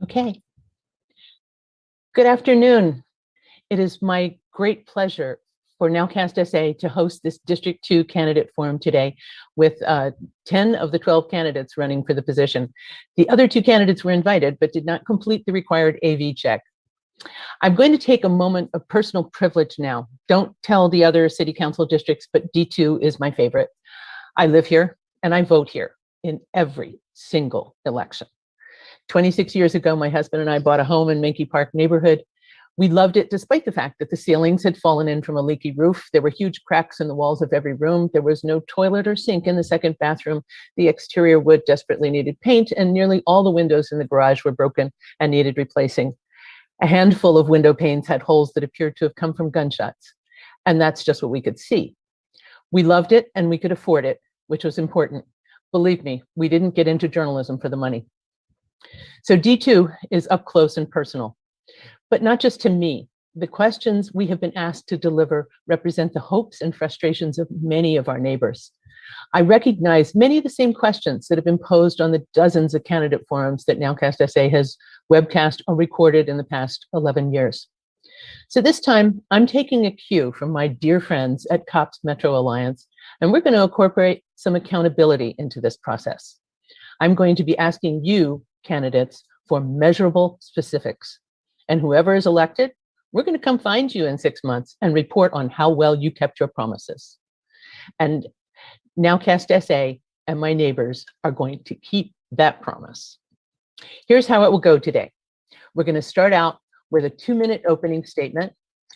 Okay. Good afternoon. It is my great pleasure for NOWCastSA to host this District 2 candidate forum today with 10 of the 12 candidates running for the position. The other 2 candidates were invited but did not complete the required AV check. I'm going to take a moment of personal privilege now. Don't tell the other city council districts, but D2 is my favorite. I live here and I vote here in every single election. 26 years ago, my husband and I bought a home in Menke Park neighborhood. We loved it despite the fact that the ceilings had fallen in from a leaky roof. There were huge cracks in the walls of every room. There was no toilet or sink in the second bathroom. The exterior wood desperately needed paint, and nearly all the windows in the garage were broken and needed replacing. A handful of window panes had holes that appeared to have come from gunshots, and that's just what we could see. We loved it and we could afford it, which was important. Believe me, we didn't get into journalism for the money. So D2 is up close and personal, but not just to me. The questions we have been asked to deliver represent the hopes and frustrations of many of our neighbors. I recognize many of the same questions that have been posed on the dozens of candidate forums that NOWCastSA has webcast or recorded in the past 11 years. So this time, I'm taking a cue from my dear friends at COPS Metro Alliance, and we're going to incorporate some accountability into this process. I'm going to be asking you, candidates, for measurable specifics. And whoever is elected, we're going to come find you in 6 months and report on how well you kept your promises. And NOWCastSA and my neighbors are going to keep that promise. Here's how it will go today. We're going to start out with a 2-minute opening statement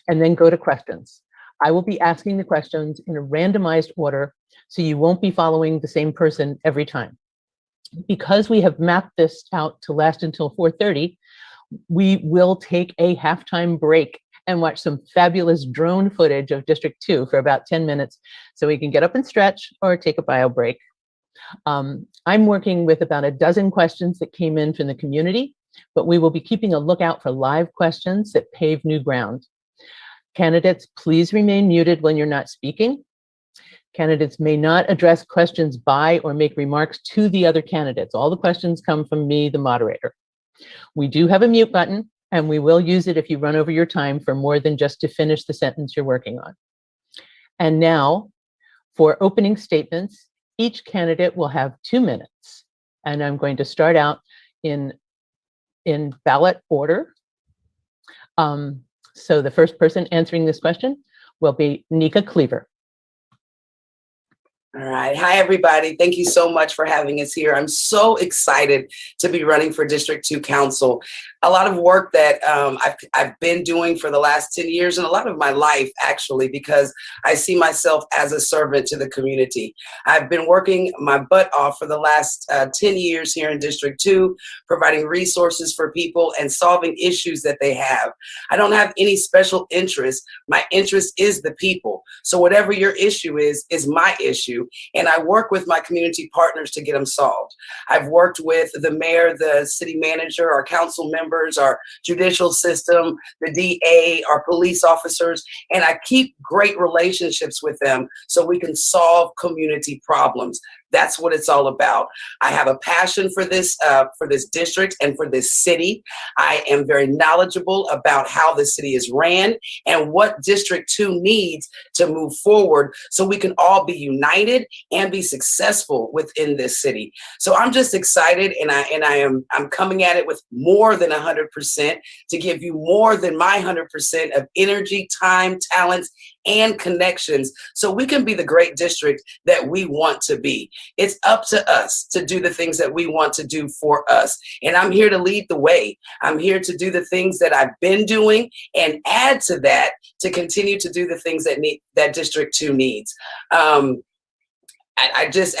and then go to questions. I will be asking the questions in a randomized order, so you won't be following the same person every time. Because we have mapped this out to last until 4:30, we will take a halftime break and watch some fabulous drone footage of District 2 for about 10 minutes so we can get up and stretch or take a bio break. I'm working with about a dozen questions that came in from the community, but we will be keeping a lookout for live questions that pave new ground. Candidates, please remain muted when you're not speaking. Candidates may not address questions by or make remarks to the other candidates. All the questions come from me, the moderator. We do have a mute button, and we will use it if you run over your time for more than just to finish the sentence you're working on. And now, for opening statements, each candidate will have 2 minutes. And I'm going to start out in ballot order. So the first person answering this question will be Nneka Cleaver. All right. Hi, everybody. Thank you so much for having us here. I'm so excited to be running for District 2 Council. A lot of work that I've been doing for the last 10 years and a lot of my life, actually, because I see myself as a servant to the community. I've been working my butt off for the last 10 years here in District 2, providing resources for people and solving issues that they have. I don't have any special interest. My interest is the people. So whatever your issue is my issue. And I work with my community partners to get them solved. I've worked with the mayor, the city manager, our council members, our judicial system, the DA, our police officers, and I keep great relationships with them so we can solve community problems. That's what it's all about. I have a passion for this district and for this city. I am very knowledgeable about how the city is ran and what District 2 needs to move forward so we can all be united and be successful within this city. So I'm just excited, and I'm coming at it with more than 100% to give you more than my 100% of energy, time, talents, and connections so we can be the great district that we want to be. It's up to us to do the things that we want to do for us. And I'm here to lead the way. I'm here to do the things that I've been doing and add to that to continue to do the things that District 2 needs. I just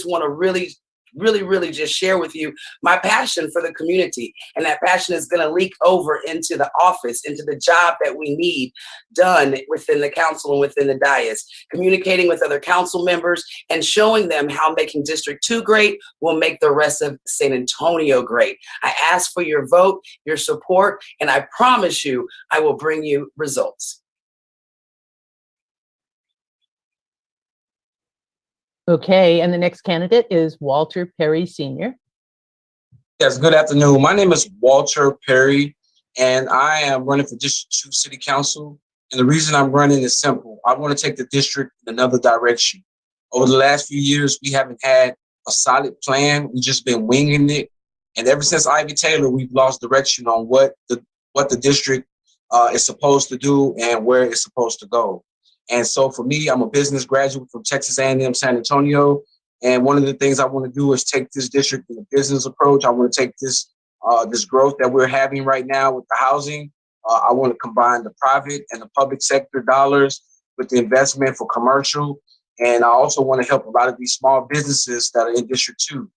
want to really just share with you my passion for the community. And that passion is going to leak over into the office, into the job that we need done within the council and within the dais, communicating with other council members and showing them how making District 2 great will make the rest of San Antonio great. I ask for your vote, your support, and I promise you, I will bring you results. Okay, and the next candidate is Walter Perry Sr. Yes, good afternoon. My name is Walter Perry, and I am running for District 2 City Council. And the reason I'm running is simple. I want to take the district in another direction. Over the last few years, we haven't had a solid plan. We've just been winging it. And ever since Ivy Taylor, we've lost direction on what the district is supposed to do and where it's supposed to go. And so for me, I'm a business graduate from Texas A&M San Antonio. And one of the things I want to do is take this district in a business approach. I want to take this growth that we're having right now with the housing. I want to combine the private and the public sector dollars with the investment for commercial. And I also want to help a lot of these small businesses that are in District 2.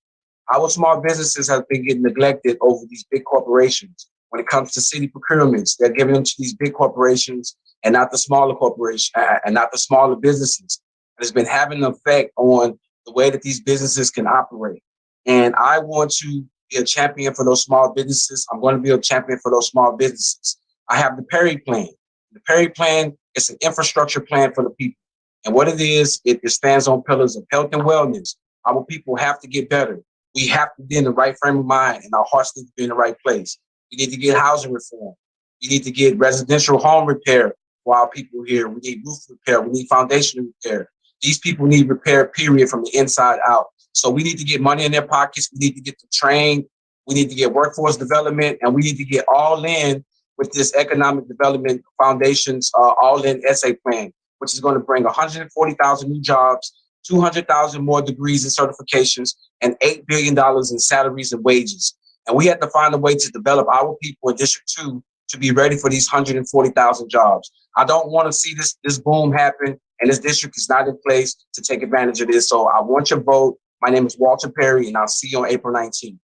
Our small businesses have been getting neglected over these big corporations. When it comes to city procurements, they're giving them to these big corporations and not the smaller corporations and not the smaller businesses. And it's been having an effect on the way that these businesses can operate. And I want to be a champion for those small businesses. I'm going to be a champion for those small businesses. I have the Perry Plan. The Perry Plan is an infrastructure plan for the people. And what it is, it stands on pillars of health and wellness. Our people have to get better. We have to be in the right frame of mind, and our hearts need to be in the right place. We need to get housing reform. We need to get residential home repair for our people here. We need roof repair. We need foundation repair. These people need repair, period, from the inside out. So we need to get money in their pockets. We need to get them trained. We need to get workforce development, and we need to get all in with this economic development foundation's all-in essay plan, which is going to bring 140,000 new jobs, 200,000 more degrees and certifications, and $8 billion in salaries and wages. And we have to find a way to develop our people in District 2 to be ready for these 140,000 jobs. I don't want to see this boom happen, and this district is not in place to take advantage of this. So I want your vote. My name is Walter Perry, and I'll see you on April 19th.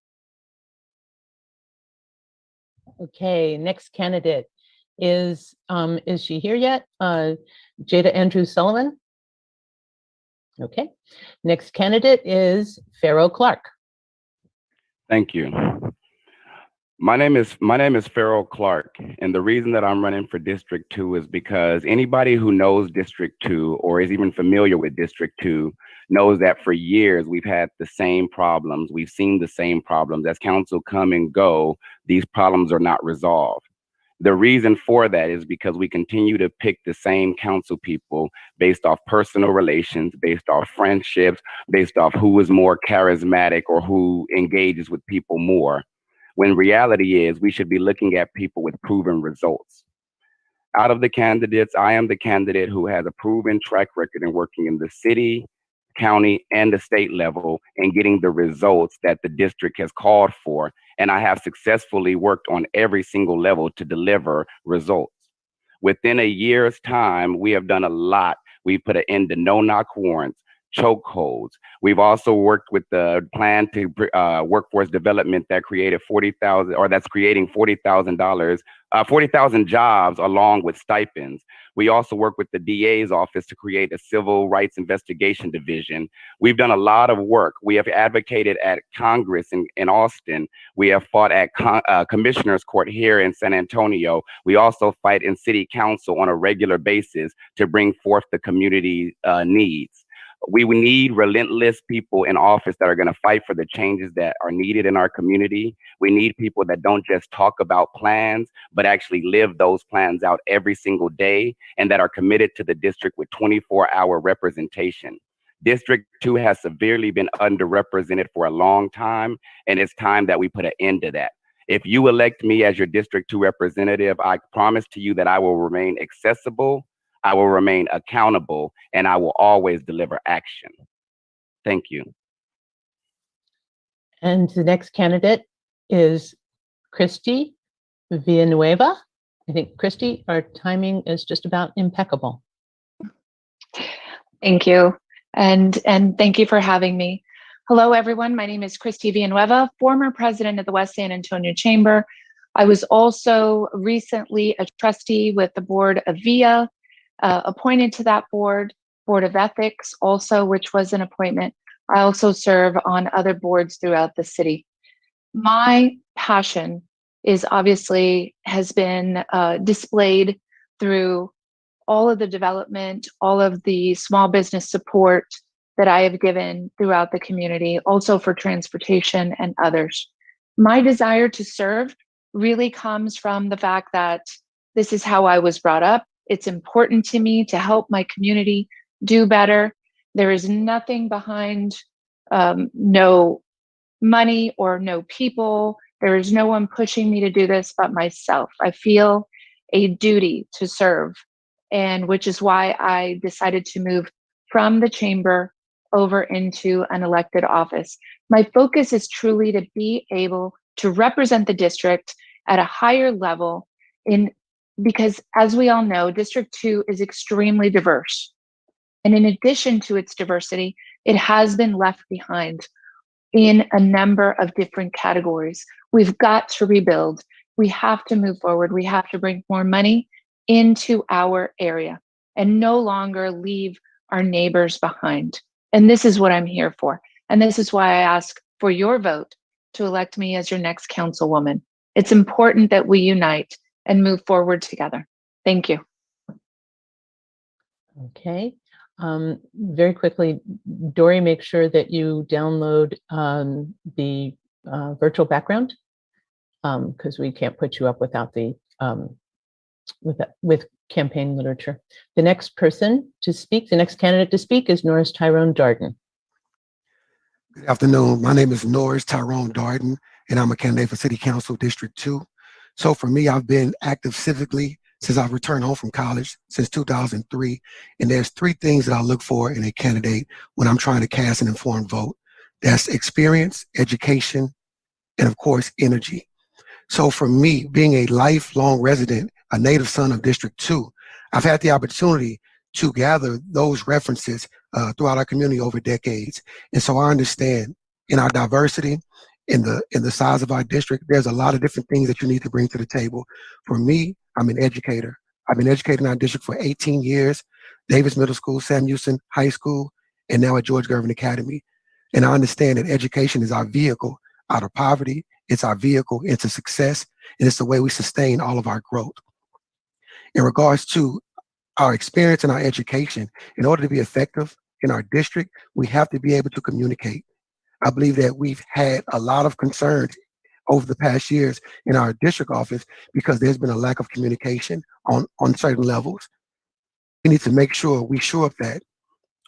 Okay, next candidate is she here yet? Jada Andrews-Sullivan. Okay, next candidate is Pharaoh Clark. Thank you. My name is Pharaoh Clark, and the reason that I'm running for District 2 is because anybody who knows District 2 or is even familiar with District 2 knows that for years we've had the same problems. We've seen the same problems. As council come and go, these problems are not resolved. The reason for that is because we continue to pick the same council people based off personal relations, based off friendships, based off who is more charismatic or who engages with people more. When reality is we should be looking at people with proven results. Out of the candidates, I am the candidate who has a proven track record in working in the city, county, and the state level and getting the results that the district has called for. And I have successfully worked on every single level to deliver results. Within a year's time, we have done a lot. We put an end to no-knock warrants, chokeholds. We've also worked with the plan to workforce development that created 40,000, or that's creating $40,000 jobs along with stipends. We also work with the DA's office to create a civil rights investigation division. We've done a lot of work. We have advocated at Congress in Austin. We have fought at Commissioner's Court here in San Antonio. We also fight in City Council on a regular basis to bring forth the community needs. We need relentless people in office that are going to fight for the changes that are needed in our community. We need people that don't just talk about plans, but actually live those plans out every single day and that are committed to the district with 24-hour representation. District 2 has severely been underrepresented for a long time, and it's time that we put an end to that. If you elect me as your District 2 representative, I promise to you that I will remain accessible, I will remain accountable, and I will always deliver action. Thank you. And the next candidate is Christy Villanueva. I think, Christy, our timing is just about impeccable. Thank you. And thank you for having me. Hello, everyone. My name is Christy Villanueva, former president of the West San Antonio Chamber. I was also recently a trustee with the board of VIA, appointed to that board of ethics also, which was an appointment. I also serve on other boards throughout the city. My passion is obviously has been displayed through all of the development, all of the small business support that I have given throughout the community, also for transportation and others. My desire to serve really comes from the fact that this is how I was brought up. It's important to me to help my community do better. There is nothing behind no money or no people. There is no one pushing me to do this but myself. I feel a duty to serve, and which is why I decided to move from the chamber over into an elected office. My focus is truly to be able to represent the district at a higher level because as we all know, District 2 is extremely diverse. And in addition to its diversity, it has been left behind in a number of different categories. We've got to rebuild. We have to move forward. We have to bring more money into our area and no longer leave our neighbors behind. And this is what I'm here for. And this is why I ask for your vote to elect me as your next councilwoman. It's important that we unite and move forward together. Thank you. Okay. Very quickly, Dory, make sure that you download the virtual background because we can't put you up without the with campaign literature. The next person to speak, the next candidate to speak is Norris Tyrone Darden. Good afternoon. My name is Norris Tyrone Darden, and I'm a candidate for City Council District 2. So for me, I've been active civically since I've returned home from college since 2003. And there's three things that I look for in a candidate when I'm trying to cast an informed vote. That's experience, education, and of course, energy. So for me, being a lifelong resident, a native son of District 2, I've had the opportunity to gather those references throughout our community over decades. And so I understand in our diversity, in the size of our district, there's a lot of different things that you need to bring to the table. For me, I'm an educator. I've been educating our district for 18 years, Davis Middle School, Sam Houston High School, and now at George Gervin Academy. And I understand that education is our vehicle out of poverty. It's our vehicle into success, and it's the way we sustain all of our growth. In regards to our experience and our education, in order to be effective in our district, we have to be able to communicate. I believe that we've had a lot of concerns over the past years in our district office because there's been a lack of communication on certain levels. We need to make sure we shore up that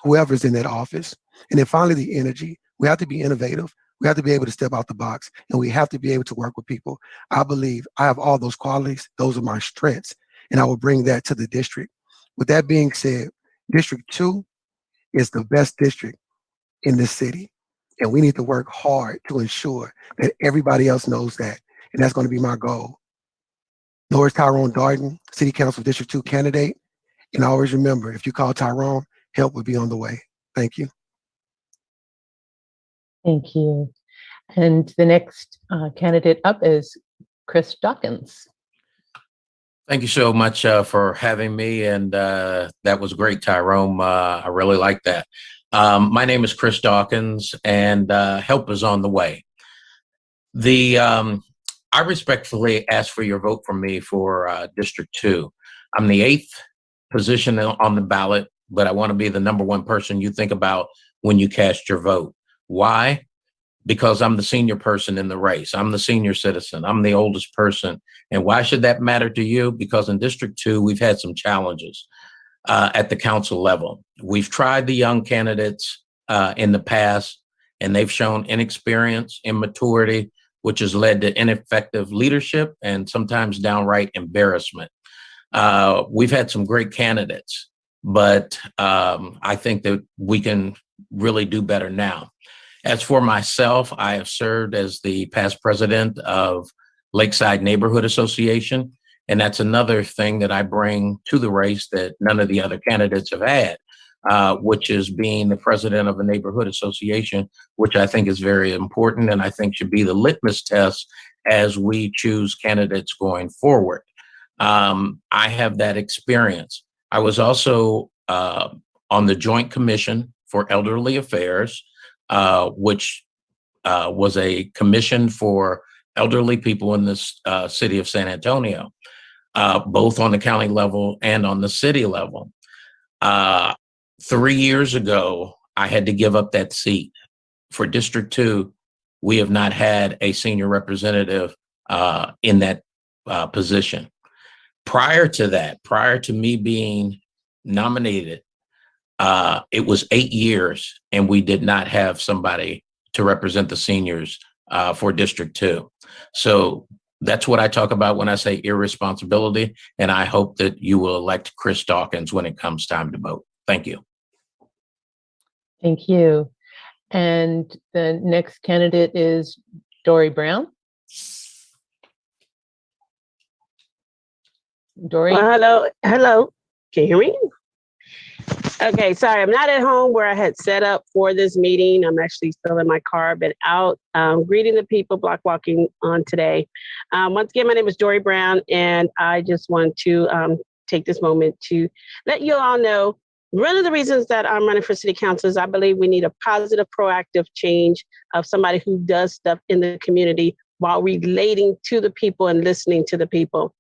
whoever's in that office. And then finally, the energy. We have to be innovative. We have to be able to step out the box, and we have to be able to work with people. I believe I have all those qualities. Those are my strengths, and I will bring that to the district. With that being said, District 2 is the best district in this city, and we need to work hard to ensure that everybody else knows that, and that's going to be my goal. Norris Tyrone Darden, City Council District 2 candidate, and always remember, if you call Tyrone, help will be on the way. Thank you. Thank you. And the next candidate up is Chris Dawkins. Thank you so much for having me, and that was great, Tyrone. I really like that. My name is Chris Dawkins, and help is on the way. I respectfully ask for your vote from me for District 2. I'm the 8th position on the ballot, but I want to be the #1 person you think about when you cast your vote. Why? Because I'm the senior person in the race. I'm the senior citizen. I'm the oldest person. And why should that matter to you? Because in District 2, we've had some challenges at the council level. We've tried the young candidates in the past, and they've shown inexperience, immaturity, which has led to ineffective leadership and sometimes downright embarrassment. We've had some great candidates, but I think that we can really do better now. As for myself, I have served as the past president of Lakeside Neighborhood Association, and that's another thing that I bring to the race that none of the other candidates have had, which is being the president of a neighborhood association, which I think is very important and I think should be the litmus test as we choose candidates going forward. I have that experience. I was also on the Joint Commission for Elderly Affairs, which was a commission for elderly people in this city of San Antonio, both on the county level and on the city level. 3 years ago, I had to give up that seat for District 2 we have not had a senior representative in that position. Prior to that, prior to me being nominated, it was 8 years and we did not have somebody to represent the seniors for District 2. So that's what I talk about when I say irresponsibility. And I hope that you will elect Chris Dawkins when it comes time to vote. Thank you. Thank you. And the next candidate is Dory Brown. Dory? Well, hello. Can you hear me? Okay, sorry, I'm not at home where I had set up for this meeting. I'm actually still in my car, but out greeting the people, block walking on today. Once again, my name is Dory Brown, and I just want to take this moment to let you all know one of the reasons that I'm running for city council is I believe we need a positive, proactive change of somebody who does stuff in the community while relating to the people and listening to the people.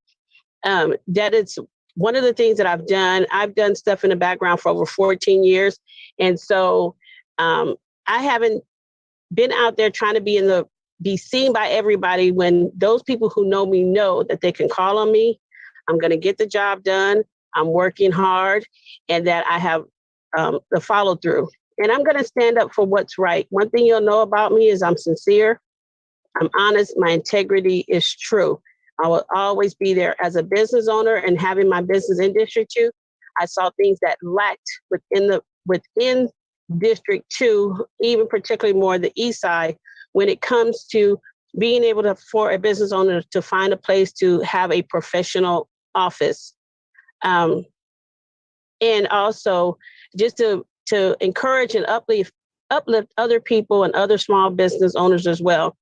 That is one of the things that I've done. I've done stuff in the background for over 14 years. And so I haven't been out there trying to be seen by everybody when those people who know me know that they can call on me. I'm going to get the job done. I'm working hard, and that I have the follow through. And I'm going to stand up for what's right. One thing you'll know about me is I'm sincere. I'm honest. My integrity is true. I will always be there as a business owner, and having my business in District 2. I saw things that lacked within District 2, even particularly more the East Side, when it comes to being able to, for a business owner to find a place to have a professional office. And also just to encourage and uplift other people and other small business owners as well.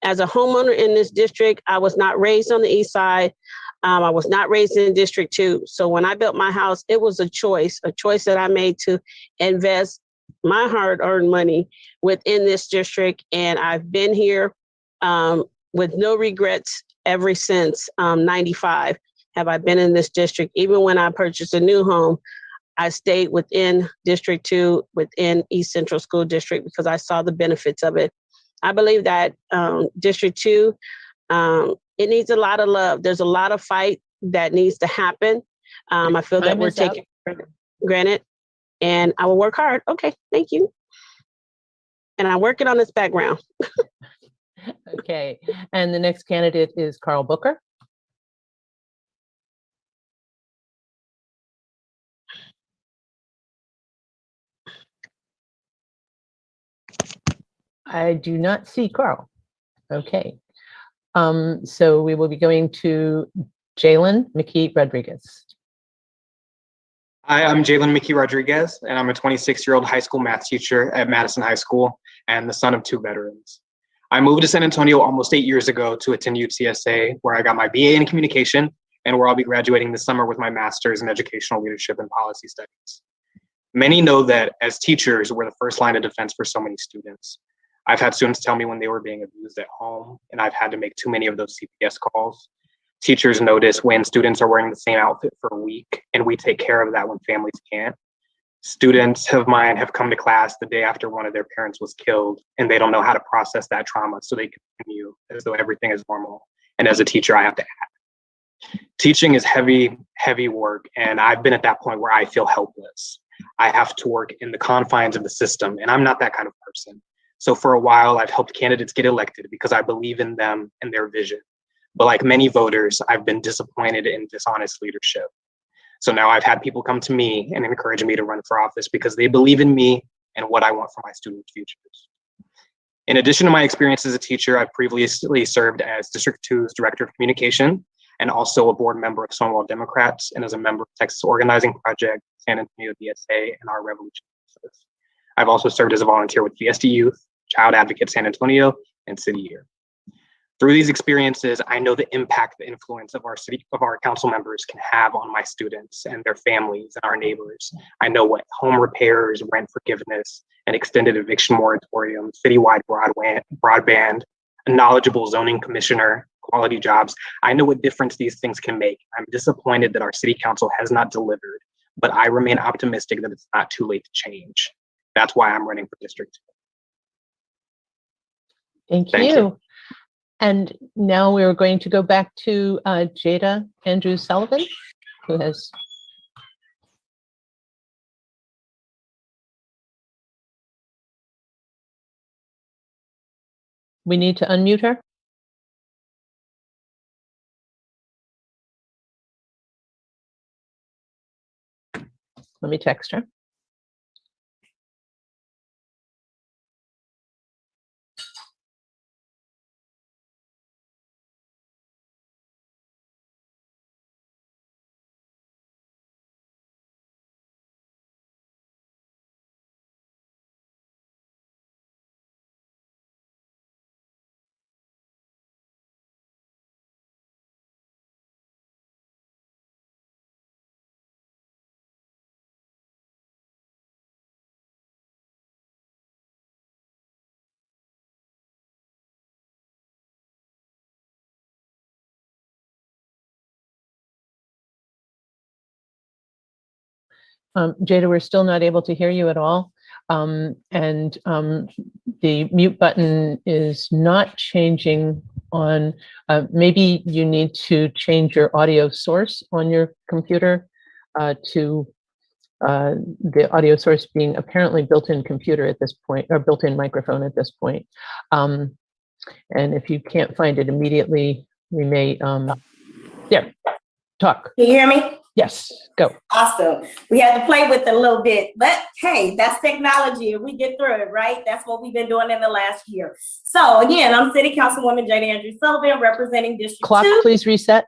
As a homeowner in this district, I was not raised on the East Side. I was not raised in District 2. So when I built my house, it was a choice that I made to invest my hard-earned money within this district. And I've been here with no regrets ever since 95 have I been in this district. Even when I purchased a new home, I stayed within District 2, within East Central School District, because I saw the benefits of it. I believe that District 2, it needs a lot of love. There's a lot of fight that needs to happen. I feel that we're taking granted, and I will work hard. Okay, thank you. And I'm working on this background. Okay, and the next candidate is Carl Booker. I do not see Carl. Okay. So we will be going to Jalen McKee-Rodriquez. Hi, I'm Jalen McKee-Rodriquez, and I'm a 26-year-old high school math teacher at Madison High School and the son of 2 veterans. I moved to San Antonio almost 8 years ago to attend NOWCastSA, where I got my BA in communication and where I'll be graduating this summer with my master's in educational leadership and policy studies. Many know that as teachers, we're the first line of defense for so many students. I've had students tell me when they were being abused at home, and I've had to make too many of those CPS calls. Teachers notice when students are wearing the same outfit for a week, and we take care of that when families can't. Students of mine have come to class the day after one of their parents was killed, and they don't know how to process that trauma, so they continue as though everything is normal. And as a teacher, I have to act. Teaching is heavy, heavy work, and I've been at that point where I feel helpless. I have to work in the confines of the system, and I'm not that kind of person. So for a while, I've helped candidates get elected because I believe in them and their vision. But like many voters, I've been disappointed in dishonest leadership. So now I've had people come to me and encourage me to run for office because they believe in me and what I want for my students' futures. In addition to my experience as a teacher, I've previously served as District 2's Director of Communication and also a board member of Stonewall Democrats and as a member of Texas Organizing Project, San Antonio DSA, and our Revolution. I've also served as a volunteer with VSD Youth, Child Advocate San Antonio, and City Year. Through these experiences, I know the impact, the influence of our council members can have on my students and their families and our neighbors. I know what home repairs, rent forgiveness, an extended eviction moratorium, citywide broadband, a knowledgeable zoning commissioner, quality jobs. I know what difference these things can make. I'm disappointed that our city council has not delivered, but I remain optimistic that it's not too late to change. That's why I'm running for District Thank Thank you. you. And now we're going to go back to Jada Andrews-Sullivan, who has. We need to unmute her. Let me text her. Jada, we're still not able to hear you at all. The mute button is not changing on, maybe you need to change your audio source on your computer to the audio source being apparently built-in computer at this point, or built-in microphone at this point. And if you can't find it immediately, we may, there, talk. Can you hear me? Yes, go. Awesome. We had to play with it a little bit, but hey, that's technology. We get through it, right? That's what we've been doing in the last year. So again, I'm City Councilwoman Jada Andrews-Sullivan, representing District 2. Clock, please reset.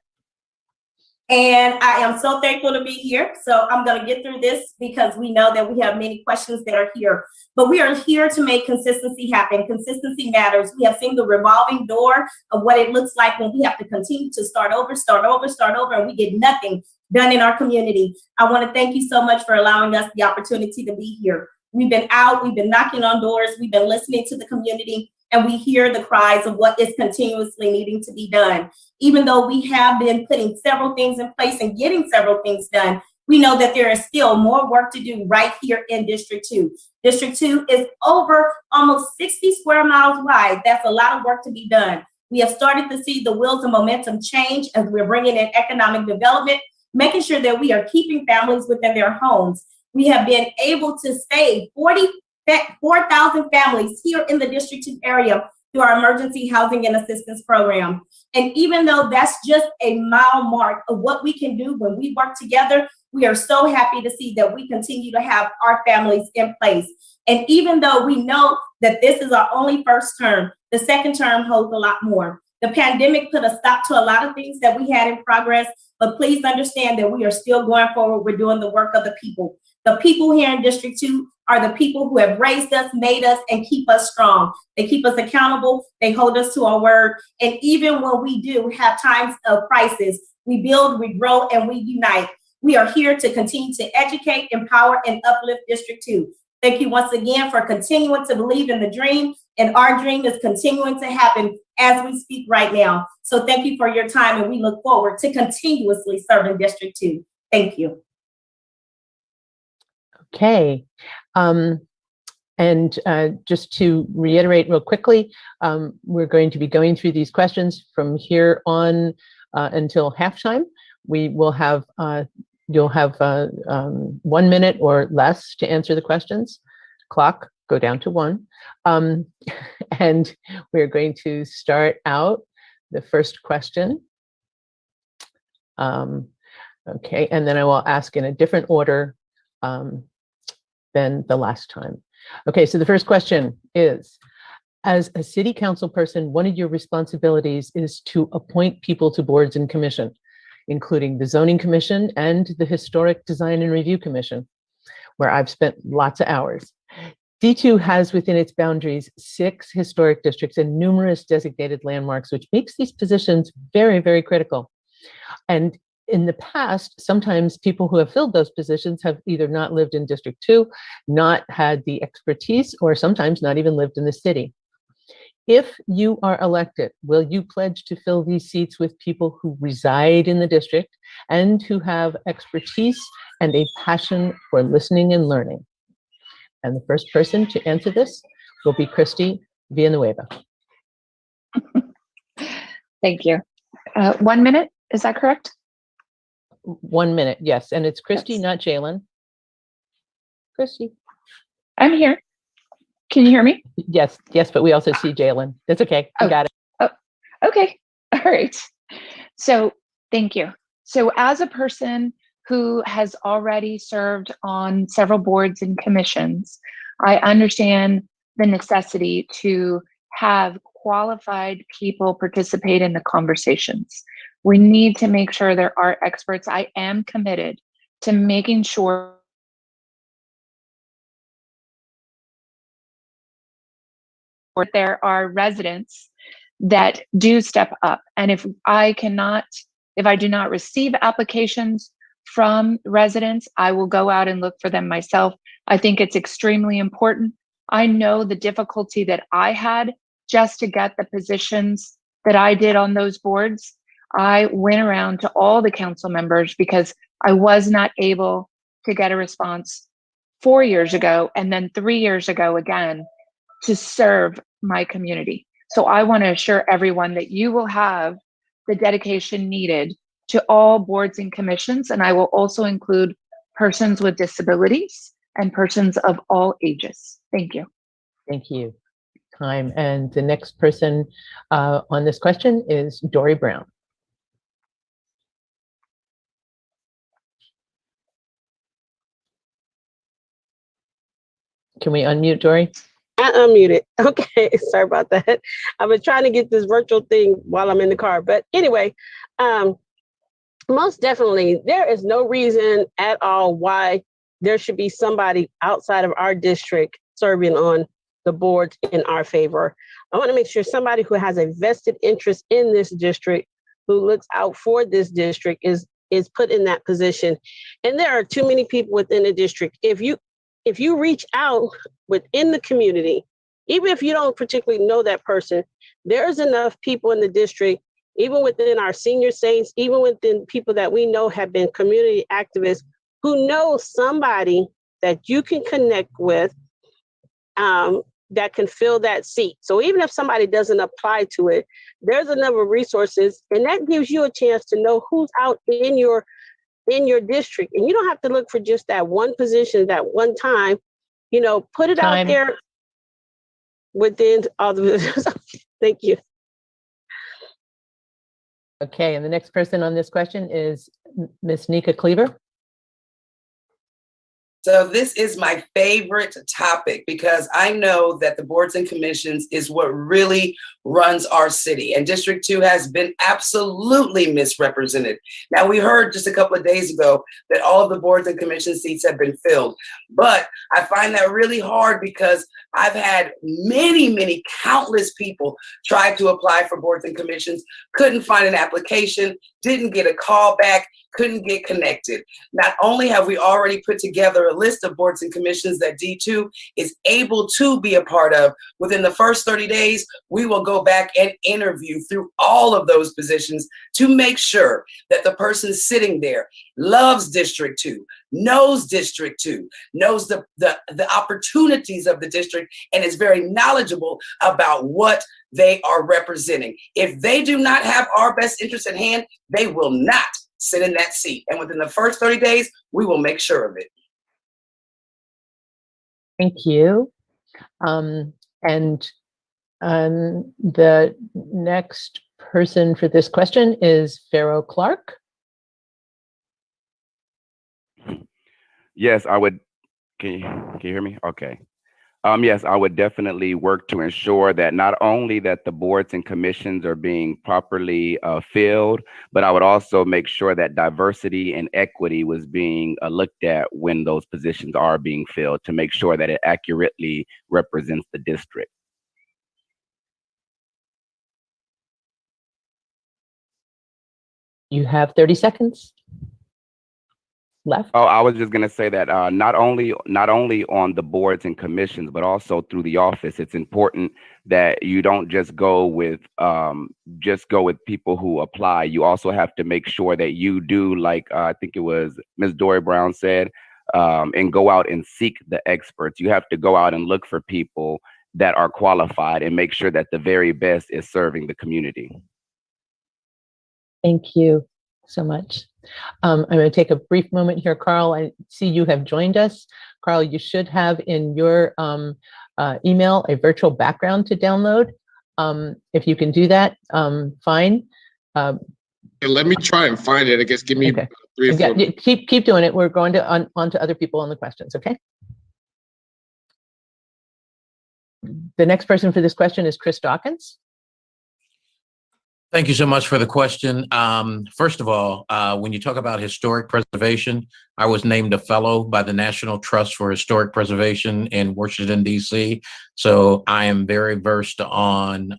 And I am so thankful to be here. So I'm going to get through this because we know that we have many questions that are here. But we are here to make consistency happen. Consistency matters. We have seen the revolving door of what it looks like when we have to continue to start over, and we get nothing done in our community. I want to thank you so much for allowing us the opportunity to be here. We've been out, we've been knocking on doors, we've been listening to the community, and we hear the cries of what is continuously needing to be done. Even though we have been putting several things in place and getting several things done, we know that there is still more work to do right here in District 2. District 2 is over almost 60 square miles wide. That's a lot of work to be done. We have started to see the wheels of momentum change as we're bringing in economic development, making sure that we are keeping families within their homes. We have been able to save 4,000 families here in the District 2 area through our emergency housing and assistance program. And even though that's just a mile mark of what we can do when we work together, we are so happy to see that we continue to have our families in place. And even though we know that this is our only first term, the second term holds a lot more. The pandemic put a stop to a lot of things that we had in progress, but please understand that we are still going forward. We're doing the work of the people. The people here in District 2 are the people who have raised us, made us, and keep us strong. They keep us accountable. They hold us to our word. And even when we do have times of crisis, we build, we grow, and we unite. We are here to continue to educate, empower, and uplift District 2. Thank you once again for continuing to believe in the dream. And our dream is continuing to happen as we speak right now. So thank you for your time, and we look forward to continuously serving District 2. Thank you. Okay. Just to reiterate real quickly, we're going to be going through these questions from here on until halftime. We will have, you'll have 1 minute or less to answer the questions. Clock, go down to 1. And we're going to start out the first question. Okay, and then I will ask in a different order than the last time. Okay, so the first question is, as a city council person, one of your responsibilities is to appoint people to boards and commission, including the Zoning Commission and the Historic Design and Review Commission, where I've spent lots of hours. D2 has within its boundaries 6 historic districts and numerous designated landmarks, which makes these positions very, very critical. And in the past, sometimes people who have filled those positions have either not lived in District 2, not had the expertise, or sometimes not even lived in the city. If you are elected, will you pledge to fill these seats with people who reside in the district and who have expertise and a passion for listening and learning? And the first person to answer this will be Christy Villanueva. Thank you. 1 minute, is that correct? 1 minute, yes. And it's Christy, Yes. not Jalen. Christy. I'm here. Can you hear me? Yes, yes, but we also see Jalen. That's okay. I Oh. got it. Okay. All right. So thank you. So as a person who has already served on several boards and commissions, I understand the necessity to have qualified people participate in the conversations. We need to make sure there are experts. I am committed to making sure there are residents that do step up. And if I do not receive applications from residents, I will go out and look for them myself. I think it's extremely important. I know the difficulty that I had just to get the positions that I did on those boards. I went around to all the council members because I was not able to get a response 4 years ago and then 3 years ago again to serve my community. So I want to assure everyone that you will have the dedication needed to all boards and commissions, and I will also include persons with disabilities and persons of all ages. Thank you. Thank you. Time. And the next person on this question is Dory Brown. Can we unmute Dory? I unmuted. Okay, sorry about that. I've been trying to get this virtual thing while I'm in the car. But anyway, most definitely, there is no reason at all why there should be somebody outside of our district serving on the boards in our favor. I want to make sure somebody who has a vested interest in this district, who looks out for this district, is put in that position. And there are too many people within the district. If you reach out within the community, even if you don't particularly know that person, there's enough people in the district, even within our senior saints, even within people that we know have been community activists, who know somebody that you can connect with that can fill that seat. So even if somebody doesn't apply to it, there's a number of resources, and that gives you a chance to know who's out in your district. And you don't have to look for just that one position at that one time. Put it out there within all the Thank you. Okay, and the next person on this question is Ms. Neka Cleaver. So this is my favorite topic because I know that the boards and commissions is what really runs our city. And District 2 has been absolutely misrepresented. Now, we heard just a couple of days ago that all of the boards and commission seats have been filled. But I find that really hard because I've had many, countless people try to apply for boards and commissions, couldn't find an application, didn't get a call back, couldn't get connected. Not only have we already put together a list of boards and commissions that D2 is able to be a part of, within the first 30 days, we will go back and interview through all of those positions to make sure that the person sitting there loves District 2, knows District 2, knows the opportunities of the district, and is very knowledgeable about what they are representing. If they do not have our best interest at hand, they will not sit in that seat. And within the first 30 days, we will make sure of it. Thank you. The next person for this question is Pharaoh Clark. Yes, I would. Can you hear me? Okay. Yes, I would definitely work to ensure that not only that the boards and commissions are being properly filled, but I would also make sure that diversity and equity was being looked at when those positions are being filled, to make sure that it accurately represents the district. You have 30 seconds left. Oh, I was just going to say that not only on the boards and commissions, but also through the office, it's important that you don't just go with people who apply. You also have to make sure that you do, like I think it was Ms. Dory Brown said, and go out and seek the experts. You have to go out and look for people that are qualified and make sure that the very best is serving the community. Thank you so much. I'm going to take a brief moment here. Carl, I see you have joined us. Carl, you should have in your email a virtual background to download. If you can do that, fine. Let me try and find it. I guess give me Okay. 3 or 4 minutes. Keep doing it. We're going to on to other people on the questions, okay? The next person for this question is Chris Dawkins. Thank you so much for the question. First of all, when you talk about historic preservation, I was named a fellow by the National Trust for Historic Preservation in Washington, D.C. So I am very versed on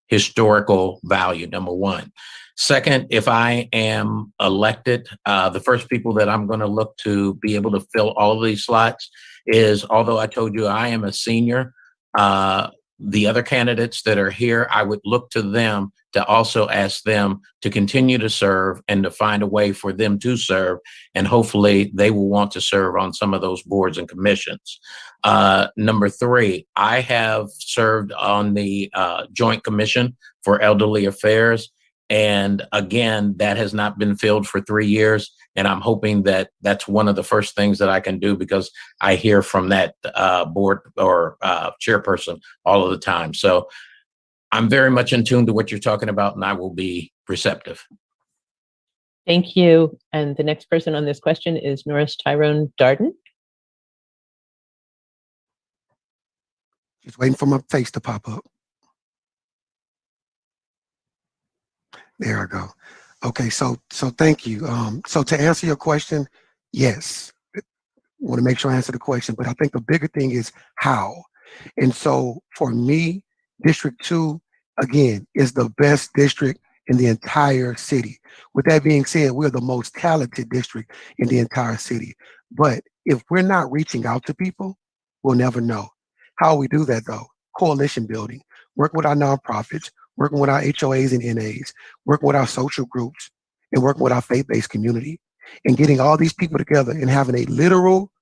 historical value, number one. Second, if I am elected, the first people that I'm going to look to be able to fill all of these slots is, although I told you I am a senior, the other candidates that are here, I would look to them to also ask them to continue to serve and to find a way for them to serve. And hopefully they will want to serve on some of those boards and commissions. Number three, I have served on the Joint Commission for Elderly Affairs. And again, that has not been filled for 3 years. And I'm hoping that that's one of the first things that I can do, because I hear from that board or chairperson all of the time. So I'm very much in tune to what you're talking about, and I will be receptive. Thank you. And the next person on this question is Norris Tyrone Darden. Just waiting for my face to pop up. There I go. Okay, so thank you. So to answer your question, yes, I want to make sure I answer the question, but I think the bigger thing is how. And so for me, District 2, again, is the best district in the entire city. With that being said, we're the most talented district in the entire city. But if we're not reaching out to people, we'll never know. How we do that though? Coalition building, working with our nonprofits, working with our HOAs and NAs, working with our social groups, and working with our faith-based community, and getting all these people together and having a literal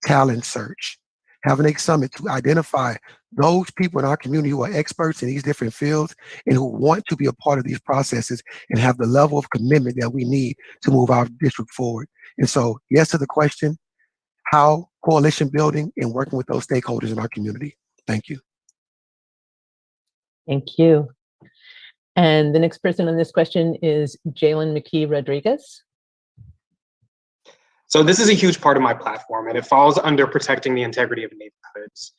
talent search, having a summit to identify those people in our community who are experts in these different fields and who want to be a part of these processes and have the level of commitment that we need to move our district forward. And so, yes to the question, how coalition building and working with those stakeholders in our community. Thank you. Thank you. And the next person on this question is Jalen McKee-Rodriquez. So this is a huge part of my platform, and it falls under protecting the integrity of neighborhoods.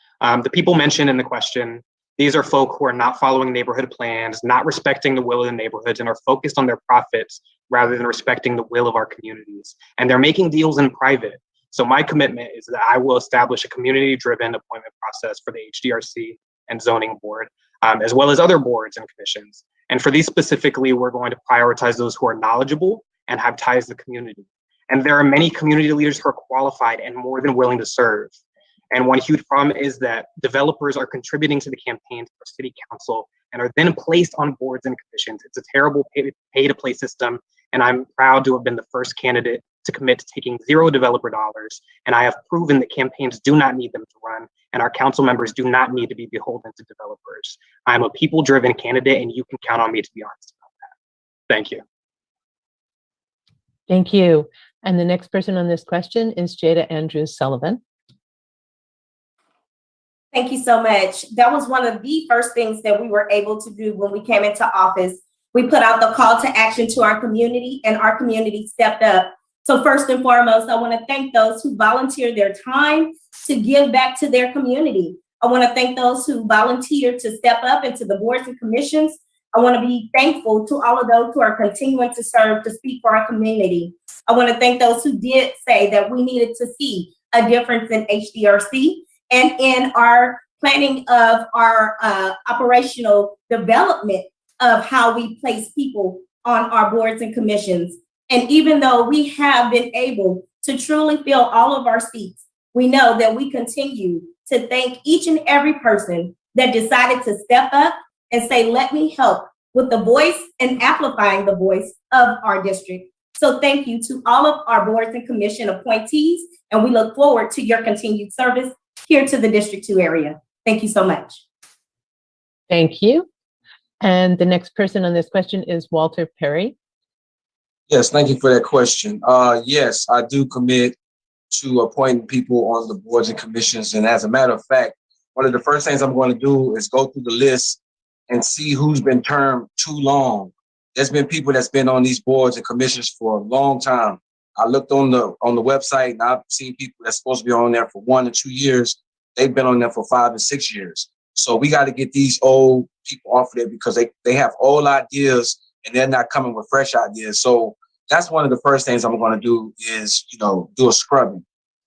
The people mentioned in the question, these are folk who are not following neighborhood plans, not respecting the will of the neighborhoods, and are focused on their profits rather than respecting the will of our communities. And they're making deals in private. So my commitment is that I will establish a community-driven appointment process for the HDRC and zoning board, as well as other boards and commissions. And for these specifically, we're going to prioritize those who are knowledgeable and have ties to the community. And there are many community leaders who are qualified and more than willing to serve. And one huge problem is that developers are contributing to the campaigns for city council and are then placed on boards and commissions. It's a terrible pay-to-play system. And I'm proud to have been the first candidate to commit to taking $0 developer dollars. And I have proven that campaigns do not need them to run, and our council members do not need to be beholden to developers. I'm a people-driven candidate, and you can count on me to be honest about that. Thank you. Thank you. And the next person on this question is Jada Andrews-Sullivan. Thank you so much. That was one of the first things that we were able to do when we came into office. We put out the call to action to our community, and our community stepped up. So first and foremost, I want to thank those who volunteer their time to give back to their community. I want to thank those who volunteer to step up into the boards and commissions. I want to be thankful to all of those who are continuing to serve to speak for our community. I want to thank those who did say that we needed to see a difference in HDRC and in our planning of our operational development of how we place people on our boards and commissions. And even though we have been able to truly fill all of our seats, we know that we continue to thank each and every person that decided to step up and say, let me help with the voice and amplifying the voice of our district. So thank you to all of our boards and commission appointees, and we look forward to your continued service here to the District 2 area. Thank you so much. Thank you. And the next person on this question is Walter Perry. Yes, thank you for that question. Yes, I do commit to appointing people on the boards and commissions. And as a matter of fact, one of the first things I'm going to do is go through the list and see who's been termed too long. There's been people that's been on these boards and commissions for a long time. I looked on the website and I've seen people that's supposed to be on there for 1 or 2 years. They've been on there for 5 and 6 years. So we got to get these old people off of there because they have old ideas and they're not coming with fresh ideas. So that's one of the first things I'm going to do is, do a scrubbing.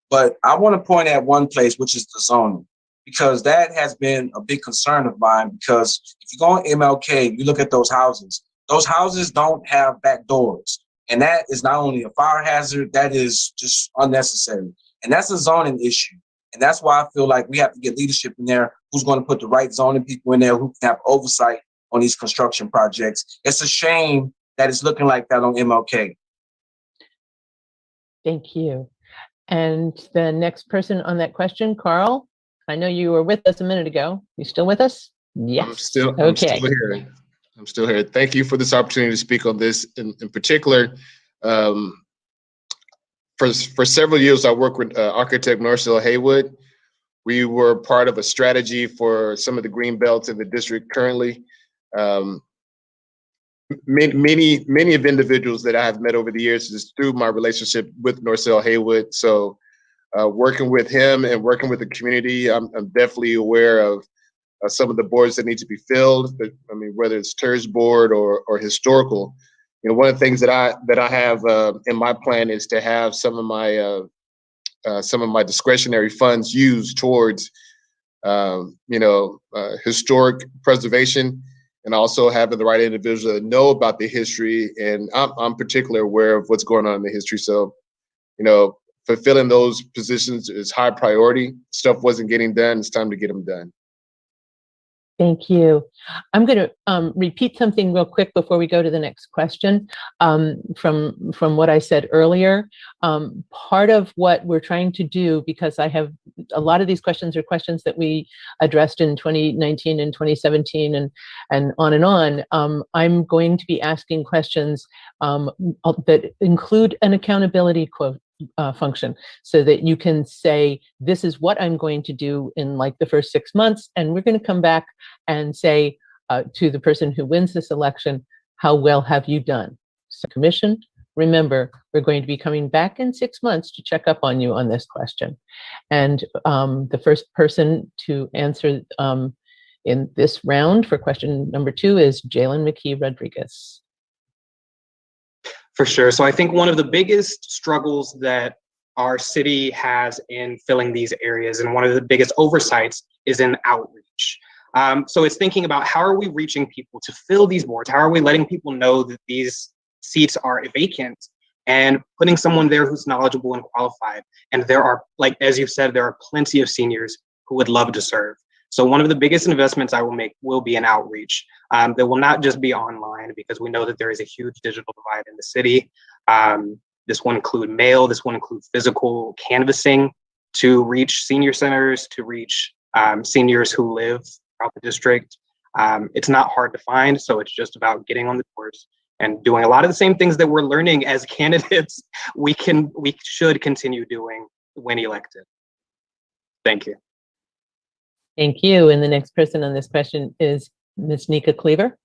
But I want to point at one place, which is the zoning, because that has been a big concern of mine. Because if you go on MLK, you look at those houses don't have back doors. And that is not only a fire hazard, that is just unnecessary. And that's a zoning issue. And that's why I feel like we have to get leadership in there who's going to put the right zoning people in there who can have oversight on these construction projects. It's a shame that it's looking like that on MLK. Thank you. And the next person on that question, Carl, I know you were with us a minute ago. You still with us? Yes. I'm still okay. I'm still here. Thank you for this opportunity to speak on this in particular. For several years, I worked with architect Norcell Haywood. We were part of a strategy for some of the green belts in the district currently. Many of individuals that I have met over the years is through my relationship with Norcell Haywood. So working with him and working with the community, I'm definitely aware of some of the boards that need to be filled. But, I mean, whether it's TERS board or historical, one of the things that I have in my plan is to have some of my discretionary funds used towards historic preservation, and also having the right individuals that know about the history. And I'm particularly aware of what's going on in the history. So, fulfilling those positions is high priority. Stuff wasn't getting done. It's time to get them done. Thank you. I'm going to repeat something real quick before we go to the next question from what I said earlier. Part of what we're trying to do, because I have a lot of these questions are questions that we addressed in 2019 and 2017 and on, I'm going to be asking questions that include an accountability function, so that you can say, this is what I'm going to do in like the first 6 months. And we're going to come back and say to the person who wins this election, how well have you done? So commission, remember, we're going to be coming back in 6 months to check up on you on this question. And the first person to answer in this round for question number 2 is Jalen McKee-Rodriquez. For sure. So I think one of the biggest struggles that our city has in filling these areas, and one of the biggest oversights, is in outreach. So it's thinking about, how are we reaching people to fill these boards? How are we letting people know that these seats are vacant, and putting someone there who's knowledgeable and qualified? And there are, like, as you said, there are plenty of seniors who would love to serve. So one of the biggest investments I will make will be in outreach. That will not just be online, because we know that there is a huge digital divide in the city. This will include mail, this will include physical canvassing to reach senior centers, to reach seniors who live throughout the district. It's not hard to find, so it's just about getting on the doors and doing a lot of the same things that we're learning as candidates we should continue doing when elected. Thank you. Thank you. And the next person on this question is Ms. Neka Cleaver.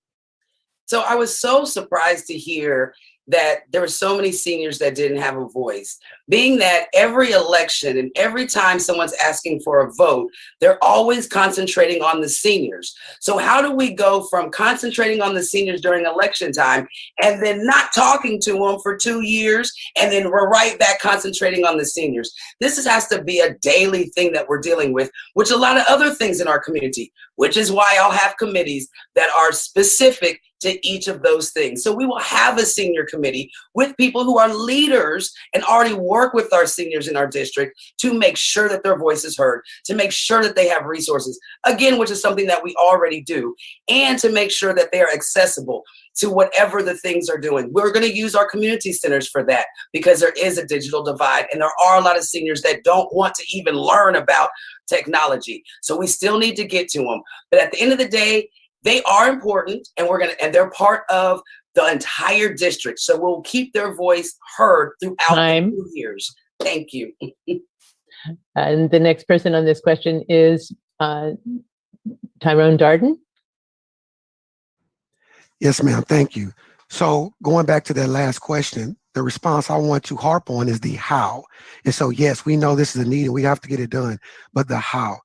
So I was so surprised to hear that there were so many seniors that didn't have a voice, being that every election and every time someone's asking for a vote, they're always concentrating on the seniors. So how do we go from concentrating on the seniors during election time and then not talking to them for 2 years, and then we're right back concentrating on the seniors? This has to be a daily thing that we're dealing with, which a lot of other things in our community, which is why I'll have committees that are specific to each of those things. So we will have a senior committee with people who are leaders and already work with our seniors in our district to make sure that their voice is heard, to make sure that they have resources, again, which is something that we already do, and to make sure that they are accessible. to whatever the things are doing. We're going to use our community centers for that because there is a digital divide and there are a lot of seniors that don't want to even learn about technology. So we still need to get to them. But at the end of the day, they are important and they're part of the entire district. So we'll keep their voice heard throughout the 2 years. Thank you. And the next person on this question is Tyrone Darden. Yes, ma'am. Thank you. So going back to that last question, the response I want to harp on is the how. And so, yes, we know this is a need and we have to get it done, but the how.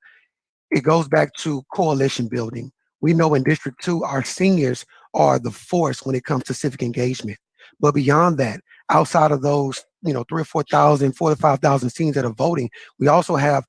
It goes back to coalition building. We know in District 2, our seniors are the force when it comes to civic engagement. But beyond that, outside of those, 3,000 or 4,000, 4,000 to 5,000 seniors that are voting, we also have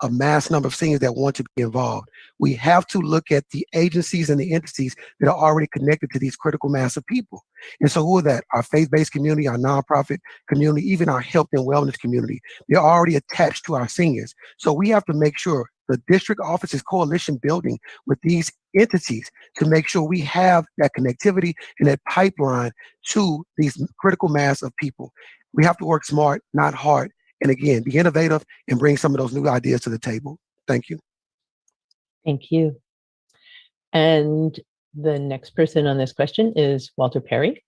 a mass number of seniors that want to be involved. We have to look at the agencies and the entities that are already connected to these critical mass of people. And so who are that? Our faith-based community, our nonprofit community, even our health and wellness community. They're already attached to our seniors. So we have to make sure the district office is coalition building with these entities to make sure we have that connectivity and that pipeline to these critical mass of people. We have to work smart, not hard. And again, be innovative and bring some of those new ideas to the table. Thank you. Thank you. And the next person on this question is Walter Perry.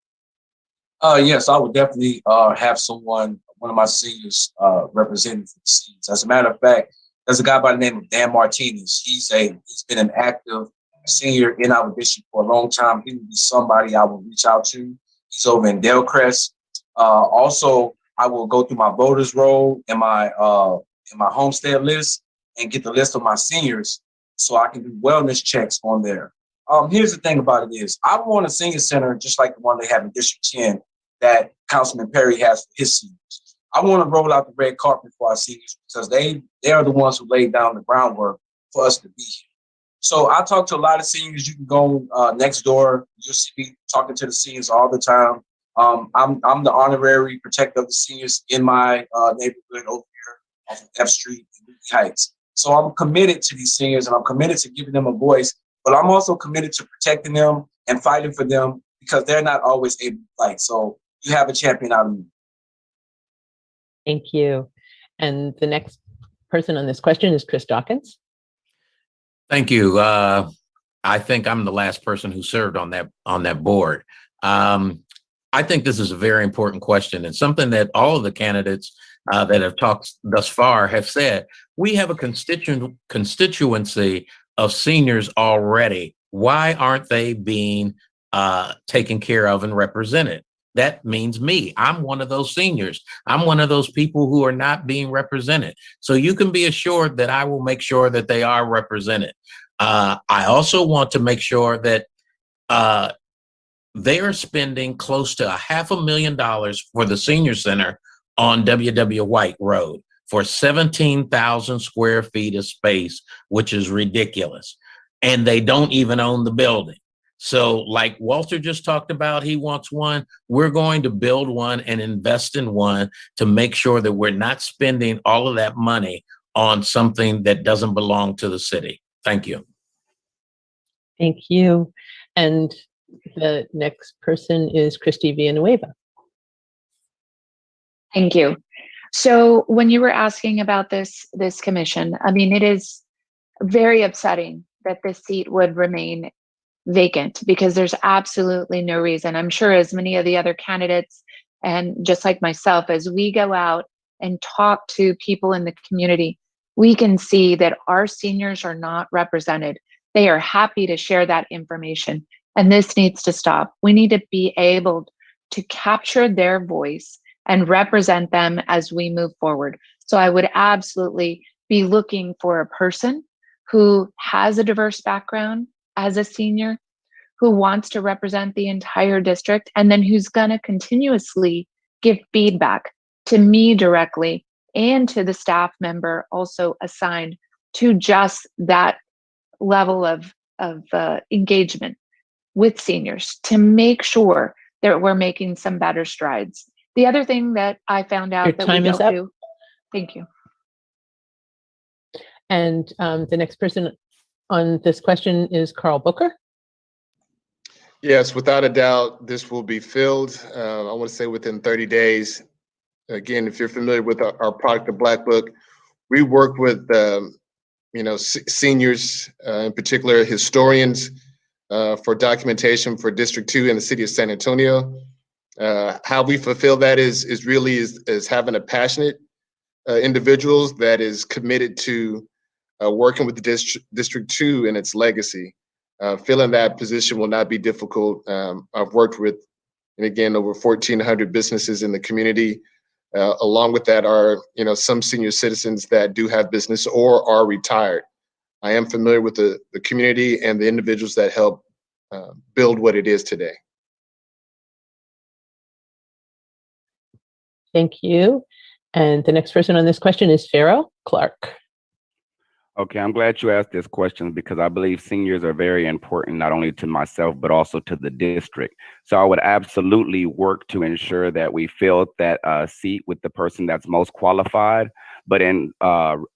Yes, I would definitely have one of my seniors representing for the seniors. As a matter of fact, there's a guy by the name of Dan Martinez. He's been an active senior in our district for a long time. He would be somebody I would reach out to. He's over in Delcrest. Also, I will go through my voters roll and my homestead list and get the list of my seniors so I can do wellness checks on there. Here's the thing about it is I want a senior center just like the one they have in District 10 that Councilman Perry has for his seniors. I want to roll out the red carpet for our seniors because they are the ones who laid down the groundwork for us to be here. So I talk to a lot of seniors. You can go next door. You'll see me talking to the seniors all the time. I'm the honorary protector of the seniors in my neighborhood over here off of F Street in Ruby Heights. So I'm committed to these seniors and I'm committed to giving them a voice, but I'm also committed to protecting them and fighting for them because they're not always able to fight. So you have a champion out of me. Thank you. And the next person on this question is Chris Dawkins. Thank you. I think I'm the last person who served on that board. I think this is a very important question and something that all of the candidates that have talked thus far have said. We have a constituency of seniors already. Why aren't they being taken care of and represented? That means me. I'm one of those seniors. I'm one of those people who are not being represented. So you can be assured that I will make sure that they are represented. I also want to make sure that they are spending close to $500,000 for the senior center on W.W. White Road for 17,000 square feet of space, which is ridiculous. And they don't even own the building. So like Walter just talked about, he wants one. We're going to build one and invest in one to make sure that we're not spending all of that money on something that doesn't belong to the city. Thank you. Thank you. And the next person is Christy Villanueva. Thank you. So when you were asking about this commission, I mean, it is very upsetting that this seat would remain vacant because there's absolutely no reason. I'm sure as many of the other candidates and just like myself, as we go out and talk to people in the community, we can see that our seniors are not represented. They are happy to share that information, and this needs to stop. We need to be able to capture their voice and represent them as we move forward. So I would absolutely be looking for a person who has a diverse background as a senior, who wants to represent the entire district, and then who's going to continuously give feedback to me directly and to the staff member also assigned to just that level of engagement with seniors to make sure that we're making some better strides. The other thing that I found out that we don't do. Thank you. And the next person on this question is Carl Booker. Yes, without a doubt, this will be filled. I want to say within 30 days. Again, if you're familiar with our product, the Black Book, we work with seniors, in particular historians, for documentation for District 2 in the city of San Antonio. How we fulfill that is really having a passionate individuals that is committed to working with the District 2 and its legacy. Filling that position will not be difficult. I've worked with, and again, over 1,400 businesses in the community. Along with that are, some senior citizens that do have business or are retired. I am familiar with the community and the individuals that help build what it is today. Thank you. And the next person on this question is Pharaoh Clark. Okay, I'm glad you asked this question because I believe seniors are very important, not only to myself, but also to the district. So I would absolutely work to ensure that we filled that seat with the person that's most qualified. But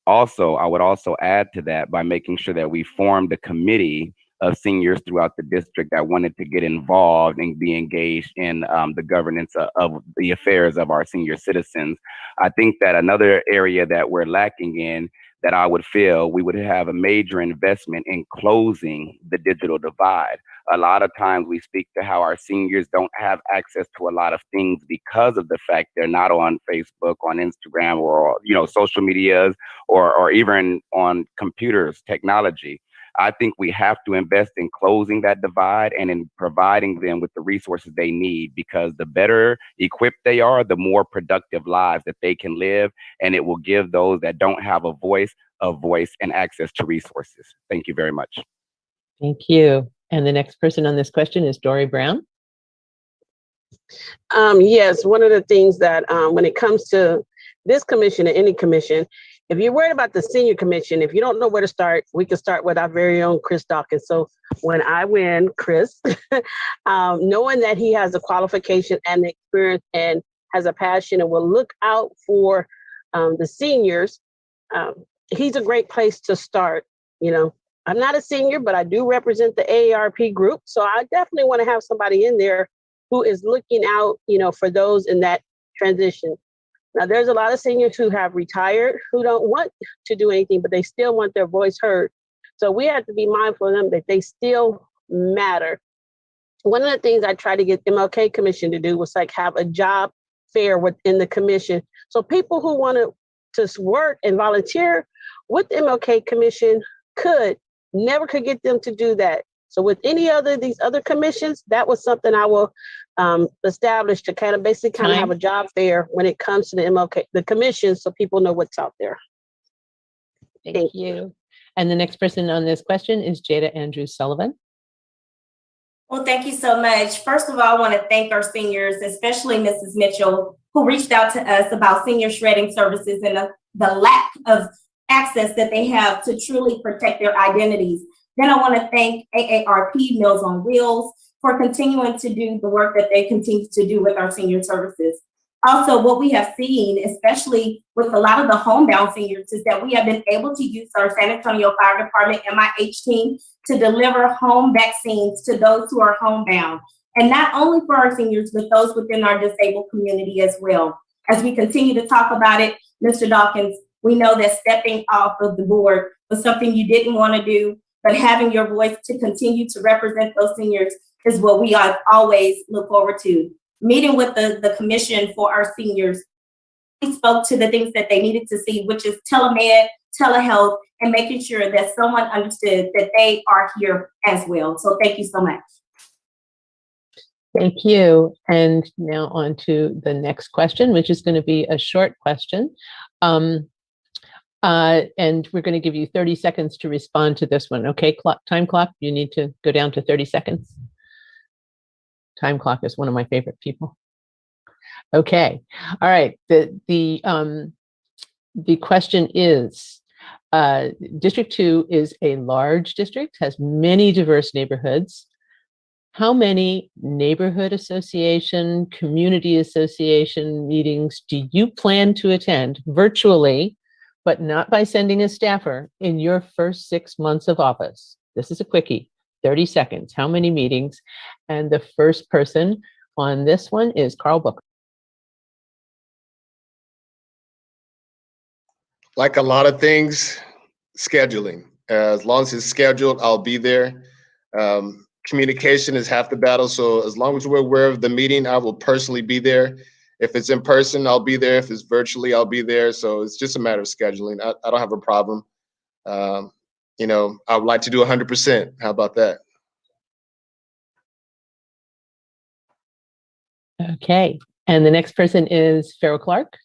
also, I would also add to that by making sure that we formed a committee of seniors throughout the district that wanted to get involved and be engaged in the governance of the affairs of our senior citizens. I think that another area that we're lacking in that I would feel we would have a major investment in closing the digital divide. A lot of times we speak to how our seniors don't have access to a lot of things because of the fact they're not on Facebook, on Instagram, or social medias, or even on computers, technology. I think we have to invest in closing that divide and in providing them with the resources they need, because the better equipped they are, the more productive lives that they can live, and it will give those that don't have a voice and access to resources. Thank you very much. Thank you. And the next person on this question is Dory Brown. Yes, one of the things that when it comes to this commission or any commission, if you're worried about the senior commission, if you don't know where to start, we can start with our very own Chris Dawkins. So when I win, Chris, knowing that he has the qualification and the experience and has a passion and will look out for the seniors, he's a great place to start. I'm not a senior, but I do represent the AARP group. So I definitely want to have somebody in there who is looking out, for those in that transition. Now, there's a lot of seniors who have retired who don't want to do anything, but they still want their voice heard. So we have to be mindful of them that they still matter. One of the things I tried to get MLK Commission to do was have a job fair within the commission. So people who wanted to work and volunteer with the MLK Commission never could get them to do that. So with these other commissions, that was something I will establish to kind of have a job fair when it comes to the commission, so people know what's out there. Thank you. And the next person on this question is Jada Andrews-Sullivan. Well, thank you so much. First of all, I want to thank our seniors, especially Mrs. Mitchell, who reached out to us about senior shredding services and the lack of access that they have to truly protect their identities. Then I want to thank AARP Meals on Wheels for continuing to do the work that they continue to do with our senior services. Also, what we have seen, especially with a lot of the homebound seniors, is that we have been able to use our San Antonio Fire Department MIH team to deliver home vaccines to those who are homebound. And not only for our seniors, but those within our disabled community as well. As we continue to talk about it, Mr. Dawkins, we know that stepping off of the board was something you didn't want to do, but having your voice to continue to represent those seniors is what we always look forward to. Meeting with the commission for our seniors, we spoke to the things that they needed to see, which is telemed, telehealth, and making sure that someone understood that they are here as well. So thank you so much. Thank you. And now on to the next question, which is going to be a short question. And we're going to give you 30 seconds to respond to this one. Okay, time clock, you need to go down to 30 seconds. Time clock is one of my favorite people. Okay, all right. The question is, District 2 is a large district, has many diverse neighborhoods. How many neighborhood association, community association meetings do you plan to attend virtually, but not by sending a staffer, in your first 6 months of office? This is a quickie. 30 seconds. How many meetings? And the first person on this one is Carl Booker. Like a lot of things, scheduling. As long as it's scheduled, I'll be there. Communication is half the battle. So as long as we're aware of the meeting, I will personally be there. If it's in person, I'll be there. If it's virtually, I'll be there. So it's just a matter of scheduling. I don't have a problem. You know, I would like to do 100%. How about that? Okay. And the next person is Farrell Clark.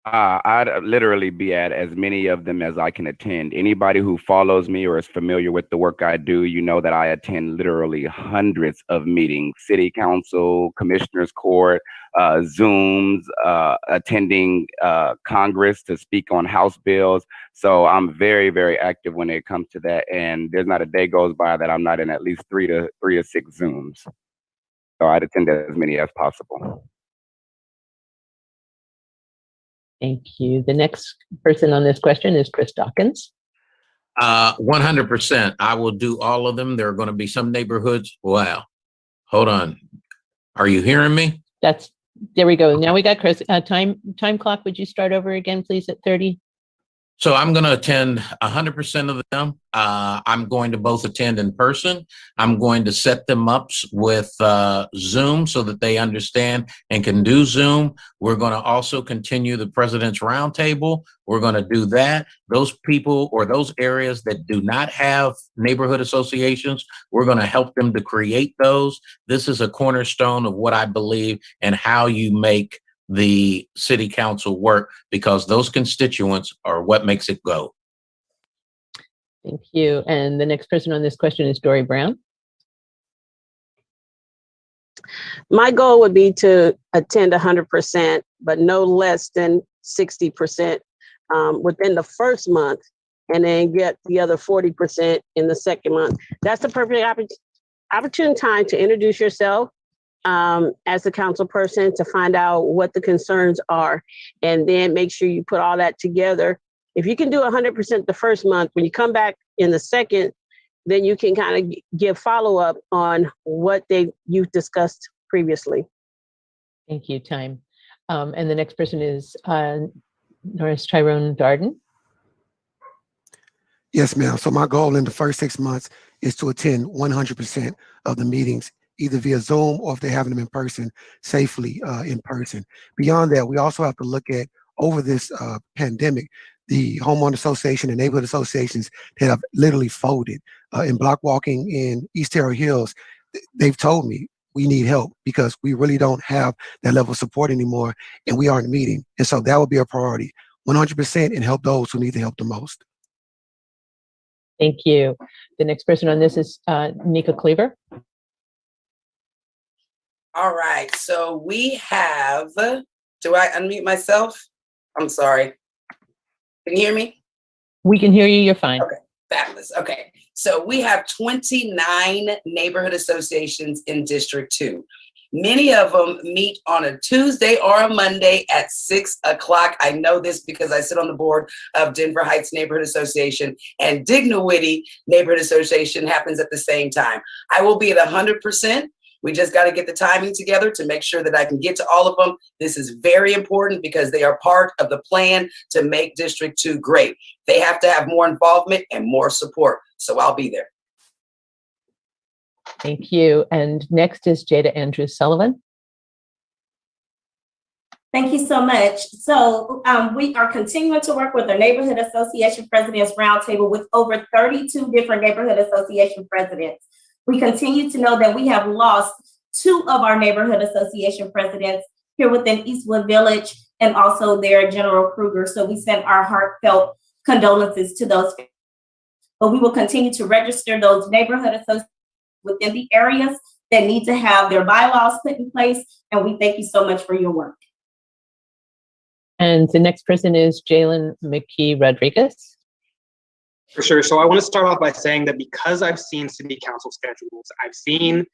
I'd literally be at as many of them as I can attend. Anybody who follows me or is familiar with the work I do, you know that I attend literally hundreds of meetings, city council, commissioners court, Zooms, attending Congress to speak on House bills. So I'm very, very active when it comes to that. And there's not a day goes by that I'm not in at least three to six Zooms. So I'd attend as many as possible. Thank you. The next person on this question is Chris Dawkins. 100%. I will do all of them. There are going to be some neighborhoods. Wow. Hold on. Are you hearing me? There we go. Now we got Chris. Time clock. Would you start over again, please, at 30? So I'm going to attend 100% of them. I'm going to both attend in person. I'm going to set them up with Zoom so that they understand and can do Zoom. We're going to also continue the President's Roundtable. We're going to do that. Those people or those areas that do not have neighborhood associations, we're going to help them to create those. This is a cornerstone of what I believe and how you make the city council work, because those constituents are what makes it go. Thank you. And the next person on this question is Dory Brown. My goal would be to attend 100%, but no less than 60% within the first month, and then get the other 40% in the second month. That's the perfect opportune time to introduce yourself as a council person, to find out what the concerns are, and then make sure you put all that together. If you can do 100% the first month, when you come back in the second, then you can kind of give follow-up on what you've discussed previously. Thank you, Time. And the next person is Norris Tyrone Darden. Yes, ma'am. So my goal in the first 6 months is to attend 100% of the meetings, either via Zoom or if they're having them in person, safely in person. Beyond that, we also have to look at, over this pandemic, the homeowner association and neighborhood associations that have literally folded. In block walking in East Terrell Hills, they've told me we need help because we really don't have that level of support anymore, and we aren't meeting. And so that would be a priority, 100%, and help those who need the help the most. Thank you. The next person on this is Neka Cleaver. All right, so we have, do I unmute myself? I'm sorry. Can you hear me? We can hear you, you're fine. Okay, fabulous. Okay, so we have 29 neighborhood associations in District 2. Many of them meet on a Tuesday or a Monday at 6 o'clock. I know this because I sit on the board of Denver Heights Neighborhood Association, and Dignowity Neighborhood Association happens at the same time. I will be at 100%. We just got to get the timing together to make sure that I can get to all of them. This is very important because they are part of the plan to make District 2 great. They have to have more involvement and more support. So I'll be there. Thank you. And next is Jada Andrews-Sullivan. Thank you so much. So we are continuing to work with the Neighborhood Association Presidents Roundtable with over 32 different neighborhood association presidents. We continue to know that we have lost 2 of our neighborhood association presidents here within Eastwood Village and also their General Kruger. So we send our heartfelt condolences to those. But we will continue to register those neighborhood associations within the areas that need to have their bylaws put in place. And we thank you so much for your work. And the next person is Jalen McKee-Rodriquez. For sure. So I want to start off by saying that because I've seen city council schedules, I've seen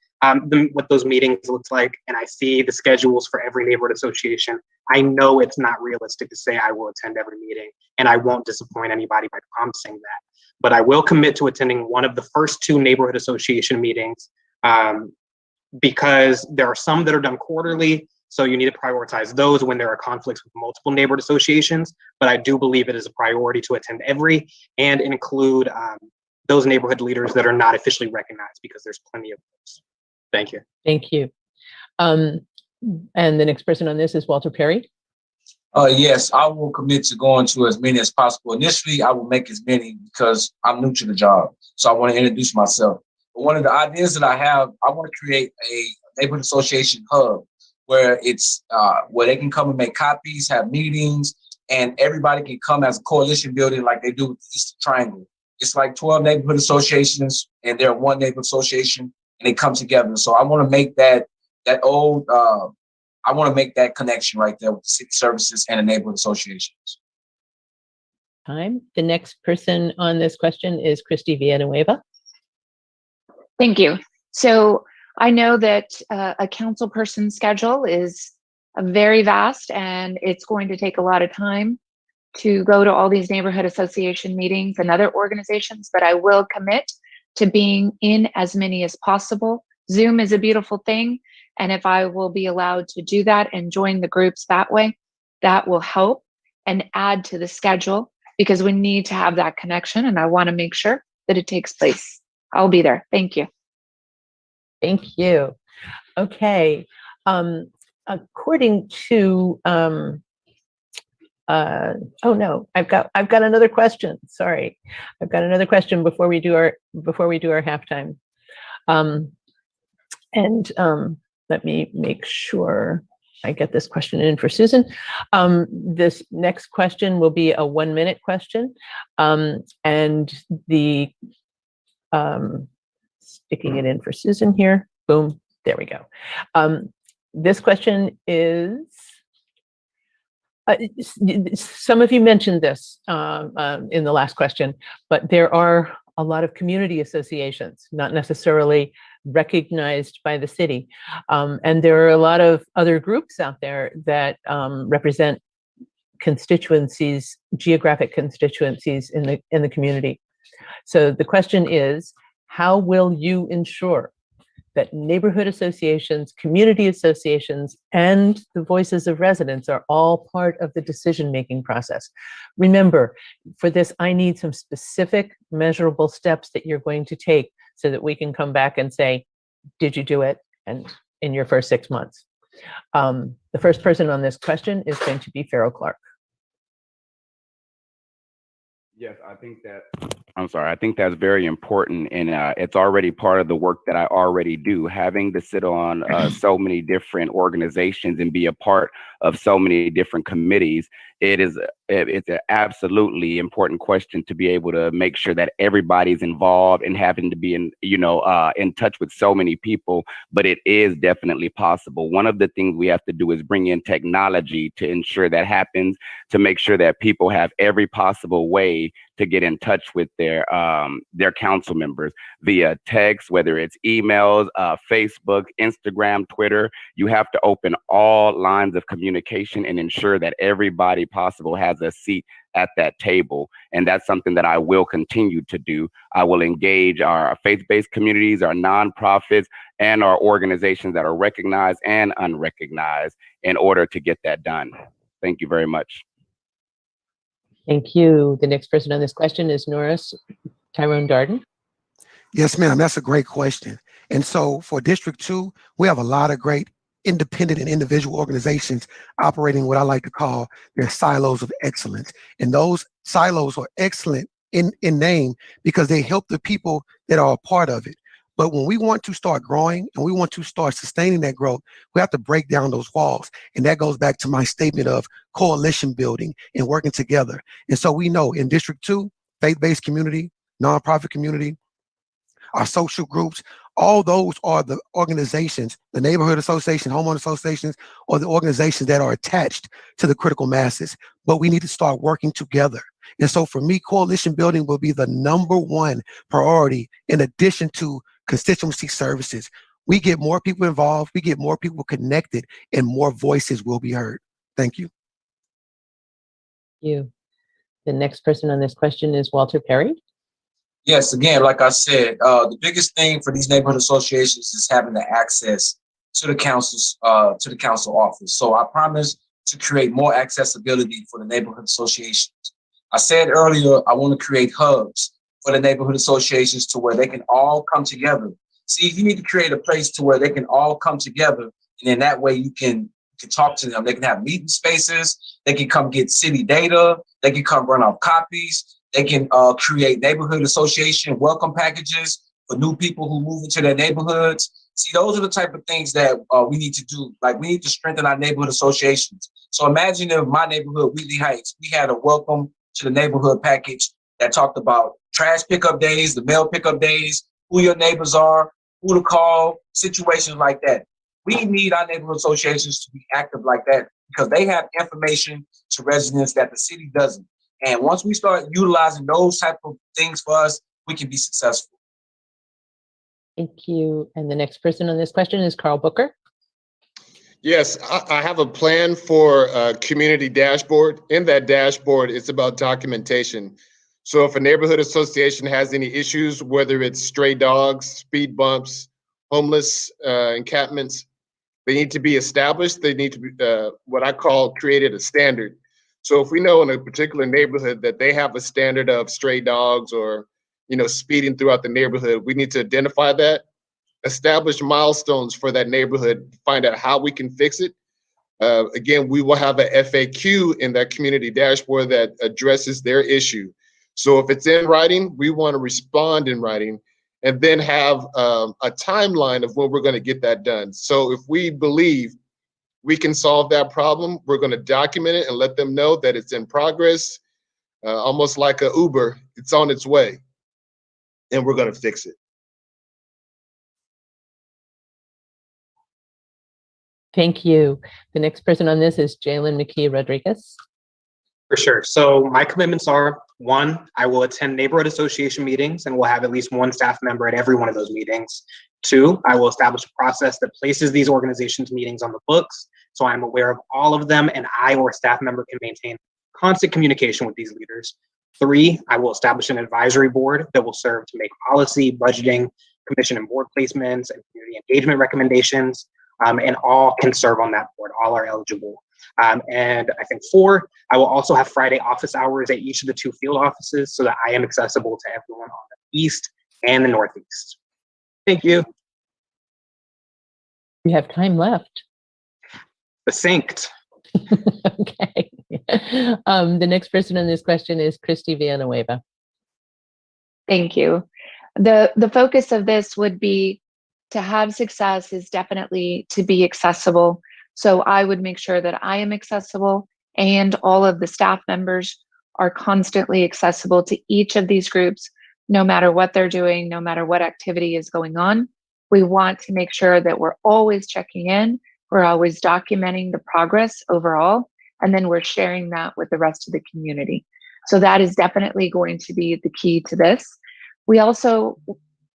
what those meetings look like, and I see the schedules for every neighborhood association. I know it's not realistic to say I will attend every meeting, and I won't disappoint anybody by promising that. but I will commit to attending one of the first 2 neighborhood association meetings because there are some that are done quarterly. So you need to prioritize those when there are conflicts with multiple neighborhood associations. But I do believe it is a priority to attend every and include those neighborhood leaders that are not officially recognized, because there's plenty of those. Thank you. Thank you. And the next person on this is Walter Perry. Yes, I will commit to going to as many as possible. Initially, I will make as many because I'm new to the job. So I want to introduce myself. But one of the ideas that I have, I want to create a neighborhood association hub where it's where they can come and make copies, have meetings, and everybody can come as a coalition building like they do with the Eastern Triangle. It's like 12 neighborhood associations, and they're one neighborhood association, and they come together. So I want to make that old. I want to make that connection right there with the city services and the neighborhood associations. The next person on this question is Christy Villanueva. Thank you. So I know that a council person's schedule is very vast, and it's going to take a lot of time to go to all these neighborhood association meetings and other organizations, but I will commit to being in as many as possible. Zoom is a beautiful thing, and if I will be allowed to do that and join the groups that way, that will help and add to the schedule, because we need to have that connection, and I want to make sure that it takes place. I'll be there. Thank you. Thank you. Okay. According to oh no, I've got another question. Sorry, I've got another question before we do our halftime. Let me make sure I get this question in for Susan. This next question will be a 1-minute question, and the sticking it in for Susan here. Boom, there we go. This question is, some of you mentioned this in the last question, but there are a lot of community associations, not necessarily recognized by the city. And there are a lot of other groups out there that represent constituencies, geographic constituencies in the community. So the question is, how will you ensure that neighborhood associations, community associations, and the voices of residents are all part of the decision-making process? Remember, for this, I need some specific measurable steps that you're going to take so that we can come back and say, did you do it? And in your first 6 months. The first person on this question is going to be Farrell Clark. Yes, I think that's very important, and it's already part of the work that I already do. Having to sit on so many different organizations and be a part of so many different committees, it's an absolutely important question to be able to make sure that everybody's involved and having to be in touch with so many people. But it is definitely possible. One of the things we have to do is bring in technology to ensure that happens, to make sure that people have every possible way to get in touch with their council members via text, whether it's emails, Facebook, Instagram, Twitter. You have to open all lines of communication and ensure that everybody possible has a seat at that table. And that's something that I will continue to do. I will engage our faith-based communities, our nonprofits, and our organizations that are recognized and unrecognized in order to get that done. Thank you very much. Thank you. The next person on this question is Norris Tyrone Darden. Yes, ma'am. That's a great question. And so for District 2, we have a lot of great independent and individual organizations operating what I like to call their silos of excellence. And those silos are excellent in name because they help the people that are a part of it. But when we want to start growing and we want to start sustaining that growth, we have to break down those walls. And that goes back to my statement of coalition building and working together. And so we know in District 2, faith-based community, nonprofit community, our social groups, all those are the organizations, the neighborhood association, homeowner associations, or the organizations that are attached to the critical masses. But we need to start working together. And so for me, coalition building will be the #1 priority in addition to constituency services. We get more people involved, we get more people connected, and more voices will be heard. Thank you. Thank you. The next person on this question is Walter Perry. Yes, again, like I said, the biggest thing for these neighborhood associations is having the access to the council office. So I promise to create more accessibility for the neighborhood associations. I said earlier, I want to create hubs for the neighborhood associations to where they can all come together. See, you need to create a place to where they can all come together, and then that way you can talk to them. They can have meeting spaces. They can come get city data. They can come run off copies. They can create neighborhood association welcome packages for new people who move into their neighborhoods. See, those are the type of things that we need to do. Like, we need to strengthen our neighborhood associations. So imagine if my neighborhood, Wheatley Heights, we had a welcome to the neighborhood package that talked about trash pickup days, the mail pickup days, who your neighbors are, who to call, situations like that. We need our neighborhood associations to be active like that because they have information to residents that the city doesn't. And once we start utilizing those type of things for us, we can be successful. Thank you. And the next person on this question is Carl Booker. Yes, I have a plan for a community dashboard. In that dashboard, it's about documentation. So if a neighborhood association has any issues, whether it's stray dogs, speed bumps, homeless encampments, they need to be established. They need to be what I call created a standard. So if we know in a particular neighborhood that they have a standard of stray dogs or, speeding throughout the neighborhood, we need to identify that, establish milestones for that neighborhood, find out how we can fix it. Again, we will have a FAQ in that community dashboard that addresses their issue. So if it's in writing, we want to respond in writing and then have a timeline of when we're going to get that done. So if we believe we can solve that problem, we're going to document it and let them know that it's in progress, almost like a Uber, it's on its way, and we're going to fix it. Thank you. The next person on this is Jalen McKee-Rodriquez. For sure. So my commitments are: 1, I will attend neighborhood association meetings and will have at least one staff member at every one of those meetings. 2, I will establish a process that places these organizations' meetings on the books, so I'm aware of all of them and I or a staff member can maintain constant communication with these leaders. 3, I will establish an advisory board that will serve to make policy, budgeting, commission and board placements, and community engagement recommendations, and all can serve on that board. All are eligible. And I think 4, I will also have Friday office hours at each of the 2 field offices so that I am accessible to everyone on the East and the Northeast. Thank you. We have time left. Succinct. Okay. The next person on this question is Christy Villanueva. Thank you. The focus of this would be to have success is definitely to be accessible. So I would make sure that I am accessible and all of the staff members are constantly accessible to each of these groups, no matter what they're doing, no matter what activity is going on. We want to make sure that we're always checking in, we're always documenting the progress overall, and then we're sharing that with the rest of the community. So that is definitely going to be the key to this. We also,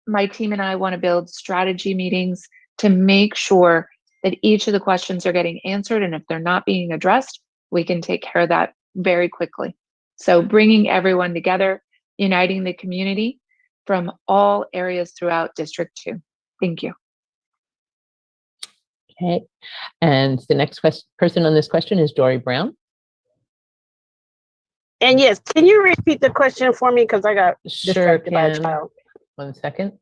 my team and I want to build strategy meetings to make sure that each of the questions are getting answered. And if they're not being addressed, we can take care of that very quickly. So bringing everyone together, uniting the community from all areas throughout District 2. Thank you. Okay. And the next person on this question is Dory Brown. And yes, can you repeat the question for me? Because I got Sure distracted by a can. child. 1 second.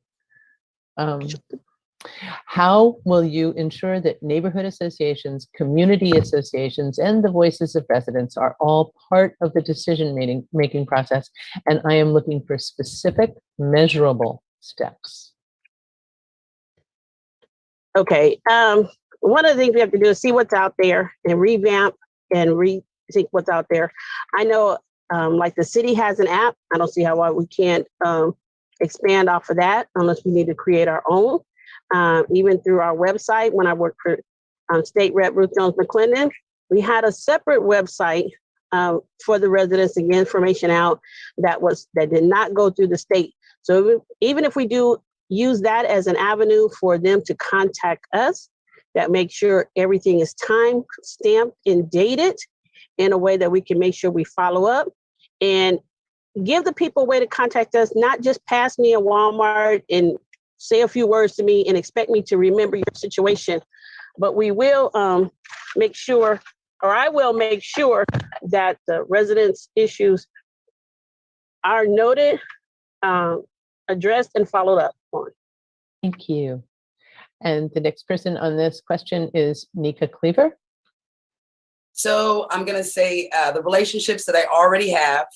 How will you ensure that neighborhood associations, community associations, and the voices of residents are all part of the decision-making process? And I am looking for specific, measurable steps. Okay. One of the things we have to do is see what's out there and revamp and rethink what's out there. I know, like the city has an app. I don't see how we can't expand off of that unless we need to create our own. Even through our website, when I worked for State Rep Ruth Jones McClendon, we had a separate website for the residents to get information out that did not go through the state. So even if we do use that as an avenue for them to contact us, that makes sure everything is time stamped and dated in a way that we can make sure we follow up. And give the people a way to contact us, not just pass me a Walmart and say a few words to me and expect me to remember your situation. But we will make sure, or I will make sure, that the residents' issues are noted, addressed, and followed up on. Thank you. And the next person on this question is Neka Cleaver. So I'm going to say the relationships that I already have,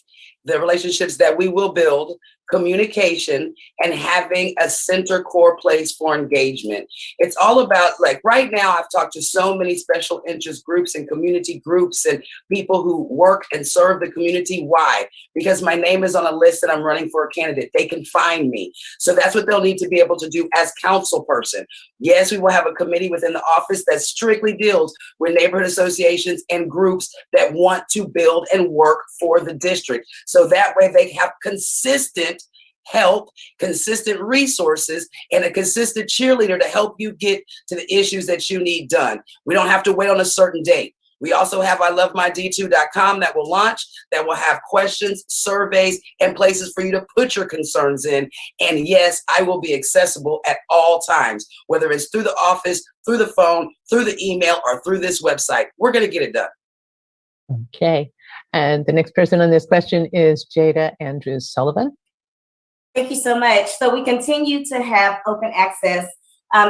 the relationships that we will build, communication, and having a center core place for engagement. It's all about, like, right now, I've talked to so many special interest groups and community groups and people who work and serve the community. Why? Because my name is on a list and I'm running for a candidate. They can find me. So that's what they'll need to be able to do as council person. Yes, we will have a committee within the office that strictly deals with neighborhood associations and groups that want to build and work for the district. So that way they have consistent help, consistent resources, and a consistent cheerleader to help you get to the issues that you need done. We don't have to wait on a certain date. We also have ilovemyd2.com that will launch, that will have questions, surveys, and places for you to put your concerns in. And yes, I will be accessible at all times, whether it's through the office, through the phone, through the email, or through this website. We're going to get it done. Okay. And the next person on this question is Jada Andrews-Sullivan. Thank you so much. So we continue to have open access.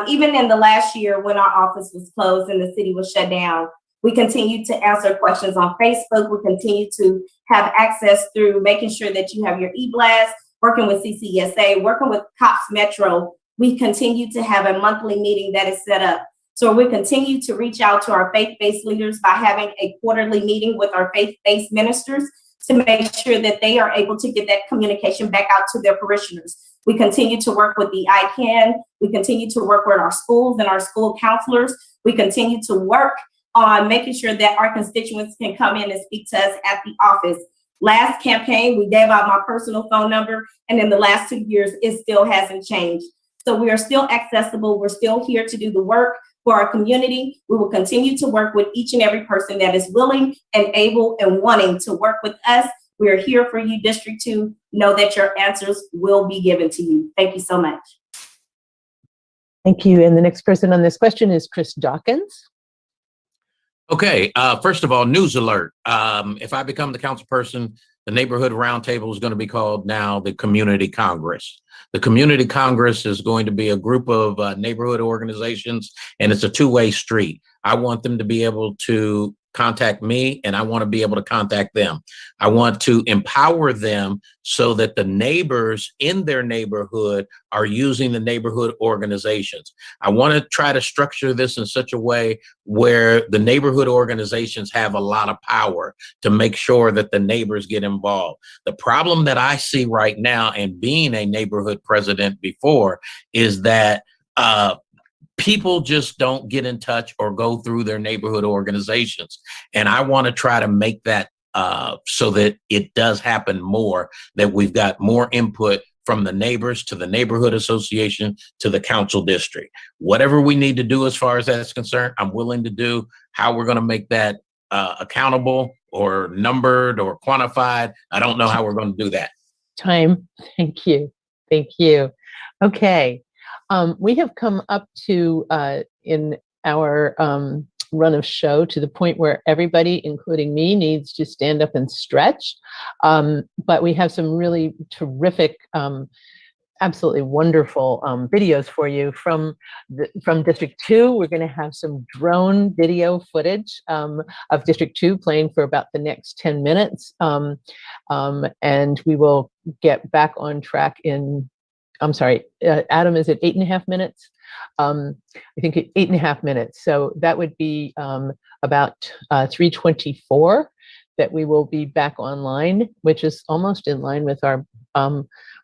Even in the last year when our office was closed and the city was shut down, we continue to answer questions on Facebook. We continue to have access through making sure that you have your e-blast, working with CCSA, working with COPS Metro. We continue to have a monthly meeting that is set up. So we continue to reach out to our faith-based leaders by having a quarterly meeting with our faith-based ministers to make sure that they are able to get that communication back out to their parishioners. We continue to work with the ICANN. We continue to work with our schools and our school counselors. We continue to work on making sure that our constituents can come in and speak to us at the office. Last campaign, we gave out my personal phone number, and in the last 2 years, it still hasn't changed. So we are still accessible. We're still here to do the work for our community. We will continue to work with each and every person that is willing and able and wanting to work with us. We are here for you, District 2. Know that your answers will be given to you. Thank you so much. Thank you. And the next person on this question is Chris Dawkins. Okay, first of all, news alert. If I become the council person, the neighborhood roundtable is going to be called now the Community Congress. The Community Congress is going to be a group of neighborhood organizations, and it's a two-way street. I want them to be able to contact me, and I want to be able to contact them. I want to empower them so that the neighbors in their neighborhood are using the neighborhood organizations. I want to try to structure this in such a way where the neighborhood organizations have a lot of power to make sure that the neighbors get involved. The problem that I see right now, and being a neighborhood president before, is that people just don't get in touch or go through their neighborhood organizations. And I want to try to make that so that it does happen more, that we've got more input from the neighbors to the neighborhood association to the council district. Whatever we need to do as far as that's concerned, I'm willing to do. How we're going to make that accountable or numbered or quantified, I don't know how we're going to do that. Time. Thank you. Thank you. Okay. We have come up to, in our run of show, to the point where everybody, including me, needs to stand up and stretch. But we have some really terrific, absolutely wonderful videos for you from District 2. We're going to have some drone video footage of District 2 playing for about the next 10 minutes. And we will get back on track in, I'm sorry, Adam, is it 8.5 minutes? I think 8.5 minutes. So that would be about 3:24 that we will be back online, which is almost in line with our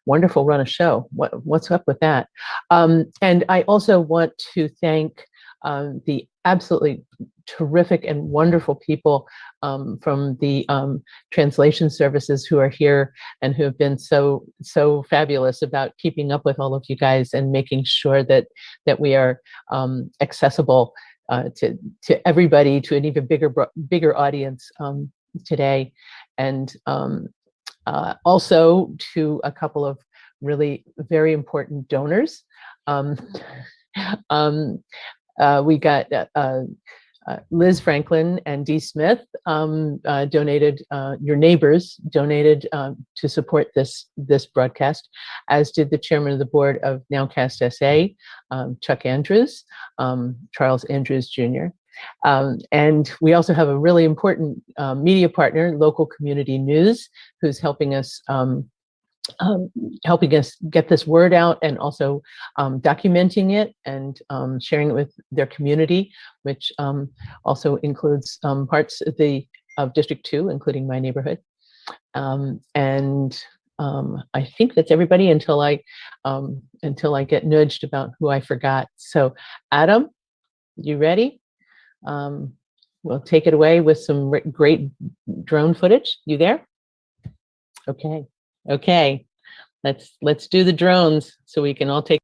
wonderful run of show. What's up with that? And I also want to thank the absolutely terrific and wonderful people from the translation services who are here and who have been so fabulous about keeping up with all of you guys and making sure that we are accessible to everybody, to an even bigger audience today. And Also to a couple of really very important donors. We got Liz Franklin and Dee Smith donated, your neighbors donated to support this broadcast, as did the chairman of the board of NOWCastSA, Chuck Andrews, Charles Andrews Jr. And we also have a really important media partner, Local Community News, who's helping us get this word out, and also documenting it and sharing it with their community, which also includes parts of District 2, including my neighborhood. And I think that's everybody until I get nudged about who I forgot. So Adam, you ready? We'll take it away with some great drone footage. You there? Okay. Okay, let's do the drones so we can all take.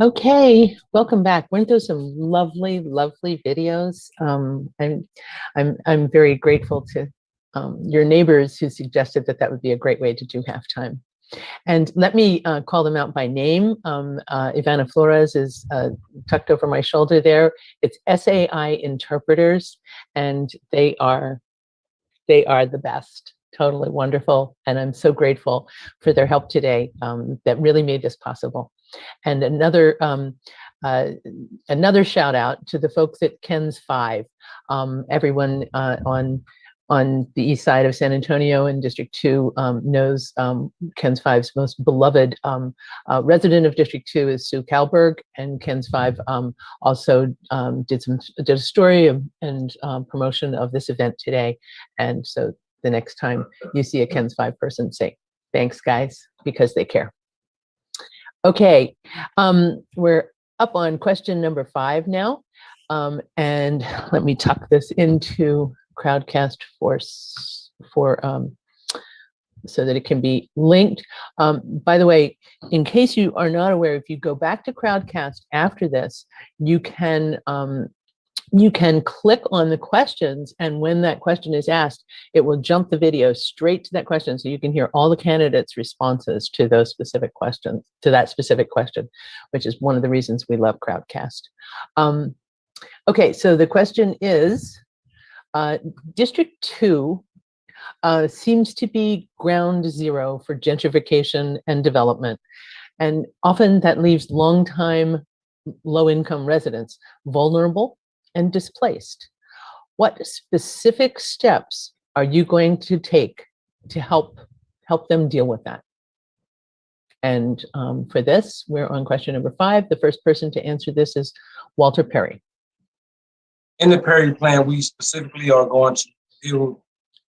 Okay, welcome back. Weren't those some lovely, lovely videos? I'm very grateful to your neighbors who suggested that that would be a great way to do halftime. And let me call them out by name. Ivana Flores is tucked over my shoulder there. It's SAI interpreters, and they are They are the best. Totally wonderful. And I'm so grateful for their help today. That really made this possible. And another shout out to the folks at KENS 5, everyone on the east side of San Antonio in District 2 knows KENS 5's most beloved resident of District 2 is Sue Kalberg, and KENS 5 also did a story and promotion of this event today. And so the next time you see a KENS 5 person, say, thanks guys, because they care. Okay, we're up on question number 5 now. And let me tuck this into Crowdcast so that it can be linked. By the way, in case you are not aware, if you go back to Crowdcast after this, you can click on the questions, and when that question is asked, it will jump the video straight to that question, so you can hear all the candidates' responses to those specific questions, to that specific question, which is one of the reasons we love Crowdcast. Okay, so the question is, District 2 seems to be ground zero for gentrification and development, and often that leaves long-time low-income residents vulnerable and displaced. What specific steps are you going to take to help them deal with that? And for this, we're on question number 5. The first person to answer this is Walter Perry. In the Perry plan, we specifically are going to build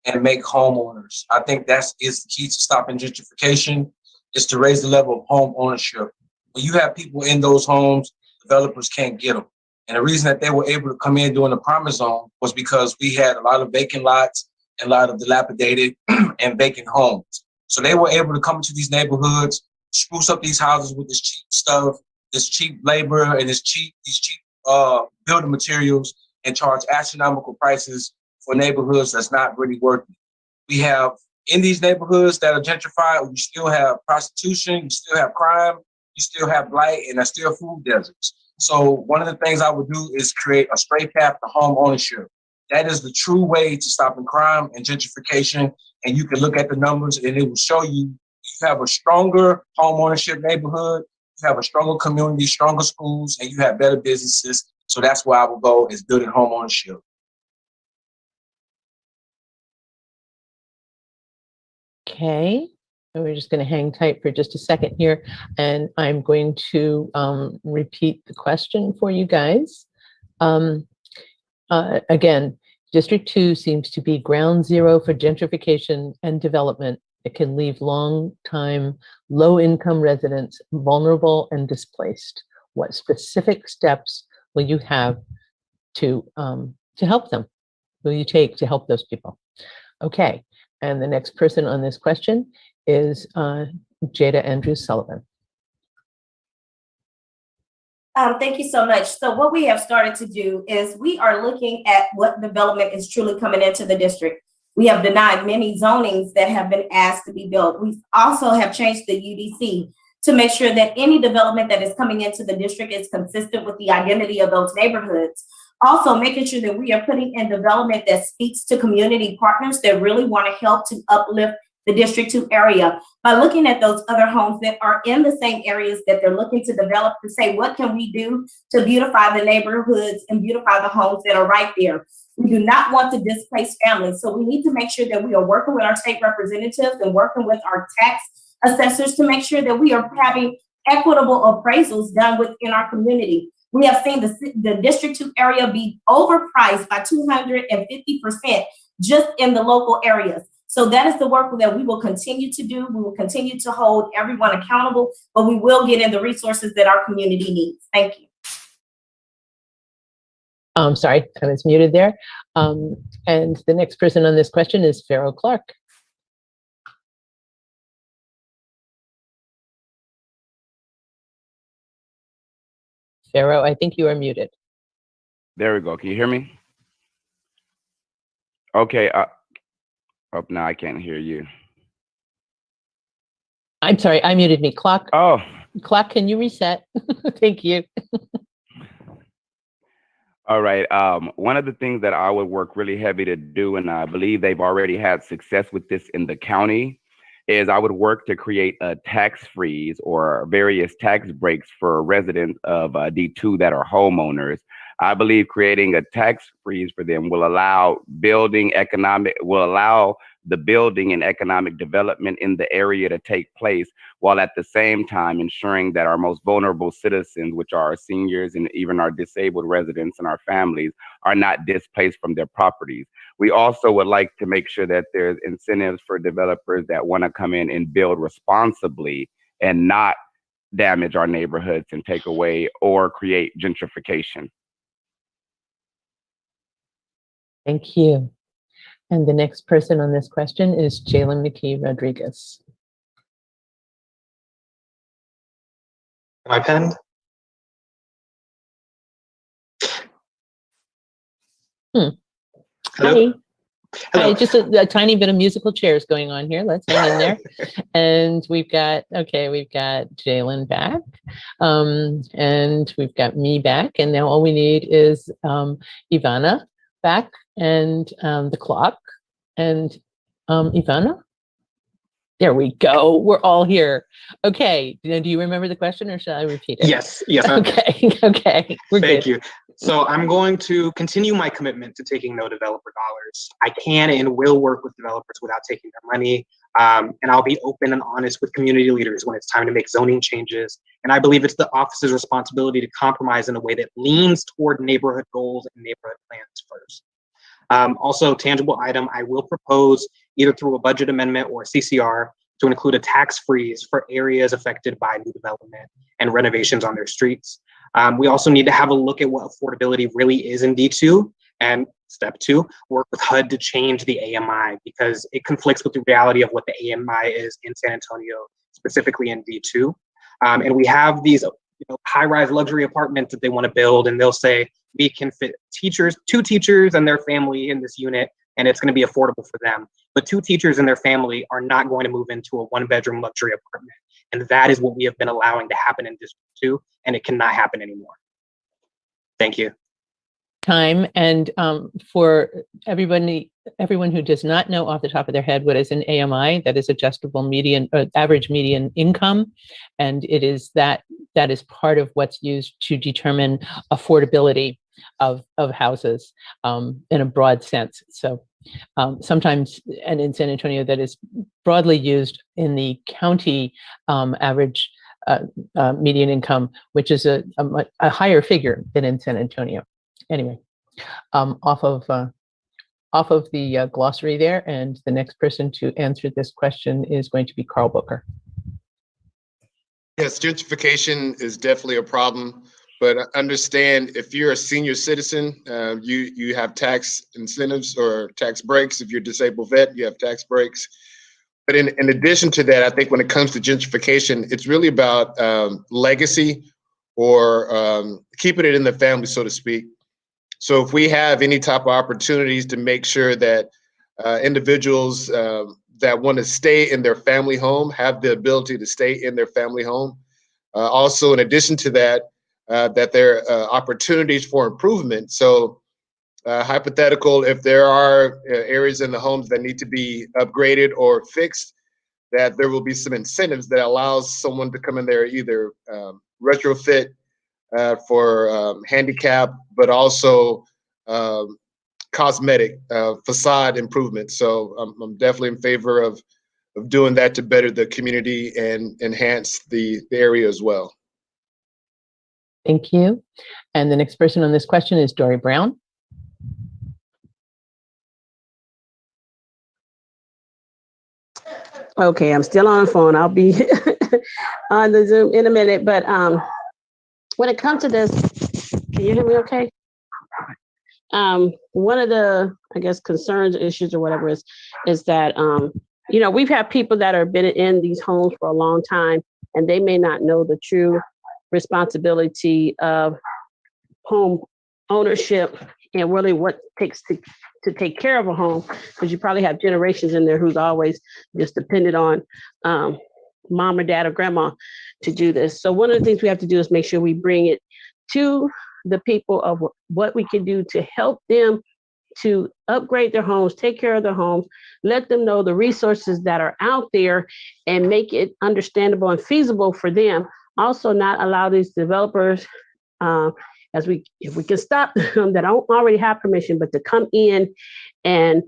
and make homeowners. I think is the key to stopping gentrification, is to raise the level of home ownership. When you have people in those homes, developers can't get them. And the reason that they were able to come in during the promise zone was because we had a lot of vacant lots and a lot of dilapidated and vacant homes. So they were able to come into these neighborhoods, spruce up these houses with this cheap stuff, this cheap labor, and these cheap building materials, and charge astronomical prices for neighborhoods that's not really worth it. We have, in these neighborhoods that are gentrified, you still have prostitution, you still have crime, you still have blight, and there's still food deserts. So one of the things I would do is create a straight path to home ownership. That is the true way to stopping crime and gentrification. And you can look at the numbers and it will show you have a stronger home ownership neighborhood, you have a stronger community, stronger schools, and you have better businesses. So that's where I will go, is building home ownership. Okay, and we're just going to hang tight for just a second here, and I'm going to repeat the question for you guys. Again, District 2 seems to be ground zero for gentrification and development. It can leave long-time, low-income residents vulnerable and displaced. What specific steps will you have to help them? Will you take to help those people? Okay, and the next person on this question is Jada Andrews-Sullivan. Thank you so much. So what we have started to do is we are looking at what development is truly coming into the district. We have denied many zonings that have been asked to be built. We also have changed the UDC to make sure that any development that is coming into the district is consistent with the identity of those neighborhoods. Also making sure that we are putting in development that speaks to community partners that really want to help to uplift the District 2 area by looking at those other homes that are in the same areas that they're looking to develop, to say, what can we do to beautify the neighborhoods and beautify the homes that are right there? We do not want to displace families. So we need to make sure that we are working with our state representatives and working with our tax assessors to make sure that we are having equitable appraisals done within our community. We have seen the District 2 area be overpriced by 250% just in the local areas. So that is the work that we will continue to do. We will continue to hold everyone accountable, but we will get in the resources that our community needs. Thank you. Sorry, I was muted there. And the next person on this question is Farrell Clark. Farrell, I think you are muted. There we go. Can you hear me? Okay. Oh, now I can't hear you. I'm sorry, I muted me. Clock. Oh. Clock, can you reset? Thank you. All right. One of the things that I would work really heavy to do, and I believe they've already had success with this in the county, is I would work to create a tax freeze or various tax breaks for residents of D2 that are homeowners. I believe creating a tax freeze for them will allow the building and economic development in the area to take place, while at the same time ensuring that our most vulnerable citizens, which are our seniors and even our disabled residents and our families, are not displaced from their properties. We also would like to make sure that there's incentives for developers that want to come in and build responsibly and not damage our neighborhoods and take away or create gentrification. Thank you. And the next person on this question is Jalen McKee-Rodriquez. Am I penned? Hello. Hi. Hi, just a tiny bit of musical chairs going on here. Let's hang in there. And we've got Jalen back. And we've got me back. And now all we need is Ivana back and the clock. And Ivana? There we go. We're all here. Okay. Do you remember the question or shall I repeat it? Yes. Okay. Okay. Thank you. So I'm going to continue my commitment to taking no developer dollars. I can and will work with developers without taking their money. And I'll be open and honest with community leaders when it's time to make zoning changes. And I believe it's the office's responsibility to compromise in a way that leans toward neighborhood goals and neighborhood plans first. Also, tangible item, I will propose either through a budget amendment or CCR to include a tax freeze for areas affected by new development and renovations on their streets. We also need to have a look at what affordability really is in D2. And step 2, work with HUD to change the AMI because it conflicts with the reality of what the AMI is in San Antonio, specifically in D2. And we have these high-rise luxury apartments that they want to build, and they'll say, we can fit two teachers and their family in this unit, and it's going to be affordable for them. But 2 teachers and their family are not going to move into a 1-bedroom luxury apartment. And that is what we have been allowing to happen in District 2, and it cannot happen anymore. Thank you. Time. And for everyone who does not know off the top of their head what is an AMI, that is adjustable median, average median income. And it is that is part of what's used to determine affordability of houses in a broad sense. So sometimes, and in San Antonio, that is broadly used in the county average median income, which is a higher figure than in San Antonio. Anyway, off of the glossary there, and the next person to answer this question is going to be Carl Booker. Yes, gentrification is definitely a problem, but understand if you're a senior citizen, you have tax incentives or tax breaks. If you're a disabled vet, you have tax breaks. But in addition to that, I think when it comes to gentrification, it's really about legacy or keeping it in the family, so to speak. So if we have any type of opportunities to make sure that individuals that want to stay in their family home have the ability to stay in their family home. Also, in addition to that, that there are opportunities for improvement. So hypothetical, if there are areas in the homes that need to be upgraded or fixed, that there will be some incentives that allows someone to come in there, either retrofit for handicap, but also cosmetic facade improvements. So I'm definitely in favor of doing that to better the community and enhance the area as well. Thank you. And the next person on this question is Dory Brown. Okay, I'm still on the phone. I'll be on the Zoom in a minute. But when it comes to this, can you hear me okay? One of the, I guess, concerns, issues, or whatever is that, we've had people that have been in these homes for a long time, and they may not know the true responsibility of home ownership and really what it takes to take care of a home, because you probably have generations in there who's always just depended on mom or dad or grandma to do this. So one of the things we have to do is make sure we bring it to the people of what we can do to help them to upgrade their homes, take care of their homes, let them know the resources that are out there and make it understandable and feasible for them. Also not allow these developers, if we can stop them that don't already have permission, but to come in and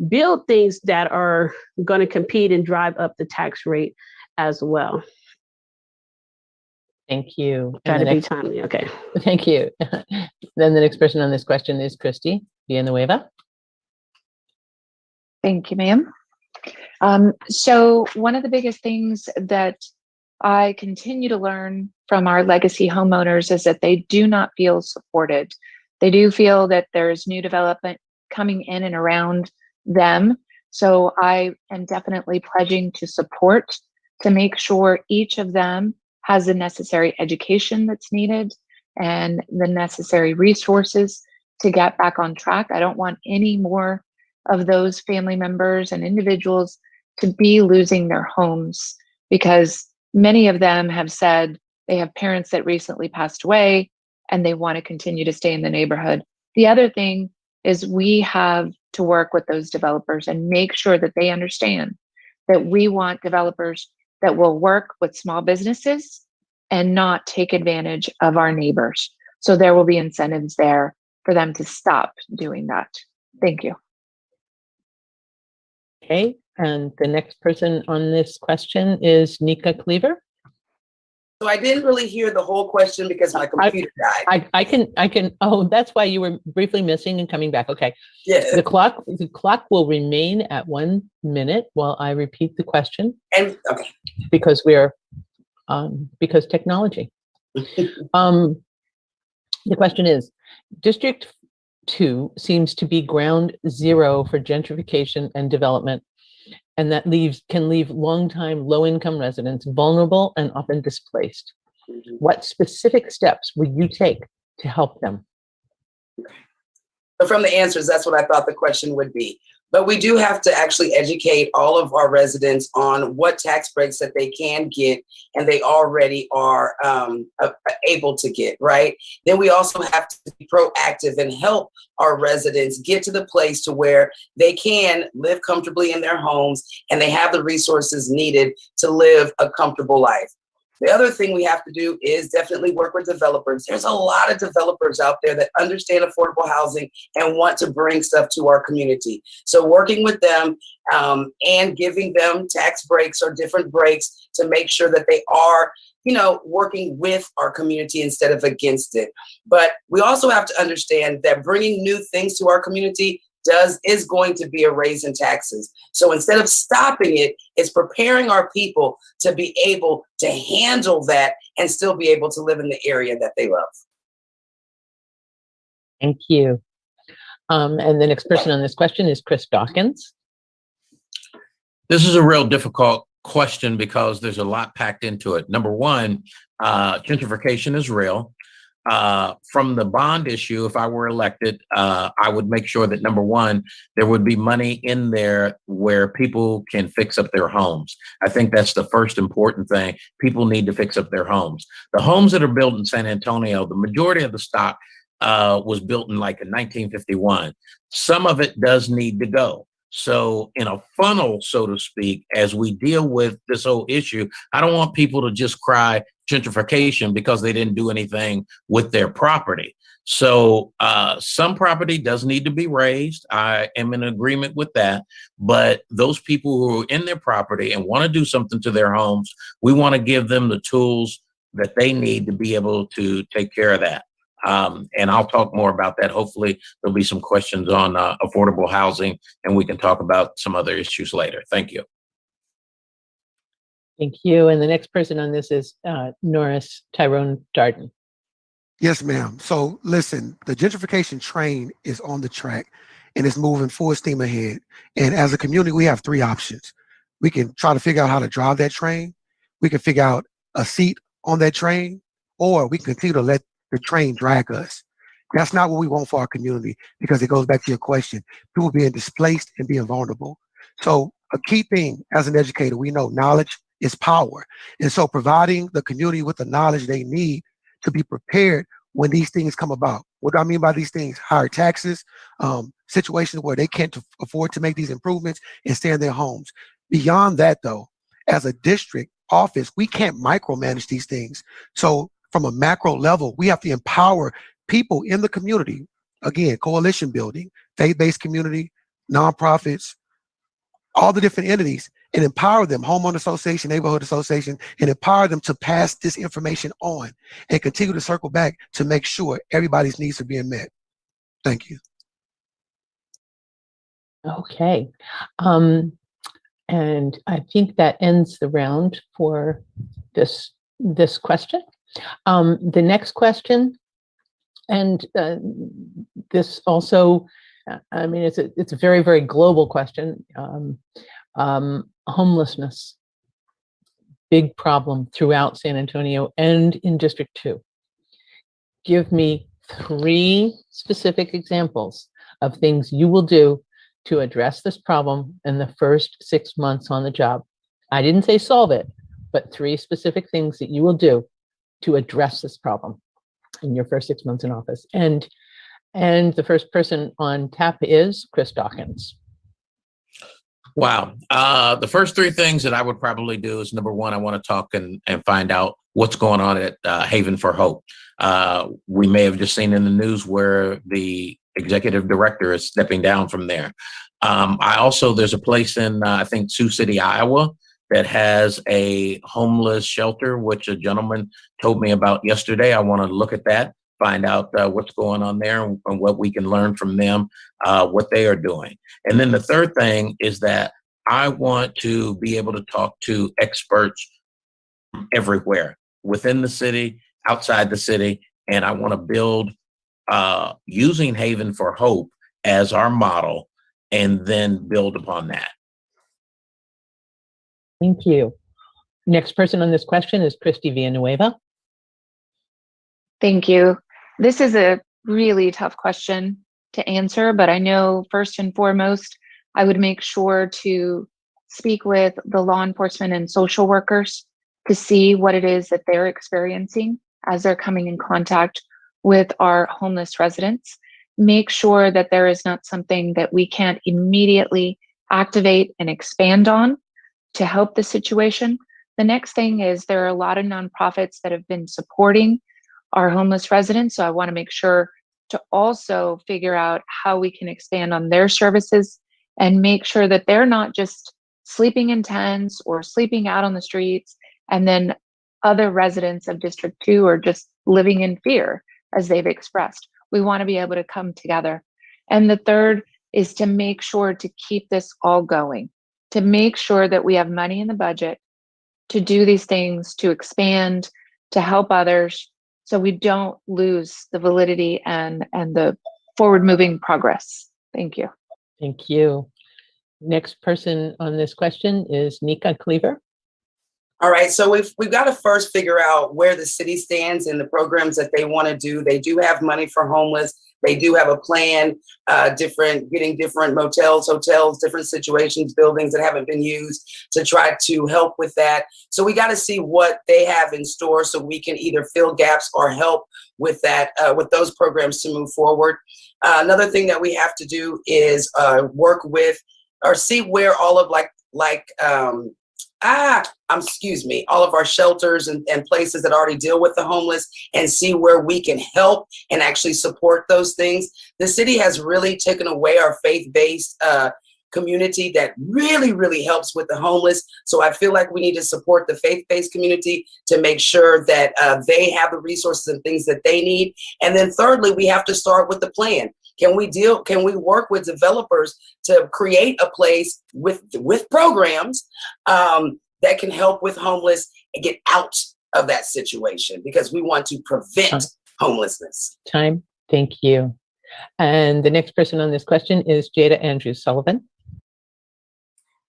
build things that are going to compete and drive up the tax rate as well. Thank you. Try to be timely. Okay. Thank you. Then the next person on this question is Christy Villanueva. Thank you, ma'am. So one of the biggest things that I continue to learn from our legacy homeowners is that they do not feel supported. They do feel that there's new development coming in and around them. So I am definitely pledging to support to make sure each of them has the necessary education that's needed and the necessary resources to get back on track. I don't want any more of those family members and individuals to be losing their homes, because many of them have said they have parents that recently passed away and they want to continue to stay in the neighborhood. The other thing is we have to work with those developers and make sure that they understand that we want developers that will work with small businesses and not take advantage of our neighbors. So there will be incentives there for them to stop doing that. Thank you. Okay, and the next person on this question is Neka Cleaver. So I didn't really hear the whole question because my computer died. I can, oh, that's why you were briefly missing and coming back. Okay. Yeah. The clock will remain at 1 minute while I repeat the question. And okay. Because because technology. The question is, District 2 seems to be ground zero for gentrification and development, and that can leave longtime low-income residents vulnerable and often displaced. What specific steps would you take to help them? So from the answers, that's what I thought the question would be. But we do have to actually educate all of our residents on what tax breaks that they can get and they already are able to get, right? Then we also have to be proactive and help our residents get to the place to where they can live comfortably in their homes and they have the resources needed to live a comfortable life. The other thing we have to do is definitely work with developers. There's a lot of developers out there that understand affordable housing and want to bring stuff to our community. So working with them and giving them tax breaks or different breaks to make sure that they are, working with our community instead of against it. But we also have to understand that bringing new things to our community is going to be a raise in taxes. So instead of stopping it, it's preparing our people to be able to handle that and still be able to live in the area that they love. Thank you. And the next person on this question is Chris Dawkins. This is a real difficult question because there's a lot packed into it. Number one, gentrification is real. From the bond issue, if I were elected, I would make sure that number one, there would be money in there where people can fix up their homes. I think that's the first important thing. People need to fix up their homes. The homes that are built in San Antonio, the majority of the stock was built in like in 1951. Some of it does need to go. So in a funnel, so to speak, as we deal with this whole issue, I don't want people to just cry gentrification because they didn't do anything with their property. So some property does need to be raised. I am in agreement with that. But those people who are in their property and want to do something to their homes, we want to give them the tools that they need to be able to take care of that. And I'll talk more about that. Hopefully there'll be some questions on affordable housing and we can talk about some other issues later. Thank you. Thank you. And the next person on this is Norris Tyrone Darden. Yes, ma'am. So listen, the gentrification train is on the track and it's moving full steam ahead. And as a community, we have three options. We can try to figure out how to drive that train. We can figure out a seat on that train, or we can continue to let the train drag us. That's not what we want for our community, because it goes back to your question, people being displaced and being vulnerable. So a key thing as an educator, we know knowledge is power. And so providing the community with the knowledge they need to be prepared when these things come about. What do I mean by these things? Higher taxes, situations where they can't afford to make these improvements and stay in their homes. Beyond that, though, as a district office, we can't micromanage these things. So from a macro level, we have to empower people in the community. Again, coalition building, faith-based community, nonprofits, all the different entities, and empower them, homeowner association, neighborhood association, and empower them to pass this information on and continue to circle back to make sure everybody's needs are being met. Thank you. Okay. And I think that ends the round for this question. The next question, and this also, I mean, it's a very, very global question. Homelessness, big problem throughout San Antonio and in District 2. Give me 3 specific examples of things you will do to address this problem in the first 6 months on the job. I didn't say solve it, but 3 specific things that you will do to address this problem in your first 6 months in office. And the first person on tap is Chris Dawkins. Wow. The first 3 things that I would probably do is, number 1, I want to talk and find out what's going on at Haven for Hope. We may have just seen in the news where the executive director is stepping down from there. There's a place in, I think, Sioux City, Iowa, that has a homeless shelter, which a gentleman told me about yesterday. I want to look at that, find out what's going on there and what we can learn from them, what they are doing. And then the third thing is that I want to be able to talk to experts everywhere, within the city, outside the city, and I want to build using Haven for Hope as our model and then build upon that. Thank you. Next person on this question is Christy Villanueva. Thank you. This is a really tough question to answer, but I know first and foremost, I would make sure to speak with the law enforcement and social workers to see what it is that they're experiencing as they're coming in contact with our homeless residents. Make sure that there is not something that we can't immediately activate and expand on to help the situation. The next thing is there are a lot of nonprofits that have been supporting our homeless residents. So I want to make sure to also figure out how we can expand on their services and make sure that they're not just sleeping in tents or sleeping out on the streets, and then other residents of District 2 are just living in fear, as they've expressed. We want to be able to come together. And the third is to make sure to keep this all going, to make sure that we have money in the budget to do these things, to expand, to help others, so we don't lose the validity and the forward-moving progress. Thank you. Thank you. Next person on this question is Neka Cleaver. All right, so we've got to first figure out where the city stands in the programs that they want to do. They do have money for homeless. They do have a plan, getting different motels, hotels, different situations, buildings that haven't been used to try to help with that. So we got to see what they have in store so we can either fill gaps or help with that, with those programs to move forward. Another thing that we have to do is work with or see where all of all of our shelters and places that already deal with the homeless, and see where we can help and actually support those things. The city has really taken away our faith-based community that really, really helps with the homeless. So I feel like we need to support the faith-based community to make sure that they have the resources and things that they need. And then thirdly, we have to start with the plan. Can we work with developers to create a place with programs that can help with homeless and get out of that situation, because we want to prevent homelessness. Time. Thank you. And the next person on this question is Jada Andrews-Sullivan.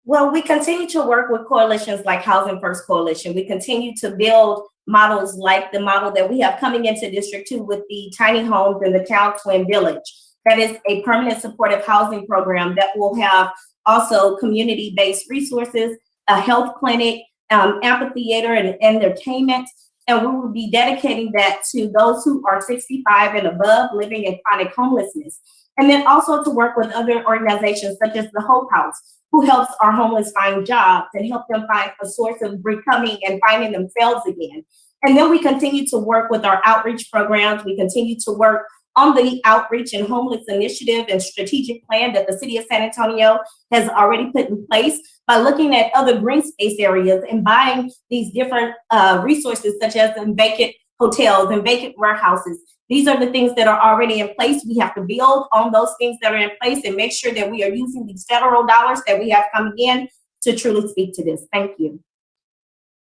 Well, we continue to work with coalitions like Housing First Coalition. We continue to build models like the model that we have coming into District 2 with the tiny homes in the Town Twin Village. That is a permanent supportive housing program that will have also community-based resources, a health clinic, amphitheater and entertainment. And we will be dedicating that to those who are 65 and above living in chronic homelessness. And then also to work with other organizations such as the Hope House, who helps our homeless find jobs and help them find a source of becoming and finding themselves again. And then we continue to work with our outreach programs. We continue to work on the outreach and homeless initiative and strategic plan that the city of San Antonio has already put in place by looking at other green space areas and buying these different resources such as vacant hotels and vacant warehouses. These are the things that are already in place. We have to build on those things that are in place and make sure that we are using these federal dollars that we have coming in to truly speak to this. Thank you.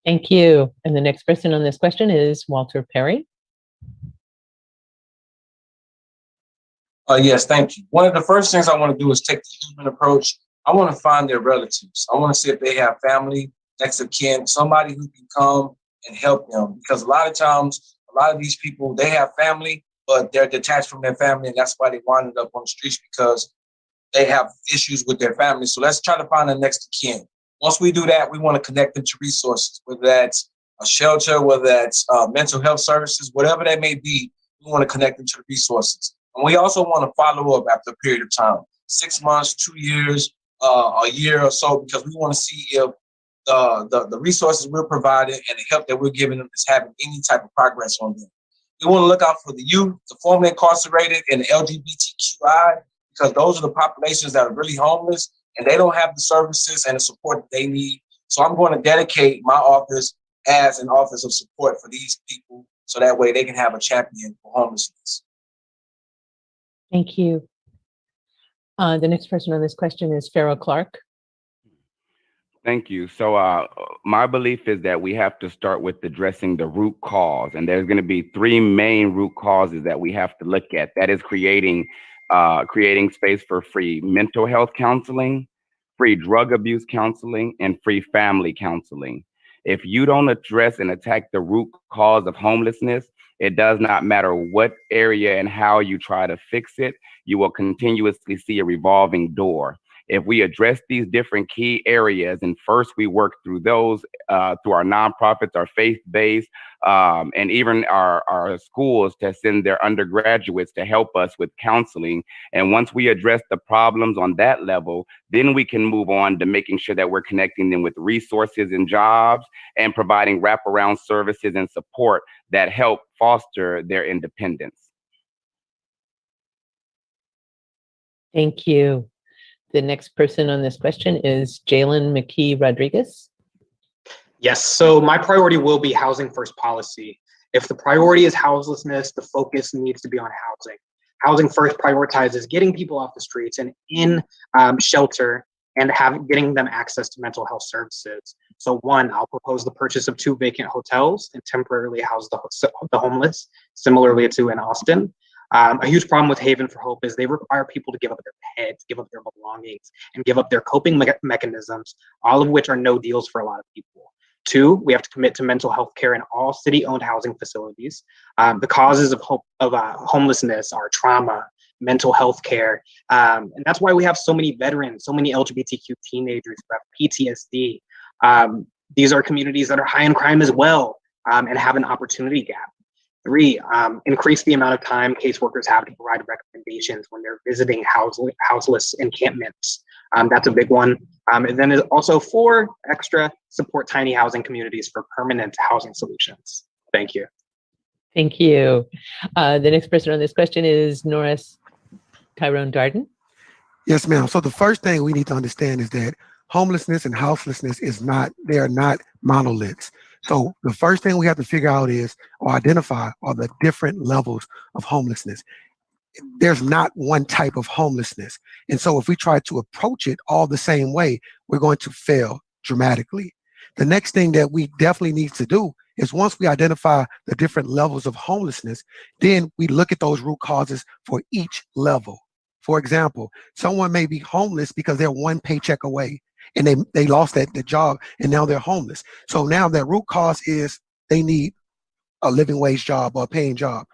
Thank you. And the next person on this question is Walter Perry. Yes, thank you. One of the first things I want to do is take the human approach. I want to find their relatives. I want to see if they have family, next of kin, somebody who can come and help them. Because a lot of times, a lot of these people, they have family, but they're detached from their family, and that's why they winded up on the streets, because they have issues with their family. So let's try to find the next of kin. Once we do that, we want to connect them to resources, whether that's a shelter, whether that's mental health services, whatever that may be, we want to connect them to the resources. And we also want to follow up after a period of time, 6 months, 2 years, a year or so, because we want to see if the resources we're providing and the help that we're giving them is having any type of progress on them. We want to look out for the youth, the formerly incarcerated, and the LGBTQI, because those are the populations that are really homeless and they don't have the services and the support that they need. So I'm going to dedicate my office as an office of support for these people, so that way they can have a champion for homelessness. Thank you. The next person on this question is Farrell Clark. Thank you. So my belief is that we have to start with addressing the root cause. And there's going to be three main root causes that we have to look at. That is creating space for free mental health counseling, free drug abuse counseling, and free family counseling. If you don't address and attack the root cause of homelessness, it does not matter what area and how you try to fix it, you will continuously see a revolving door. If we address these different key areas, and first we work through those through our nonprofits, our faith-based, and even our schools to send their undergraduates to help us with counseling. And once we address the problems on that level, then we can move on to making sure that we're connecting them with resources and jobs and providing wraparound services and support that help foster their independence. Thank you. The next person on this question is Jalen McKee-Rodriquez. Yes, so my priority will be housing first policy. If the priority is houselessness, the focus needs to be on housing. Housing first prioritizes getting people off the streets and in shelter and getting them access to mental health services. So one, I'll propose the purchase of 2 vacant hotels and temporarily house the homeless, similarly to in Austin. A huge problem with Haven for Hope is they require people to give up their pets, give up their belongings, and give up their coping mechanisms, all of which are no deals for a lot of people. 2, we have to commit to mental health care in all city-owned housing facilities. The causes of homelessness are trauma, mental health care, and that's why we have so many veterans, so many LGBTQ teenagers who have PTSD. These are communities that are high in crime as well and have an opportunity gap. 3, increase the amount of time caseworkers have to provide recommendations when they're visiting houseless encampments. That's a big one. And then also 4, extra support tiny housing communities for permanent housing solutions. Thank you. Thank you. The next person on this question is Norris Tyrone Darden. Yes, ma'am. So the first thing we need to understand is that homelessness and houselessness they are not monoliths. So the first thing we have to figure out is, or identify, are the different levels of homelessness. There's not one type of homelessness. And so if we try to approach it all the same way, we're going to fail dramatically. The next thing that we definitely need to do is, once we identify the different levels of homelessness, then we look at those root causes for each level. For example, someone may be homeless because they're 1 paycheck away and they lost the job and now they're homeless. So now their root cause is they need a living wage job or a paying job.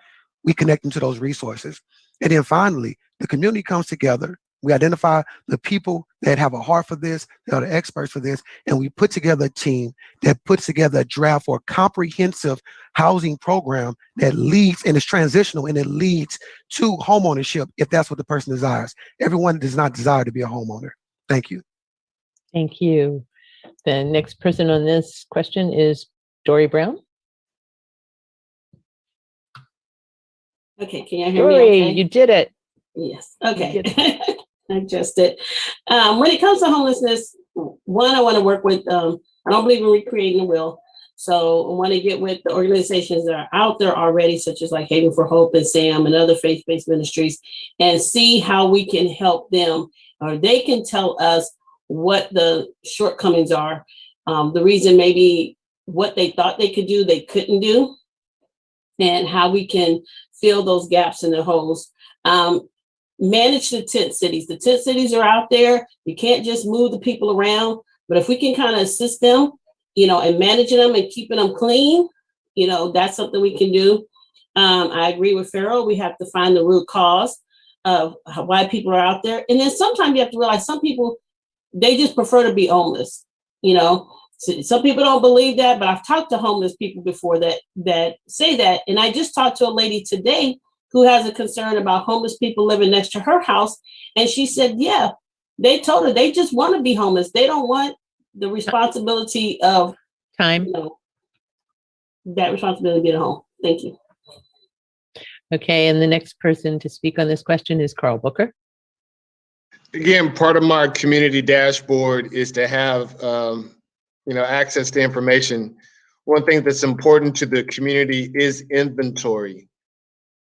We connect them to those resources. And then finally, the community comes together We identify the people that have a heart for this, that are the experts for this, and we put together a team that puts together a draft for a comprehensive housing program that leads and is transitional and it leads to homeownership if that's what the person desires. Everyone does not desire to be a homeowner. Thank you. Thank you. The next person on this question is Dory Brown. Okay, can you hear me Dory, okay? you did it. Yes, okay. I just did. When it comes to homelessness, one, I want to work with, I don't believe in recreating the wheel. So I want to get with the organizations that are out there already, such as like Haven for Hope and SAM and other faith-based ministries, and see how we can help them, or they can tell us what the shortcomings are. The reason maybe what they thought they could do, they couldn't do, and how we can fill those gaps in the holes. Manage the tent cities. The tent cities are out there. You can't just move the people around, but if we can kind of assist them, and managing them and keeping them clean, that's something we can do. I agree with Farrell. We have to find the root cause of why people are out there. And then sometimes you have to realize some people, they just prefer to be homeless. Some people don't believe that, but I've talked to homeless people before that say that. And I just talked to a lady today who has a concern about homeless people living next to her house. And she said, yeah, they told her they just want to be homeless. They don't want the responsibility of time. That responsibility of being at home. Thank you. Okay, and the next person to speak on this question is Carl Booker. Again, part of my community dashboard is to have access to information. One thing that's important to the community is inventory.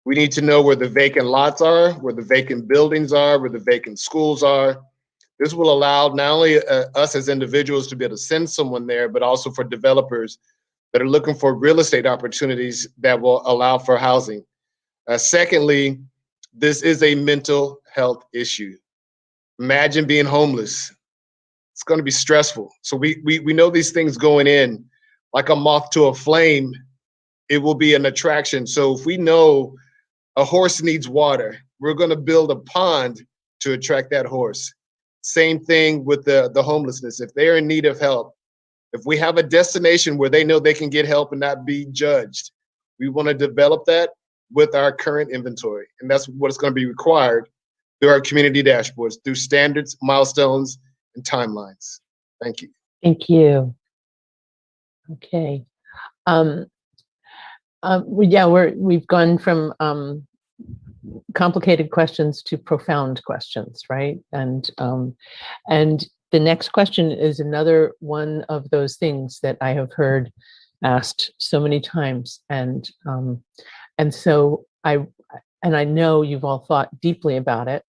We need to know where the vacant lots are, where the vacant buildings are, where the vacant schools are. This will allow not only us as individuals to be able to send someone there, but also for developers that are looking for real estate opportunities that will allow for housing. Secondly, this is a mental health issue. Imagine being homeless. It's going to be stressful. So we know these things going in, like a moth to a flame, it will be an attraction. So if we know a horse needs water, we're going to build a pond to attract that horse. Same thing with the homelessness. If they're in need of help, if we have a destination where they know they can get help and not be judged, we want to develop that with our current inventory. And that's what is going to be required through our community dashboards, through standards, milestones, and timelines. Thank you. Thank you. Okay. We've gone from complicated questions to profound questions, right? And the next question is another one of those things that I have heard asked so many times, and so I know you've all thought deeply about it.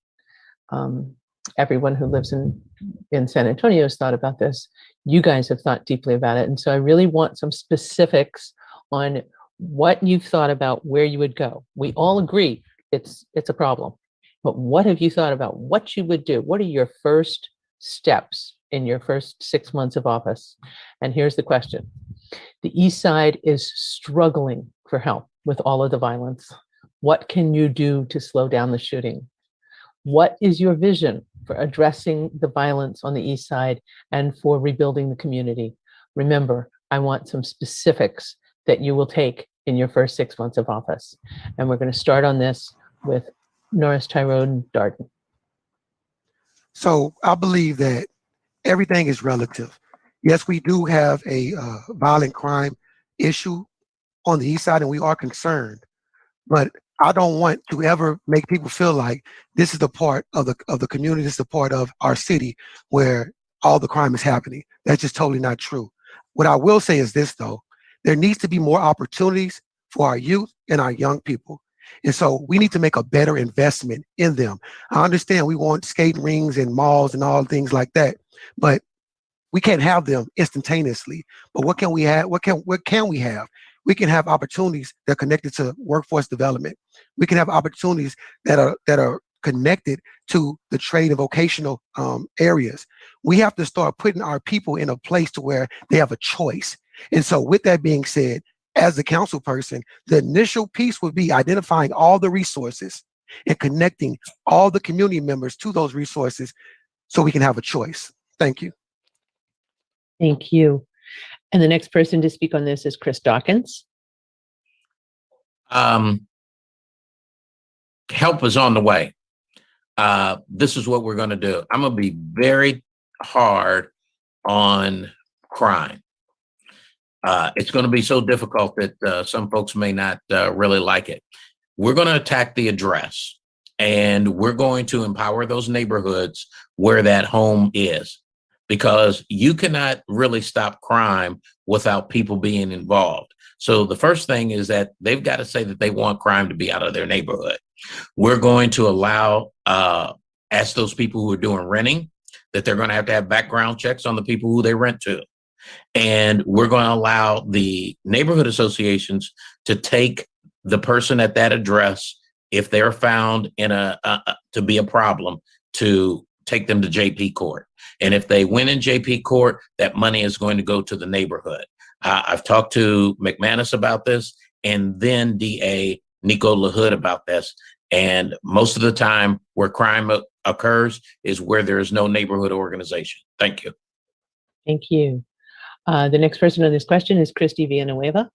Everyone who lives in San Antonio has thought about this. You guys have thought deeply about it, and so I really want some specifics on what you've thought about where you would go. We all agree it's a problem, but what have you thought about what you would do? What are your first steps in your first 6 months of office? And here's the question. The East Side is struggling for help with all of the violence. What can you do to slow down the shooting? What is your vision for addressing the violence on the East Side and for rebuilding the community? Remember, I want some specifics that you will take in your first 6 months of office. And we're going to start on this with Norris Tyrone Darden. So I believe that everything is relative. Yes, we do have a violent crime issue on the East Side, and we are concerned. But I don't want to ever make people feel like this is the part of the community, this is the part of our city where all the crime is happening. That's just totally not true. What I will say is this, though. There needs to be more opportunities for our youth and our young people. And so we need to make a better investment in them. I understand we want skating rings and malls and all things like that, but we can't have them instantaneously. But what can we have? What can we have? We can have opportunities that are connected to workforce development. We can have opportunities that are connected to the trade and vocational areas. We have to start putting our people in a place to where they have a choice. And so with that being said, as a council person, the initial piece would be identifying all the resources and connecting all the community members to those resources so we can have a choice. Thank you. Thank you. And the next person to speak on this is Chris Dawkins. Help is on the way. This is what we're going to do. I'm going to be very hard on crime. It's going to be so difficult that some folks may not really like it. We're going to attack the address, and we're going to empower those neighborhoods where that home is, because you cannot really stop crime without people being involved. So the first thing is that they've got to say that they want crime to be out of their neighborhood. We're going to allow, ask those people who are doing renting, that they're going to have background checks on the people who they rent to. And we're going to allow the neighborhood associations to take the person at that address, if they're found in to be a problem, to take them to JP court. And if they win in JP court, that money is going to go to the neighborhood. I've talked to McManus about this, and then DA Nico LaHood about this. And most of the time where crime occurs is where there is no neighborhood organization. Thank you. Thank you. The next person on this question is Christy Villanueva.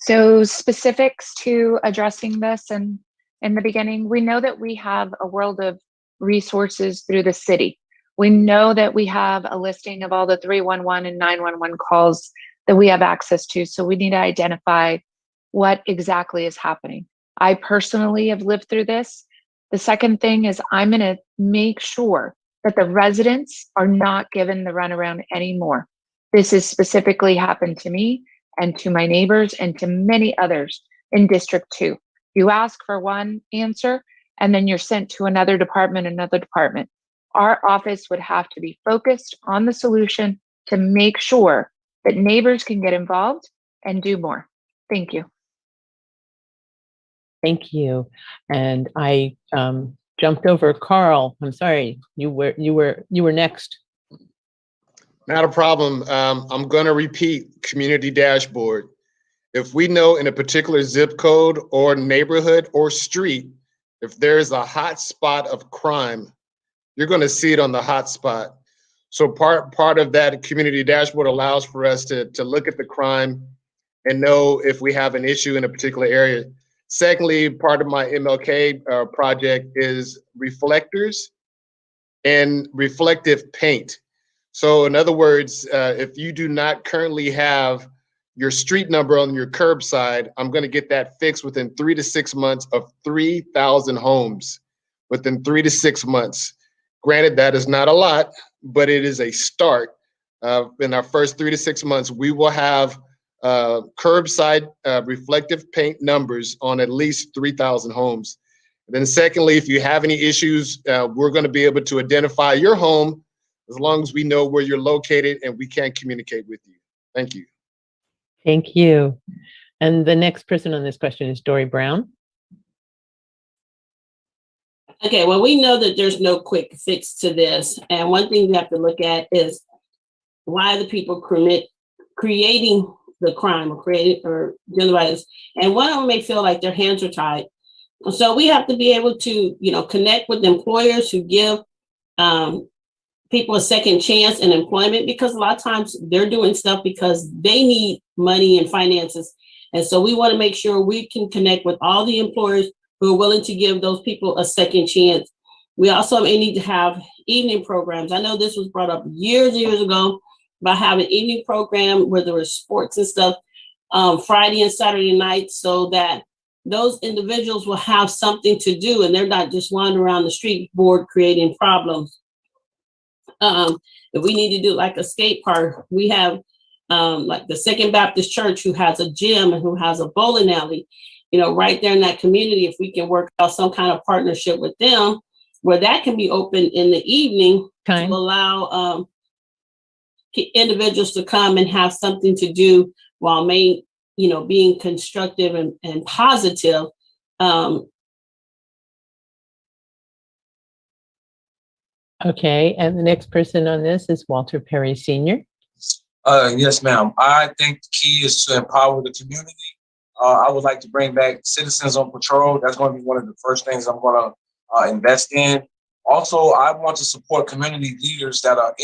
So specifics to addressing this, and in the beginning, we know that we have a world of resources through the city. We know that we have a listing of all the 311 and 911 calls that we have access to. So we need to identify what exactly is happening. I personally have lived through this. The second thing is I'm going to make sure that the residents are not given the runaround anymore. This has specifically happened to me and to my neighbors and to many others in District 2. You ask for one answer and then you're sent to another department. Our office would have to be focused on the solution to make sure that neighbors can get involved and do more. Thank you. Thank you. And I jumped over Carl. I'm sorry. You were next. Not a problem. I'm going to repeat community dashboard. If we know in a particular zip code or neighborhood or street, if there's a hot spot of crime, you're going to see it on the hot spot. So part of that community dashboard allows for us to look at the crime and know if we have an issue in a particular area. Secondly, part of my MLK project is reflectors and reflective paint. So in other words, if you do not currently have your street number on your curbside, I'm going to get that fixed within 3 to 6 months of 3,000 homes within 3 to 6 months. Granted, that is not a lot, but it is a start. In our first 3 to 6 months, we will have curbside reflective paint numbers on at least 3,000 homes. And then secondly, if you have any issues, we're going to be able to identify your home as long as we know where you're located and we can communicate with you. Thank you. Thank you. And the next person on this question is Dory Brown. Okay, well, we know that there's no quick fix to this. And one thing we have to look at is why the people creating the crime or doing violence. And one of them may feel like their hands are tied. So we have to be able to, connect with employers who give people a second chance in employment, because a lot of times they're doing stuff because they need money and finances. And so we want to make sure we can connect with all the employers who are willing to give those people a second chance. We also may need to have evening programs. I know this was brought up years ago about having an evening program where there was sports and stuff Friday and Saturday nights, so that those individuals will have something to do and they're not just wandering around the street bored creating problems. If we need to do like a skate park, we have like the Second Baptist Church, who has a gym and who has a bowling alley, right there in that community. If we can work out some kind of partnership with them where that can be open in the evening to allow individuals to come and have something to do while being constructive and positive. Okay, and the next person on this is Walter Perry Sr. Yes, ma'am. I think the key is to empower the community. I would like to bring back Citizens on Patrol. That's going to be one of the first things I'm going to invest in. Also, I want to support community leaders that are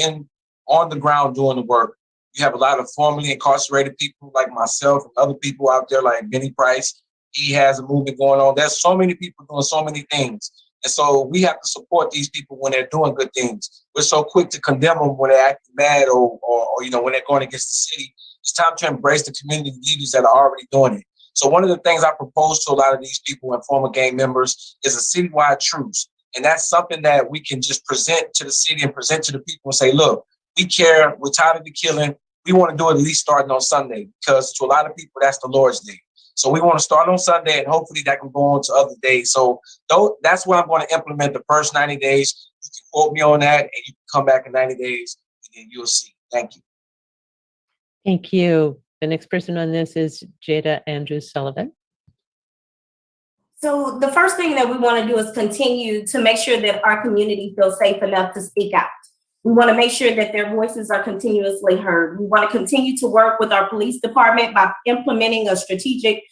on the ground doing the work. You have a lot of formerly incarcerated people like myself and other people out there like Benny Price. He has a movement going on. There's so many people doing so many things. And so we have to support these people when they're doing good things. We're so quick to condemn them when they're acting bad or when they're going against the city. It's time to embrace the community leaders that are already doing it. So one of the things I propose to a lot of these people and former gang members is a citywide truce. And that's something that we can just present to the city and present to the people and say, look, we care. We're tired of the killing. We want to do it at least starting on Sunday, because to a lot of people, that's the Lord's Day. So we want to start on Sunday, and hopefully that can go on to other days. So that's where I'm going to implement the first 90 days. You can quote me on that, and you can come back in 90 days, and then you'll see. Thank you. Thank you. The next person on this is Jada Andrews-Sullivan. So the first thing that we want to do is continue to make sure that our community feels safe enough to speak out. We want to make sure that their voices are continuously heard. We want to continue to work with our police department by implementing a strategic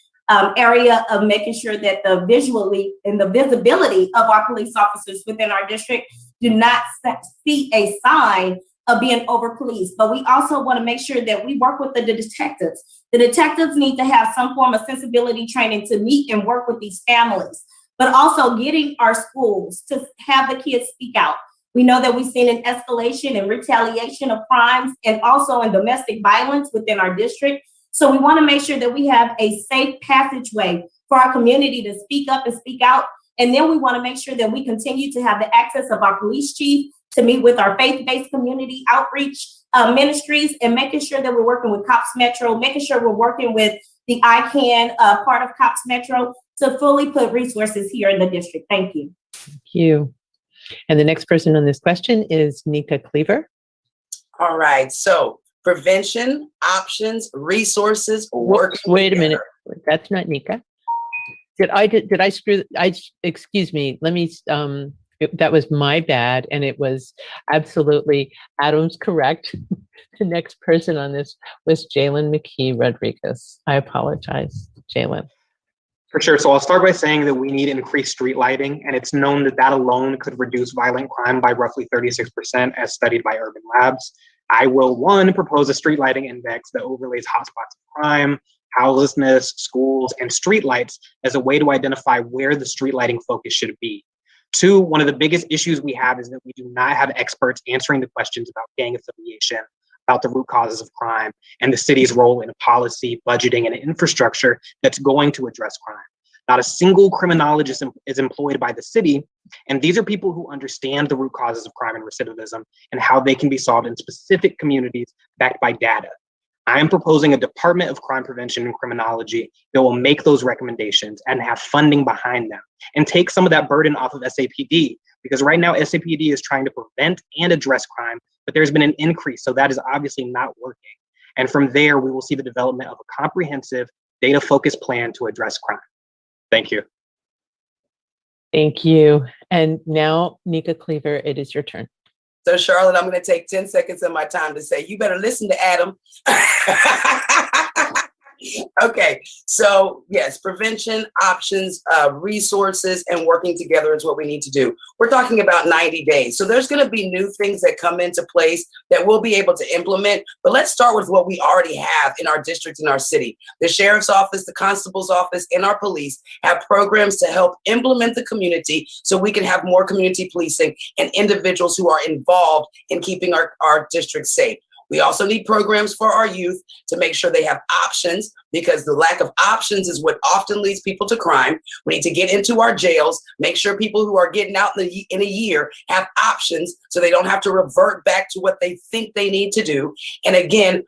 area of making sure that the visibility of our police officers within our district do not see a sign of being over policed. But we also want to make sure that we work with the detectives. The detectives need to have some form of sensibility training to meet and work with these families, but also getting our schools to have the kids speak out. We know that we've seen an escalation and retaliation of crimes and also in domestic violence within our district. So we want to make sure that we have a safe passageway for our community to speak up and speak out. And then we want to make sure that we continue to have the access of our police chief to meet with our faith-based community outreach ministries, and making sure that we're working with COPS Metro, making sure we're working with the ICANN part of COPS Metro to fully put resources here in the district. Thank you. Thank you. And the next person on this question is Neka Cleaver. All right. So prevention, options, resources, work. Wait a minute. That's not Neka. Did I screw? Excuse me. Let me. That was my bad, and it was absolutely Adam's correct. The next person on this was Jalen McKee-Rodriquez. I apologize, Jalen. For sure. So I'll start by saying that we need increased street lighting, and it's known that that alone could reduce violent crime by roughly 36%, as studied by Urban Labs. I will, one, propose a street lighting index that overlays hotspots of crime, houselessness, schools, and streetlights as a way to identify where the street lighting focus should be. Two, one of the biggest issues we have is that we do not have experts answering the questions about gang affiliation, about the root causes of crime, and the city's role in policy, budgeting, and infrastructure that's going to address crime. Not a single criminologist is employed by the city, and these are people who understand the root causes of crime and recidivism and how they can be solved in specific communities backed by data. I am proposing a Department of Crime Prevention and Criminology that will make those recommendations and have funding behind them and take some of that burden off of SAPD, because right now SAPD is trying to prevent and address crime, but there's been an increase, so that is obviously not working. And from there, we will see the development of a comprehensive, data-focused plan to address crime. Thank you. Thank you. And now, Neka Cleaver, it is your turn. So Charlotte, I'm going to take 10 seconds of my time to say, you better listen to Adam. Okay, so yes, prevention, options, resources, and working together is what we need to do. We're talking about 90 days. So there's going to be new things that come into place that we'll be able to implement. But let's start with what we already have in our district, in our city. The sheriff's office, the constable's office, and our police have programs to help implement the community so we can have more community policing and individuals who are involved in keeping our district safe. We also need programs for our youth to make sure they have options, because the lack of options is what often leads people to crime. We need to get into our jails, make sure people who are getting out in a year have options so they don't have to revert back to what they think they need to do. And again,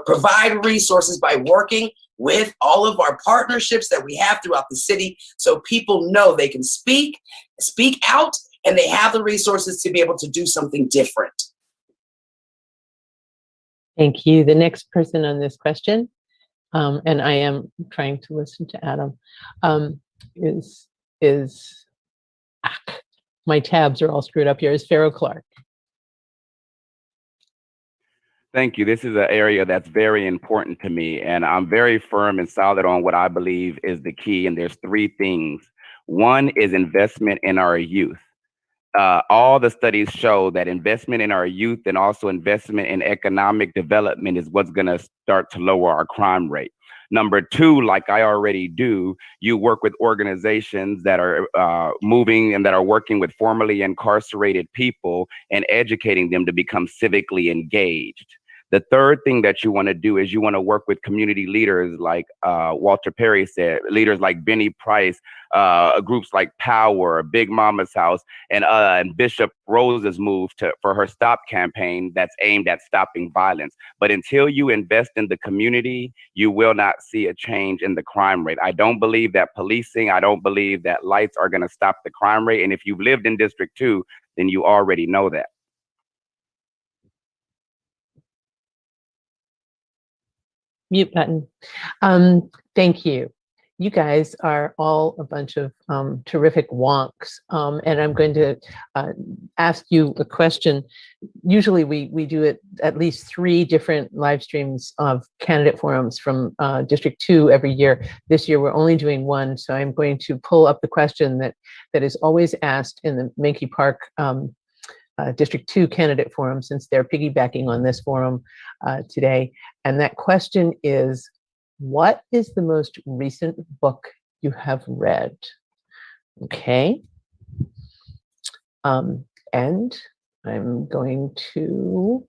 provide resources by working with all of our partnerships that we have throughout the city so people know they can speak out, and they have the resources to be able to do something different. Thank you. The next person on this question, and I am trying to listen to Adam, my tabs are all screwed up here, is Farrell Clark. Thank you. This is an area that's very important to me, and I'm very firm and solid on what I believe is the key. And there's three things. One is investment in our youth. All the studies show that investment in our youth and also investment in economic development is what's going to start to lower our crime rate. Number two, like I already do, you work with organizations that are moving and that are working with formerly incarcerated people and educating them to become civically engaged. The third thing that you want to do is you want to work with community leaders like Walter Perry said, leaders like Benny Price, groups like Power, Big Mama's House, and Bishop Rose's move for her Stop campaign that's aimed at stopping violence. But until you invest in the community, you will not see a change in the crime rate. I don't believe that policing, I don't believe that lights are going to stop the crime rate. And if you've lived in District 2, then you already know that. Mute button. Thank you. You guys are all a bunch of terrific wonks. And I'm going to ask you a question. Usually we do it at least 3 different live streams of candidate forums from District 2 every year. This year we're only doing 1. So I'm going to pull up the question that is always asked in the Menke Park District 2 candidate forum, since they're piggybacking on this forum today. And that question is, what is the most recent book you have read? Okay. And I'm going to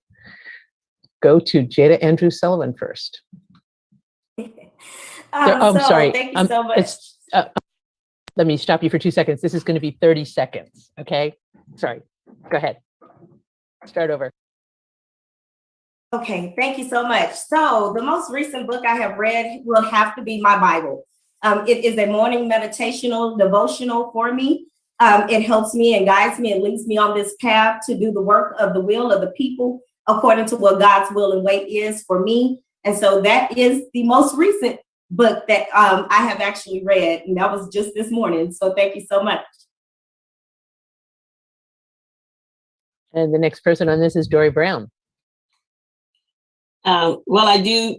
go to Jada Andrews-Sullivan first. Sorry. Thank you so much. Let me stop you for 2 seconds. This is going to be 30 seconds. Okay. Sorry. Go ahead. Start over. Okay, thank you so much. So the most recent book I have read will have to be my Bible. It is a morning meditational devotional for me. It helps me and guides me and leads me on this path to do the work of the will of the people according to what God's will and way is for me. And so that is the most recent book that I have actually read, and that was just this morning. So thank you so much. And the next person on this is Dory Brown. Well, I do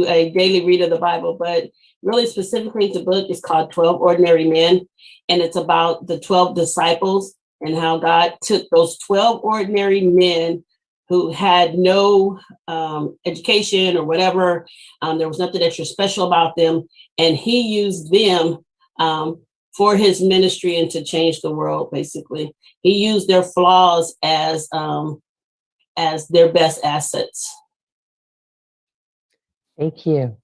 a daily read of the Bible, but really specifically the book is called 12 Ordinary Men, and it's about the 12 disciples and how God took those 12 ordinary men who had no education or whatever. There was nothing extra special about them, and he used them for his ministry and to change the world, basically. He used their flaws as their best assets. Thank you.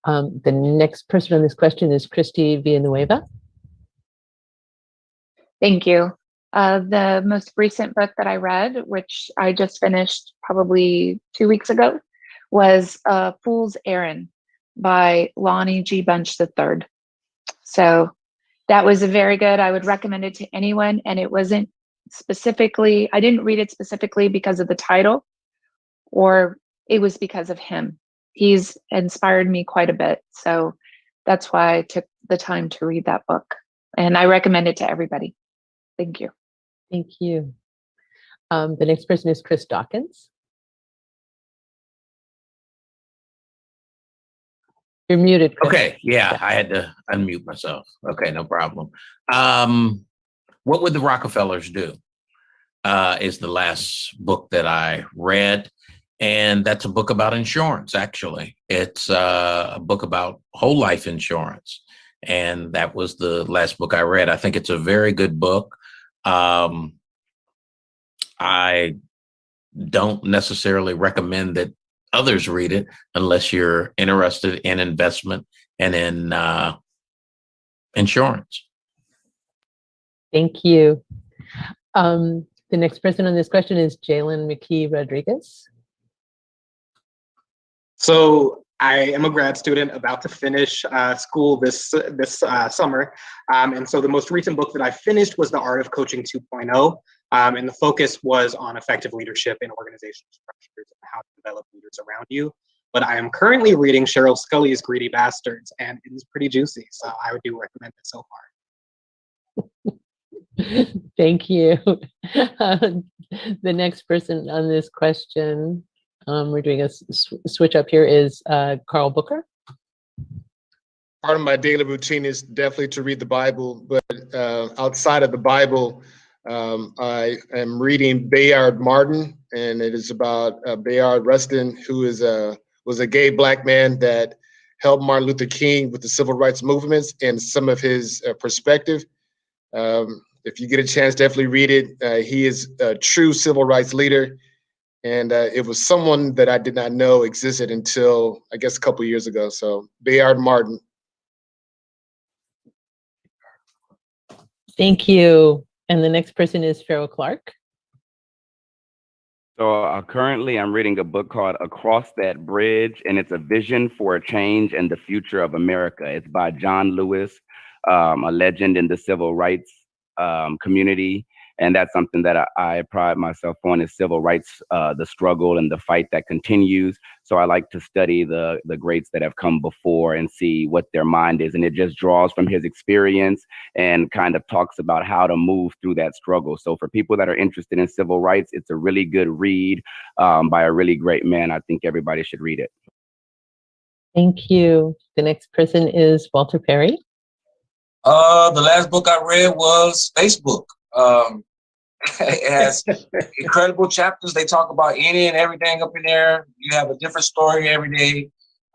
The next person on this question is Christy Villanueva. Thank you. The most recent book that I read, which I just finished probably 2 weeks ago, was Fool's Errand by Lonnie G. Bunch III. So that was very good. I would recommend it to anyone. And it wasn't specifically, I didn't read it specifically because of the title, or it was because of him. He's inspired me quite a bit. So that's why I took the time to read that book. And I recommend it to everybody. Thank you. Thank you. The next person is Chris Dawkins. You're muted, Chris. Okay, yeah, I had to unmute myself. Okay, no problem. What Would the Rockefellers Do? Is the last book that I read. And that's a book about insurance, actually. It's a book about whole life insurance. And that was the last book I read. I think it's a very good book. I don't necessarily recommend that others read it unless you're interested in investment and in insurance. Thank you. The next person on this question is Jalen McKee-Rodriquez. So I am a grad student about to finish school this summer. And so the most recent book that I finished was The Art of Coaching 2.0. And the focus was on effective leadership in organizational structures and how to develop leaders around you. But I am currently reading Cheryl Scully's Greedy Bastards, and it is pretty juicy. So I do recommend it so far. Thank you. The next person on this question we're doing a switch up here, is Carl Booker. Part of my daily routine is definitely to read the Bible, but outside of the Bible, I am reading Bayard Martin, and it is about Bayard Rustin, who was a gay Black man that helped Martin Luther King with the civil rights movements and some of his perspective. If you get a chance, definitely read it. He is a true civil rights leader, and it was someone that I did not know existed until, I guess, a couple of years ago. So Bayard Martin. Thank you. And the next person is Farrell Clark. So currently I'm reading a book called Across That Bridge, and it's a vision for a change and the future of America. It's by John Lewis, a legend in the civil rights community. And that's something that I pride myself on, is civil rights, the struggle and the fight that continues. So I like to study the greats that have come before and see what their mind is. And it just draws from his experience and kind of talks about how to move through that struggle. So for people that are interested in civil rights, it's a really good read by a really great man. I think everybody should read it. Thank you. The next person is Walter Perry. The last book I read was Facebook. It has incredible chapters. They talk about any and everything up in there. You have a different story every day.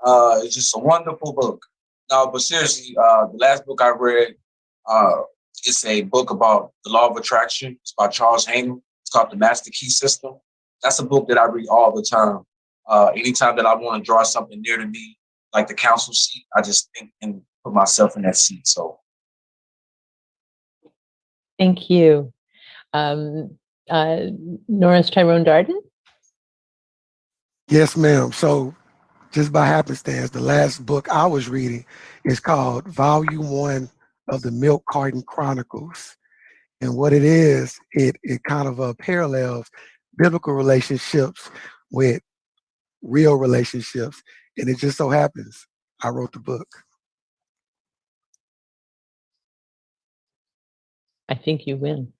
It's just a wonderful book. No, but seriously, the last book I read, it's a book about the law of attraction. It's by Charles Hamer. It's called The Master Key System. That's a book that I read all the time. Anytime that I want to draw something near to me, like the council seat, I just think and put myself in that seat. So. Thank you. Norris Tyrone Darden. Yes, ma'am. So just by happenstance, the last book I was reading is called Volume 1 of the Milk Carton Chronicles. And what it is, it kind of parallels biblical relationships with real relationships. And it just so happens I wrote the book. I think you win.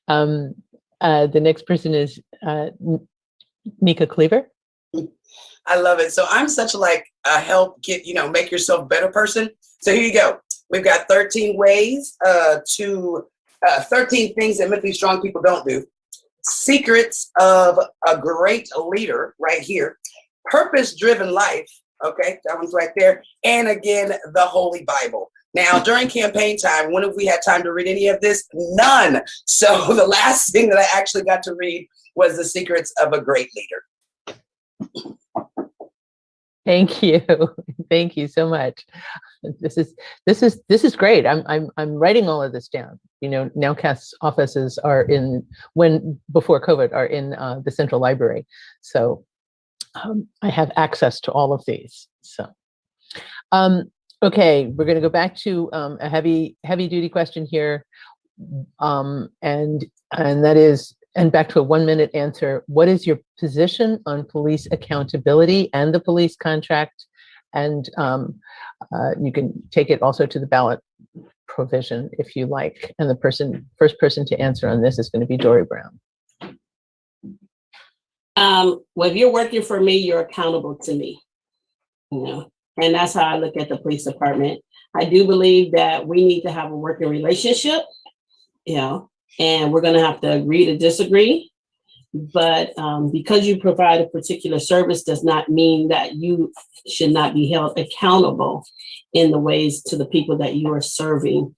The next person is Nneka Cleaver. I love it. So I'm such like a help get, make yourself better person. So here you go. We've got 13 ways 13 things that mentally strong people don't do. Secrets of a great leader right here. Purpose-driven life. Okay, that one's right there. And again, the Holy Bible. Now, during campaign time, when have we had time to read any of this? None. So the last thing that I actually got to read was The Secrets of a Great Leader. Thank you. Thank you so much. This is great. I'm writing all of this down. NOWCast's offices are before COVID are in the Central Library. So I have access to all of these. So okay, we're going to go back to a heavy duty question here, and that is, and back to a 1-minute answer. What is your position on police accountability and the police contract? And you can take it also to the ballot provision if you like. And the first person to answer on this is going to be Dory Brown. Well, if you're working for me, you're accountable to me. And that's how I look at the police department. I do believe that we need to have a working relationship, and we're going to have to agree to disagree. But because you provide a particular service does not mean that you should not be held accountable in the ways to the people that you are serving.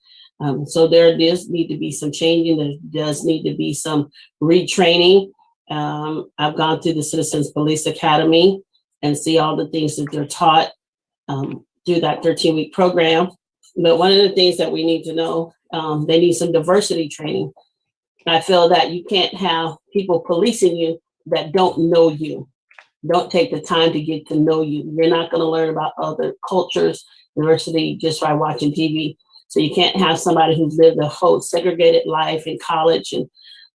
So there does need to be some changing. There does need to be some retraining. I've gone through the Citizens Police Academy and see all the things that they're taught through that 13-week program. But one of the things that we need to know, they need some diversity training. I feel that you can't have people policing you that don't know you, don't take the time to get to know you. You're not going to learn about other cultures, diversity, just by watching TV. So you can't have somebody who's lived a whole segregated life in college and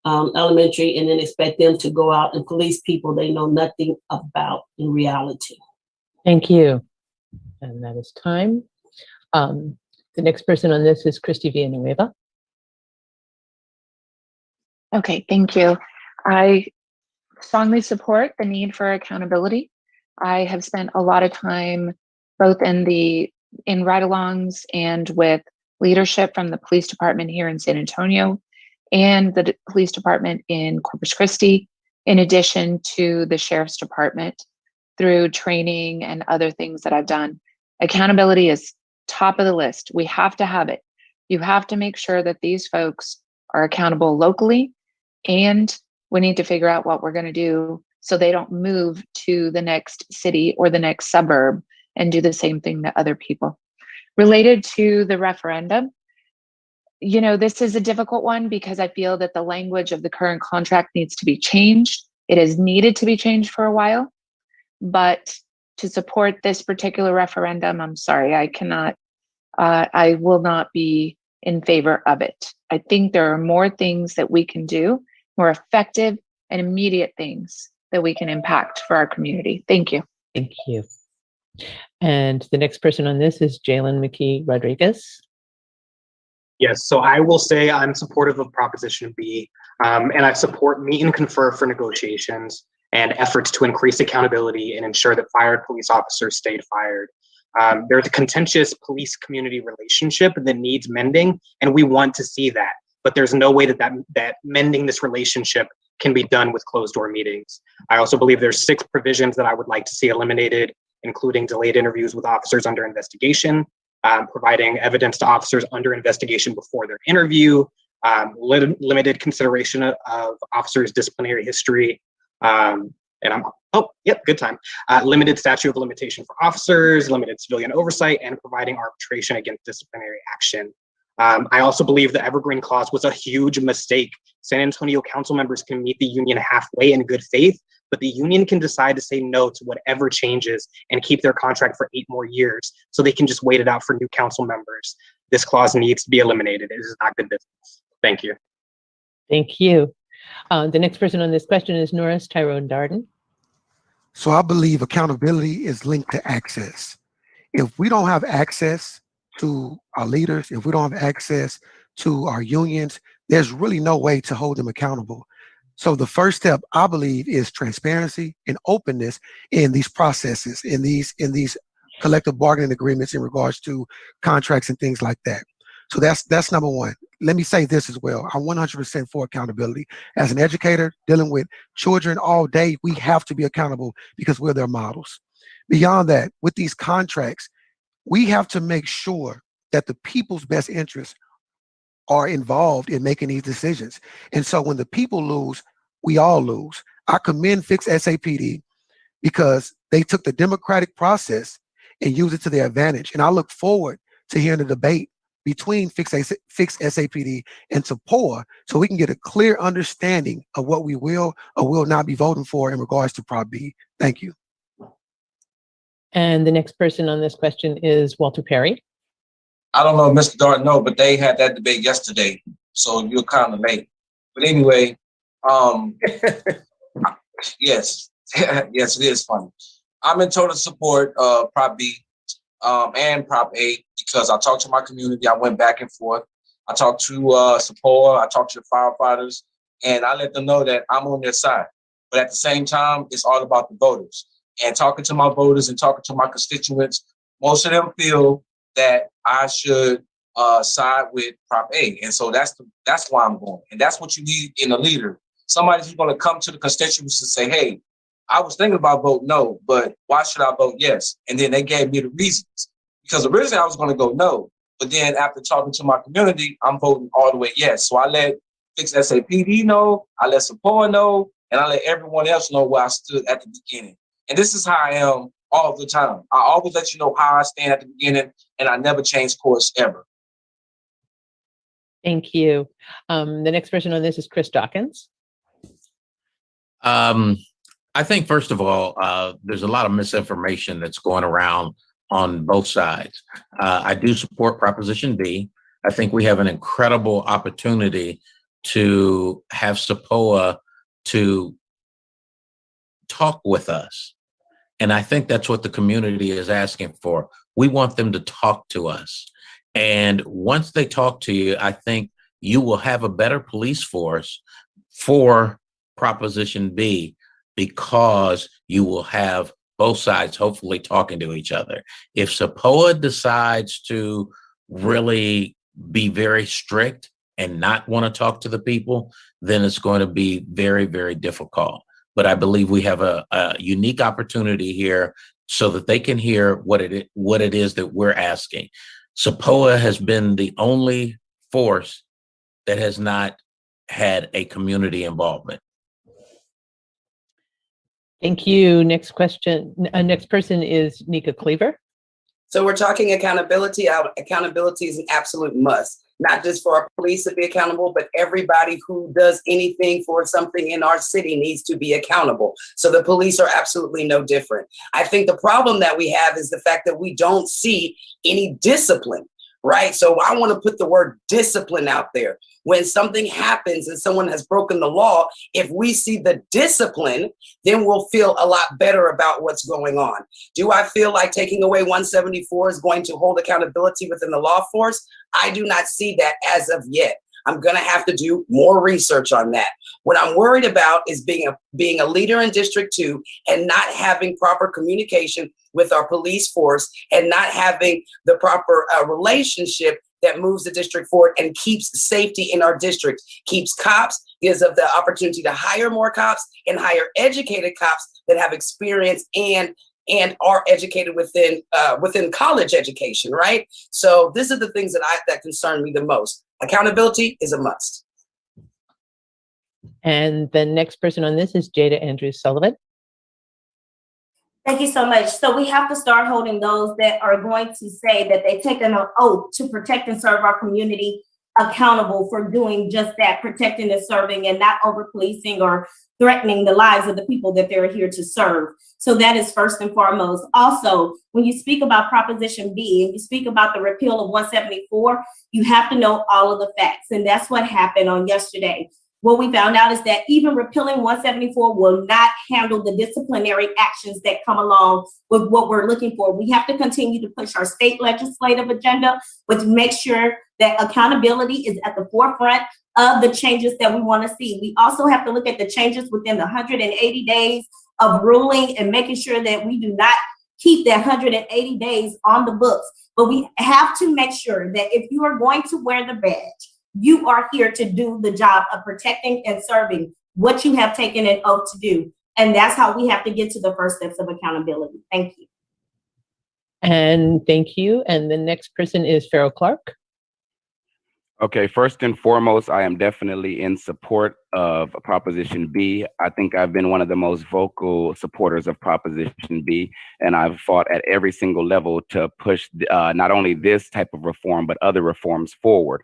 elementary and then expect them to go out and police people they know nothing about in reality. Thank you. And that is time. The next person on this is Christy Villanueva. Okay, thank you. I strongly support the need for accountability. I have spent a lot of time both in ride-alongs and with leadership from the police department here in San Antonio and the police department in Corpus Christi, in addition to the sheriff's department through training and other things that I've done. Accountability is top of the list. We have to have it. You have to make sure that these folks are accountable locally, and we need to figure out what we're going to do so they don't move to the next city or the next suburb and do the same thing to other people. Related to the referendum, you know, this is a difficult one because I feel that the language of the current contract needs to be changed. It has needed to be changed for a while, but to support this particular referendum, I'm sorry, I will not be in favor of it. I think there are more things that we can do, more effective and immediate things that we can impact for our community. Thank you. Thank you. And the next person on this is Jalen McKee-Rodriquez. Yes, so I will say I'm supportive of Proposition B, and I support meet and confer for negotiations and efforts to increase accountability and ensure that fired police officers stayed fired. There's a contentious police-community relationship that needs mending, and we want to see that. But there's no way that mending this relationship can be done with closed-door meetings. I also believe there's 6 provisions that I would like to see eliminated, including delayed interviews with officers under investigation, providing evidence to officers under investigation before their interview, limited consideration of officers' disciplinary history, limited statute of limitation for officers, limited civilian oversight, and providing arbitration against disciplinary action. I also believe the Evergreen Clause was a huge mistake. San Antonio council members can meet the union halfway in good faith, but the union can decide to say no to whatever changes and keep their contract for 8 more years, so they can just wait it out for new council members. This clause needs to be eliminated. It is not good business. Thank you. Thank you. The next person on this question is Norris Tyrone Darden. So I believe accountability is linked to access. If we don't have access to our leaders, if we don't have access to our unions, there's really no way to hold them accountable. So the first step, I believe, is transparency and openness in these processes, in these collective bargaining agreements in regards to contracts and things like that. So that's number one. Let me say this as well. I'm 100% for accountability. As an educator dealing with children all day, we have to be accountable because we're their models. Beyond that, with these contracts, we have to make sure that the people's best interests are involved in making these decisions. And so when the people lose, we all lose. I commend Fix SAPD because they took the democratic process and used it to their advantage. And I look forward to hearing the debate between Fix SAPD and TPOA so we can get a clear understanding of what we will or will not be voting for in regards to Prop B. Thank you. And the next person on this question is Walter Perry. I don't know if Mr. Darden know, but they had that debate yesterday, so you're kind of late. But anyway, yes, yes, it is funny. I'm in total support of Prop B and Prop A because I talked to my community. I went back and forth. I talked to SPOA. I talked to the firefighters, and I let them know that I'm on their side. But at the same time, it's all about the voters. And talking to my voters and talking to my constituents, most of them feel that I should side with Prop A. And so that's why I'm going. And that's what you need in a leader. Somebody who's going to come to the constituents and say, hey, I was thinking about voting no, but why should I vote yes? And then they gave me the reasons. Because originally I was going to go no. But then after talking to my community, I'm voting all the way yes. So I let Fix SAPD know, I let SPOA know, and I let everyone else know where I stood at the beginning. And this is how I am all the time. I always let you know how I stand at the beginning, and I never change course ever. Thank you. The next person on this is Chris Dawkins. I think, first of all, there's a lot of misinformation that's going around on both sides. I do support Proposition B. I think we have an incredible opportunity to have SPOA to talk with us. And I think that's what the community is asking for. We want them to talk to us. And once they talk to you, I think you will have a better police force for Proposition B. because you will have both sides hopefully talking to each other. If SAPOA decides to really be very strict and not want to talk to the people, then it's going to be very, very difficult. But I believe we have a unique opportunity here so that they can hear what it is that we're asking. SAPOA has been the only force that has not had a community involvement. Thank you. Next question. Next person is Nneka Cleaver. So we're talking accountability. Accountability is an absolute must, not just for our police to be accountable, but everybody who does anything for something in our city needs to be accountable. So the police are absolutely no different. I think the problem that we have is the fact that we don't see any discipline, right? So I want to put the word discipline out there. When something happens and someone has broken the law, if we see the discipline, then we'll feel a lot better about what's going on. Do I feel like taking away 174 is going to hold accountability within the law force? I do not see that as of yet. I'm going to have to do more research on that. What I'm worried about is being a leader in District 2 and not having proper communication with our police force and not having the proper relationship that moves the district forward and keeps safety in our district, keeps cops, gives us the opportunity to hire more cops and hire educated cops that have experience and are educated within college education, right? So these are the things that concern me the most. Accountability is a must. And the next person on this is Jada Andrews-Sullivan. Thank you so much. So we have to start holding those that are going to say that they've taken an oath to protect and serve our community accountable for doing just that, protecting and serving and not over-policing or threatening the lives of the people that they're here to serve. So that is first and foremost. Also, when you speak about Proposition B and you speak about the repeal of 174, you have to know all of the facts. And that's what happened on yesterday. What we found out is that even repealing 174 will not handle the disciplinary actions that come along with what we're looking for. We have to continue to push our state legislative agenda, but to make sure that accountability is at the forefront of the changes that we want to see. We also have to look at the changes within the 180 days of ruling and making sure that we do not keep that 180 days on the books. But we have to make sure that if you are going to wear the badge, you are here to do the job of protecting and serving what you have taken an oath to do. And that's how we have to get to the first steps of accountability. Thank you. And thank you. And the next person is Farrell Clark. Okay, first and foremost, I am definitely in support of Proposition B. I think I've been one of the most vocal supporters of Proposition B, and I've fought at every single level to push not only this type of reform, but other reforms forward.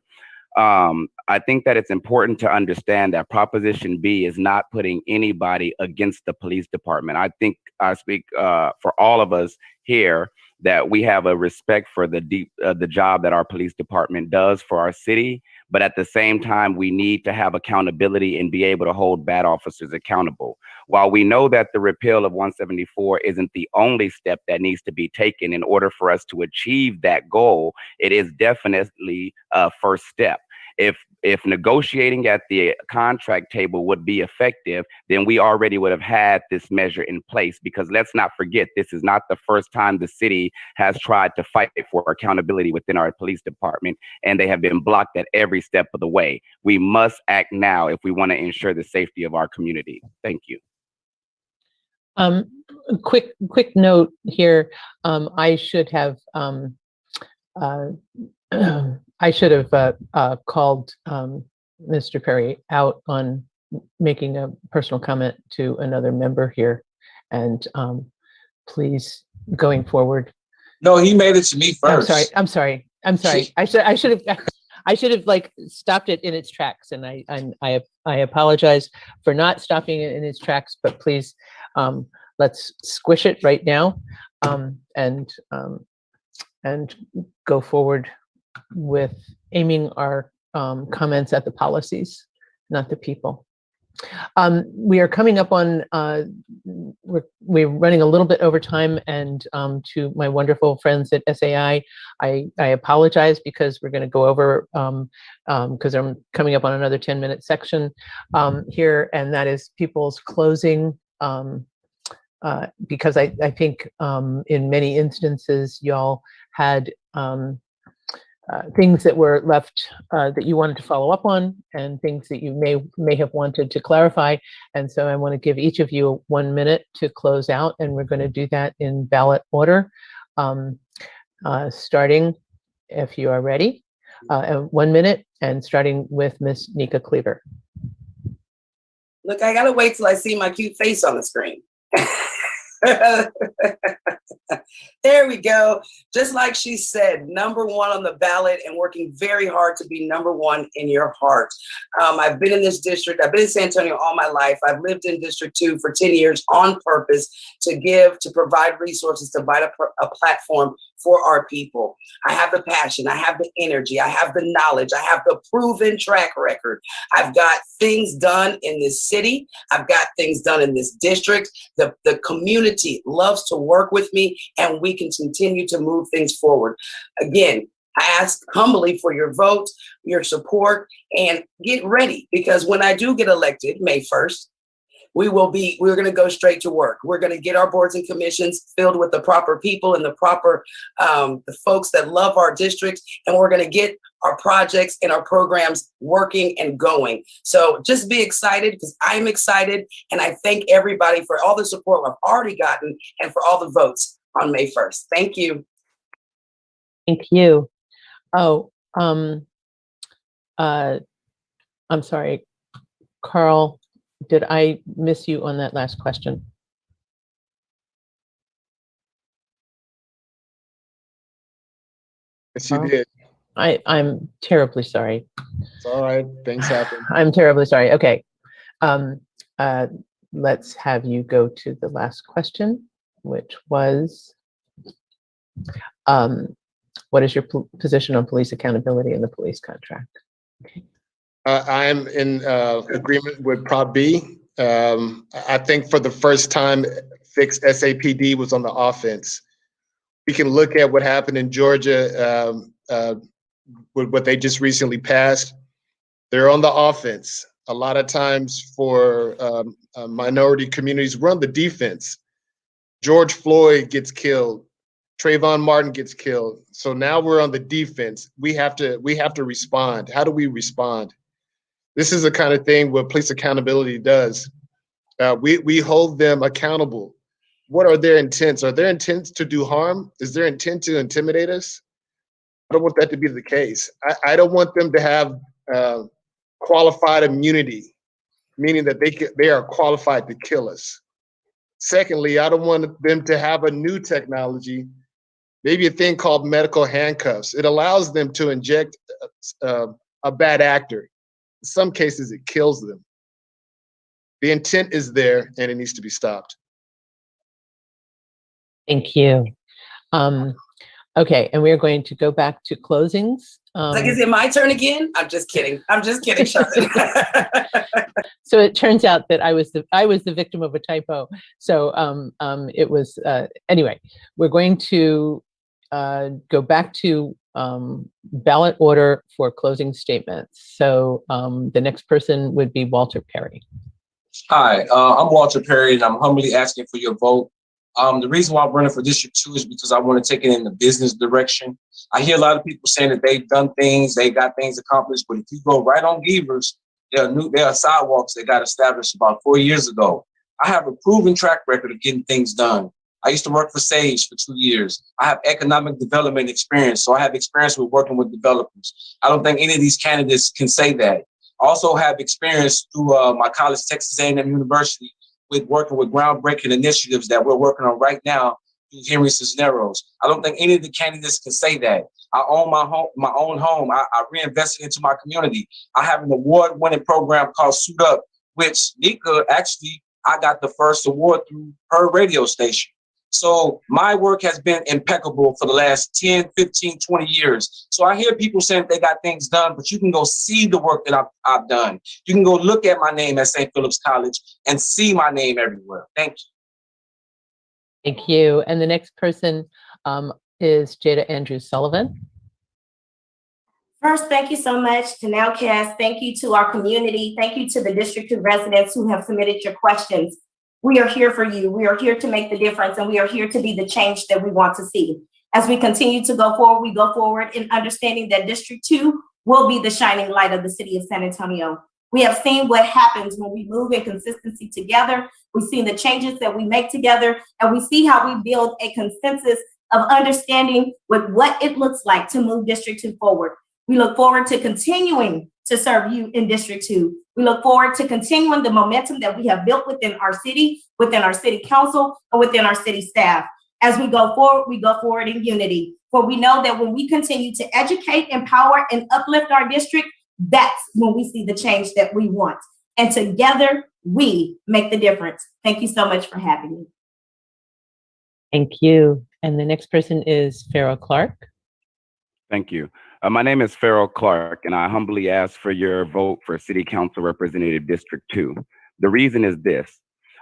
I think that it's important to understand that Proposition B is not putting anybody against the police department. I think I speak for all of us here that we have a respect for the job that our police department does for our city, but at the same time, we need to have accountability and be able to hold bad officers accountable. While we know that the repeal of 174 isn't the only step that needs to be taken in order for us to achieve that goal, it is definitely a first step. If negotiating at the contract table would be effective, then we already would have had this measure in place, because let's not forget, this is not the first time the city has tried to fight for accountability within our police department, and they have been blocked at every step of the way. We must act now if we want to ensure the safety of our community. Thank you. Quick note here. I should have called Mr. Perry out on making a personal comment to another member here, and please, going forward. No, he made it to me first. I'm sorry. I should have like stopped it in its tracks, and I apologize for not stopping it in its tracks. But please, let's squish it right now, and go forward with aiming our comments at the policies, not the people. We are coming up on, we're running a little bit over time, and to my wonderful friends at SAI, I apologize because we're going to go over, because I'm coming up on another 10-minute section here, and that is people's closing because I think in many instances y'all had things that were left that you wanted to follow up on, and things that you may have wanted to clarify. And so I want to give each of you 1 minute to close out, and we're going to do that in ballot order, starting, if you are ready, 1 minute, and starting with Miss Nneka Cleaver. Look, I gotta wait till I see my cute face on the screen. There we go. Just like she said, #1 on the ballot and working very hard to be #1 in your heart. I've been in this district. I've been in San Antonio all my life. I've lived in District 2 for 10 years on purpose to give, to provide resources, to provide a platform for our people. I have the passion. I have the energy. I have the knowledge. I have the proven track record. I've got things done in this city. I've got things done in this district. The community loves to work with me, and we can continue to move things forward. Again, I ask humbly for your vote, your support, and get ready, because when I do get elected May 1st, we're going to go straight to work. We're going to get our boards and commissions filled with the proper people and the proper, the folks that love our districts, and we're going to get our projects and our programs working and going. So just be excited, because I'm excited, and I thank everybody for all the support I've already gotten and for all the votes on May 1st. Thank you. Thank you. Oh, I'm sorry, Carl, did I miss you on that last question? Yes, you did. I'm terribly sorry. It's all right. Things happen. I'm terribly sorry. Okay. Let's have you go to the last question, which was, what is your position on police accountability in the police contract? Okay. I'm in agreement with Prop B. I think for the first time, fixed SAPD was on the offense. We can look at what happened in Georgia with what they just recently passed. They're on the offense. A lot of times for minority communities, we're on the defense. George Floyd gets killed. Trayvon Martin gets killed. So now we're on the defense. We have to respond. How do we respond? This is the kind of thing what police accountability does. We hold them accountable. What are their intents? Are their intents to do harm? Is their intent to intimidate us? I don't want that to be the case. I don't want them to have qualified immunity, meaning that they are qualified to kill us. Secondly, I don't want them to have a new technology, maybe a thing called medical handcuffs. It allows them to inject a bad actor. In some cases, it kills them. The intent is there, and it needs to be stopped. Thank you. Okay, and we're going to go back to closings. Like, is it my turn again? I'm just kidding. I'm just kidding, Charlotte. So it turns out that I was the victim of a typo. So it was anyway. We're going to go back to ballot order for closing statements. So the next person would be Walter Perry. Hi, I'm Walter Perry, and I'm humbly asking for your vote. The reason why I'm running for District 2 is because I want to take it in the business direction. I hear a lot of people saying that they've done things, they got things accomplished, but if you go right on Givers, there are sidewalks that got established about 4 years ago. I have a proven track record of getting things done. I used to work for Sage for 2 years. I have economic development experience, so I have experience with working with developers. I don't think any of these candidates can say that. I also have experience through my college, Texas A&M University, with working with groundbreaking initiatives that we're working on right now through Henry Cisneros. I don't think any of the candidates can say that. I own my own home. I reinvested into my community. I have an award-winning program called Suit Up, which Neka, actually, I got the first award through her radio station. So my work has been impeccable for the last 10, 15, 20 years. So I hear people saying they got things done, but you can go see the work that I've done. You can go look at my name at St. Philip's College and see my name everywhere. Thank you. Thank you. And the next person is Jada Andrews-Sullivan. First, thank you so much to NOWCast. Thank you to our community. Thank you to the District 2 residents who have submitted your questions. We are here for you. We are here to make the difference, and we are here to be the change that we want to see. As we continue to go forward, we go forward in understanding that District 2 will be the shining light of the city of San Antonio. We have seen what happens when we move in consistency together. We've seen the changes that we make together, and we see how we build a consensus of understanding with what it looks like to move District 2 forward. We look forward to continuing to serve you in District 2. We look forward to continuing the momentum that we have built within our city council, and within our city staff. As we go forward in unity. For we know that when we continue to educate, empower, and uplift our district, that's when we see the change that we want. And together, we make the difference. Thank you so much for having me. Thank you. And the next person is Farrell Clark. Thank you. My name is Farrell Clark, and I humbly ask for your vote for City Council Representative District 2. The reason is this.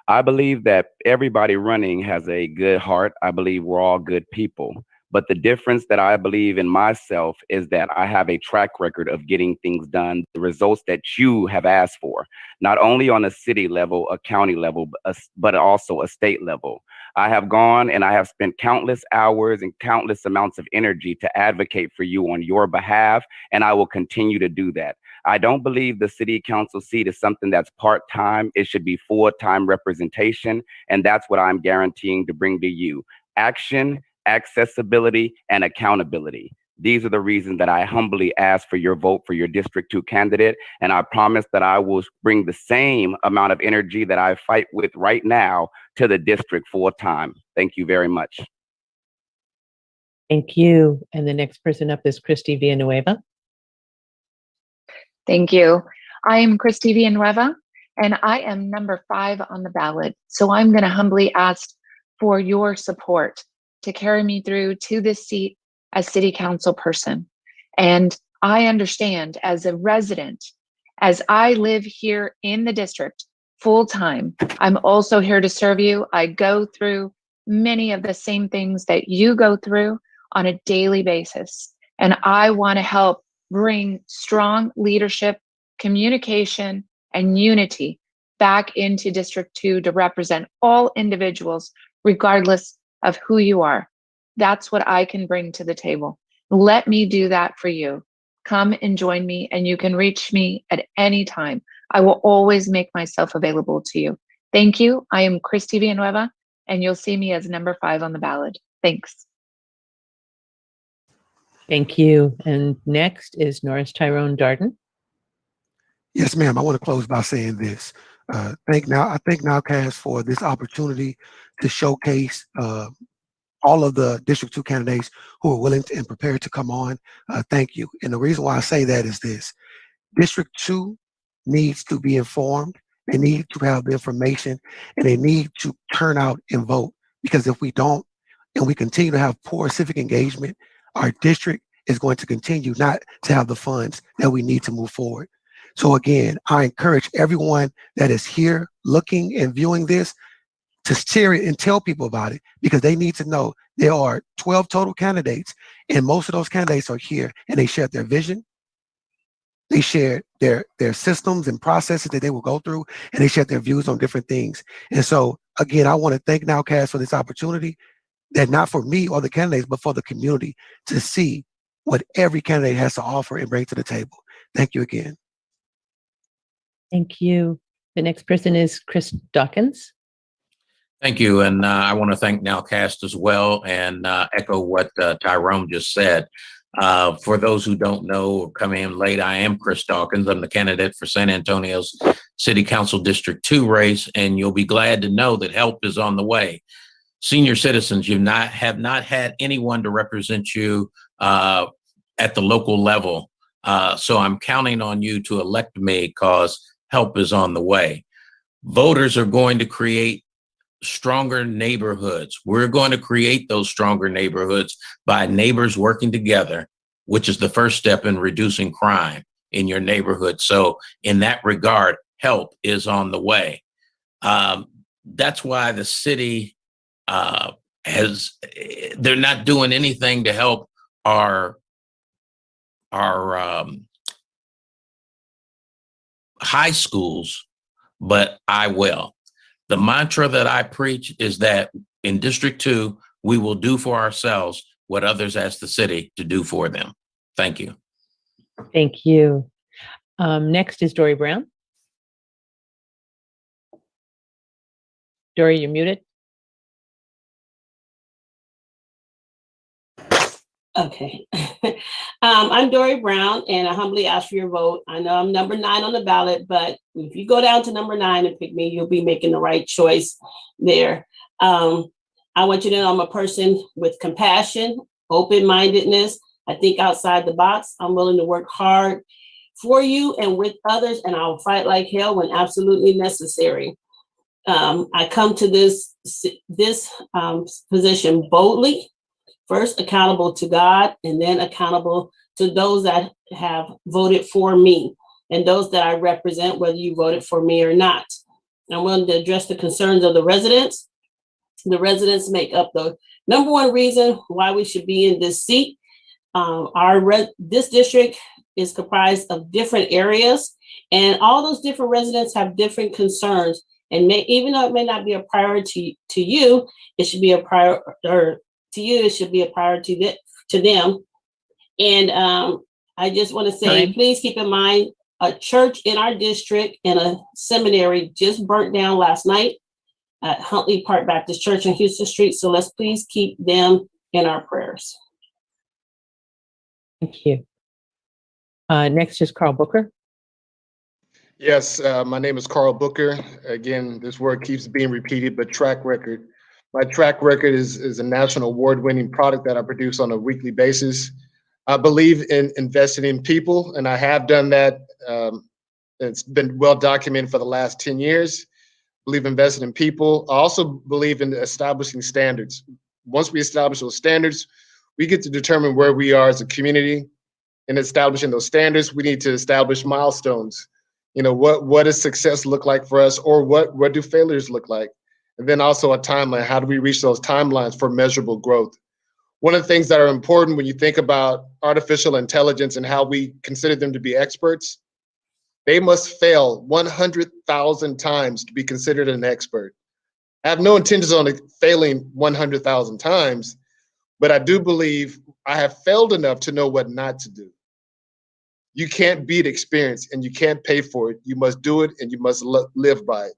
I believe that everybody running has a good heart. I believe we're all good people. But the difference that I believe in myself is that I have a track record of getting things done, the results that you have asked for, not only on a city level, a county level, but also a state level. I have gone and I have spent countless hours and countless amounts of energy to advocate for you on your behalf, and I will continue to do that. I don't believe the city council seat is something that's part-time. It should be full-time representation, and that's what I'm guaranteeing to bring to you. Action, accessibility, and accountability. These are the reasons that I humbly ask for your vote for your District 2 candidate, and I promise that I will bring the same amount of energy that I fight with right now to the district full-time. Thank you very much. Thank you. And the next person up is Christy Villanueva. Thank you. I am Christy Villanueva, and I am number 5 on the ballot. So I'm going to humbly ask for your support to carry me through to this seat as city council person. And I understand as a resident, as I live here in the district full time, I'm also here to serve you. I go through many of the same things that you go through on a daily basis. And I want to help bring strong leadership, communication, and unity back into District 2 to represent all individuals, regardless of who you are. That's what I can bring to the table. Let me do that for you. Come and join me, and you can reach me at any time. I will always make myself available to you. Thank you. I am Christy Villanueva, and you'll see me as number 5 on the ballot. Thanks. Thank you. And next is Norris Tyrone Darden. Yes, ma'am. I want to close by saying this. I thank NOWCast for this opportunity to showcase all of the District 2 candidates who are willing and prepared to come on. Thank you. And the reason why I say that is this. District 2 needs to be informed. They need to have the information, and they need to turn out and vote. Because if we don't, and we continue to have poor civic engagement, our district is going to continue not to have the funds that we need to move forward. So again, I encourage everyone that is here looking and viewing this to share it and tell people about it, because they need to know there are 12 total candidates, and most of those candidates are here, and they share their vision. They share their systems and processes that they will go through, and they share their views on different things. And so again, I want to thank NOWCast for this opportunity, that not for me or the candidates, but for the community to see what every candidate has to offer and bring to the table. Thank you again. Thank you. The next person is Chris Dawkins. Thank you. And I want to thank NOWCast as well, and echo what Tyrone just said. For those who don't know or come in late, I am Chris Dawkins. I'm the candidate for San Antonio's City Council District 2 race, and you'll be glad to know that help is on the way. Senior citizens, you have not had anyone to represent you at the local level. So I'm counting on you to elect me, because help is on the way. Voters are going to create stronger neighborhoods. We're going to create those stronger neighborhoods by neighbors working together, which is the first step in reducing crime in your neighborhood. So in that regard, help is on the way. That's why the city they're not doing anything to help our high schools, but I will. The mantra that I preach is that in District 2, we will do for ourselves what others ask the city to do for them. Thank you. Thank you. Next is Dory Brown. Dory, you're muted. Okay. I'm Dory Brown, and I humbly ask for your vote. I know I'm number 9 on the ballot, but if you go down to number 9 and pick me, you'll be making the right choice there. I want you to know I'm a person with compassion, open-mindedness. I think outside the box. I'm willing to work hard for you and with others, and I'll fight like hell when absolutely necessary. I come to this position boldly, first accountable to God, and then accountable to those that have voted for me and those that I represent, whether you voted for me or not. I'm willing to address the concerns of the residents. The residents make up the number one reason why we should be in this seat. This district is comprised of different areas, and all those different residents have different concerns. And even though it may not be a priority to you, it should be a priority to them. And I just want to say, please keep in mind, a church in our district and a seminary just burnt down last night at Huntley Park Baptist Church on Houston Street. So let's please keep them in our prayers. Thank you. Next is Carl Booker. Yes, my name is Carl Booker. Again, this word keeps being repeated, but track record. My track record is a national award-winning product that I produce on a weekly basis. I believe in investing in people, and I have done that. It's been well documented for the last 10 years. I believe investing in people. I also believe in establishing standards. Once we establish those standards, we get to determine where we are as a community. In establishing those standards, we need to establish milestones. You know, what does success look like for us, or what do failures look like? And then also a timeline. How do we reach those timelines for measurable growth? One of the things that are important when you think about artificial intelligence and how we consider them to be experts, they must fail 100,000 times to be considered an expert. I have no intentions on failing 100,000 times, but I do believe I have failed enough to know what not to do. You can't beat experience, and you can't pay for it. You must do it, and you must live by it.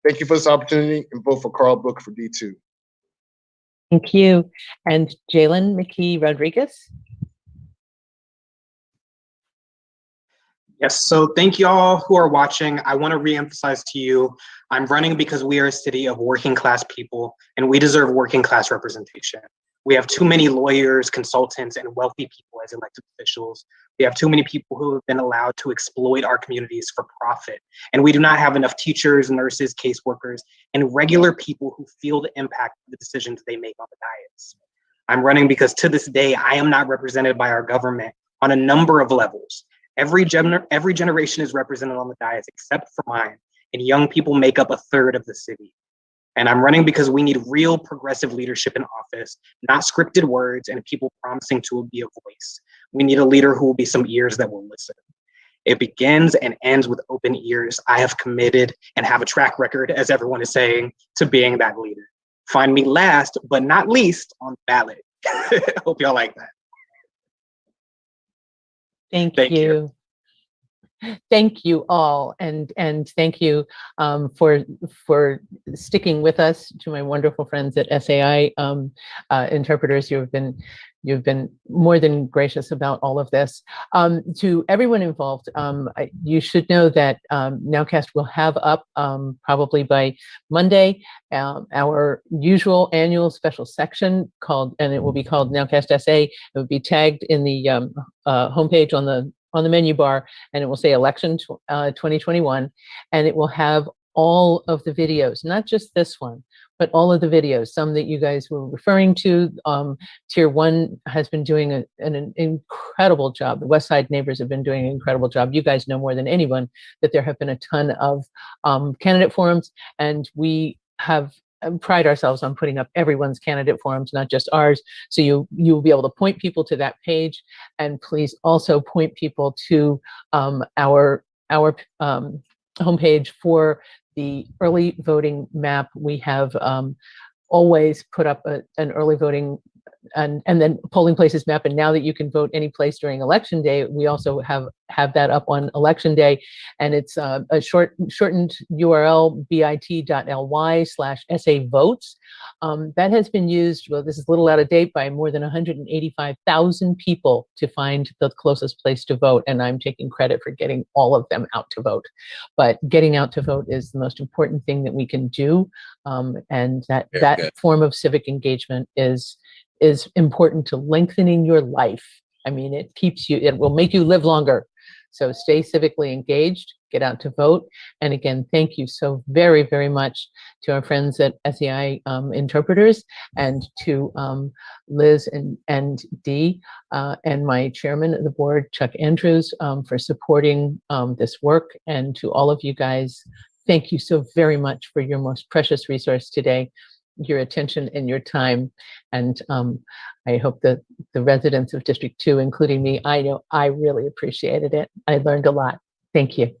Thank you for this opportunity, and vote for Carl Booker for D2. Thank you. And Jalen McKee-Rodriquez. Yes, so thank you all who are watching. I want to reemphasize to you, I'm running because we are a city of working class people, and we deserve working class representation. We have too many lawyers, consultants, and wealthy people as elected officials. We have too many people who have been allowed to exploit our communities for profit. And we do not have enough teachers, nurses, caseworkers, and regular people who feel the impact of the decisions they make on the dais. I'm running because to this day, I am not represented by our government on a number of levels. Every generation is represented on the dais except for mine, and young people make up 1/3 of the city. And I'm running because we need real progressive leadership in office, not scripted words and people promising to be a voice. We need a leader who will be some ears that will listen. It begins and ends with open ears. I have committed and have a track record, as everyone is saying, to being that leader. Find me last, but not least, on the ballot. Hope y'all like that. Thank you. Thank you all, and thank you for sticking with us. To my wonderful friends at SAI interpreters, you've been more than gracious about all of this. To everyone involved, you should know that NOWCast will have up probably by Monday our usual annual special section and it will be called NOWCastSA. It will be tagged in the homepage on the menu bar, and it will say election 2021, and it will have all of the videos, not just this one, but all of the videos, some that you guys were referring to. Tier 1 has been doing an incredible job. The West Side neighbors have been doing an incredible job. You guys know more than anyone that there have been a ton of candidate forums, and we have pride ourselves on putting up everyone's candidate forums, not just ours. So you'll be able to point people to that page, and please also point people to our homepage for the early voting map. We have always put up an early voting and then polling places map. And now that you can vote any place during election day, we also have that up on election day. And it's a shortened URL, bit.ly/SA votes. That has been used, well, this is a little out of date, by more than 185,000 people to find the closest place to vote. And I'm taking credit for getting all of them out to vote. But getting out to vote is the most important thing that we can do. And that form of civic engagement is important to lengthening your life. I mean, it will make you live longer. So stay civically engaged, get out to vote. And again, thank you so very, very much to our friends at SEI Interpreters, and to Liz and Dee, and my chairman of the board, Chuck Andrews, for supporting this work. And to all of you guys, thank you so very much for your most precious resource today, your attention and your time. And I hope that the residents of District 2, including me, I know I really appreciated it. I learned a lot. Thank you.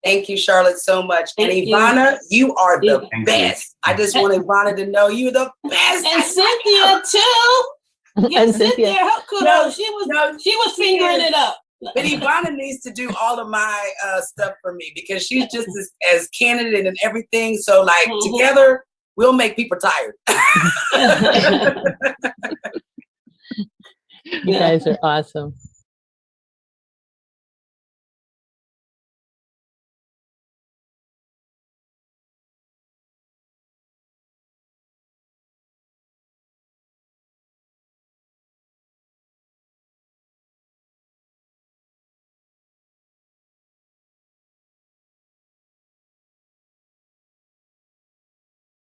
Thank you, Charlotte, so much. And Ivana, you are the best. I just want Ivana to know you're the best. And Cynthia too. Yeah, And Cynthia, her kudos. She was fingering it up. But Ivana needs to do all of my stuff for me, because she's just as candidate and everything. So like together, we'll make people tired. You guys are awesome.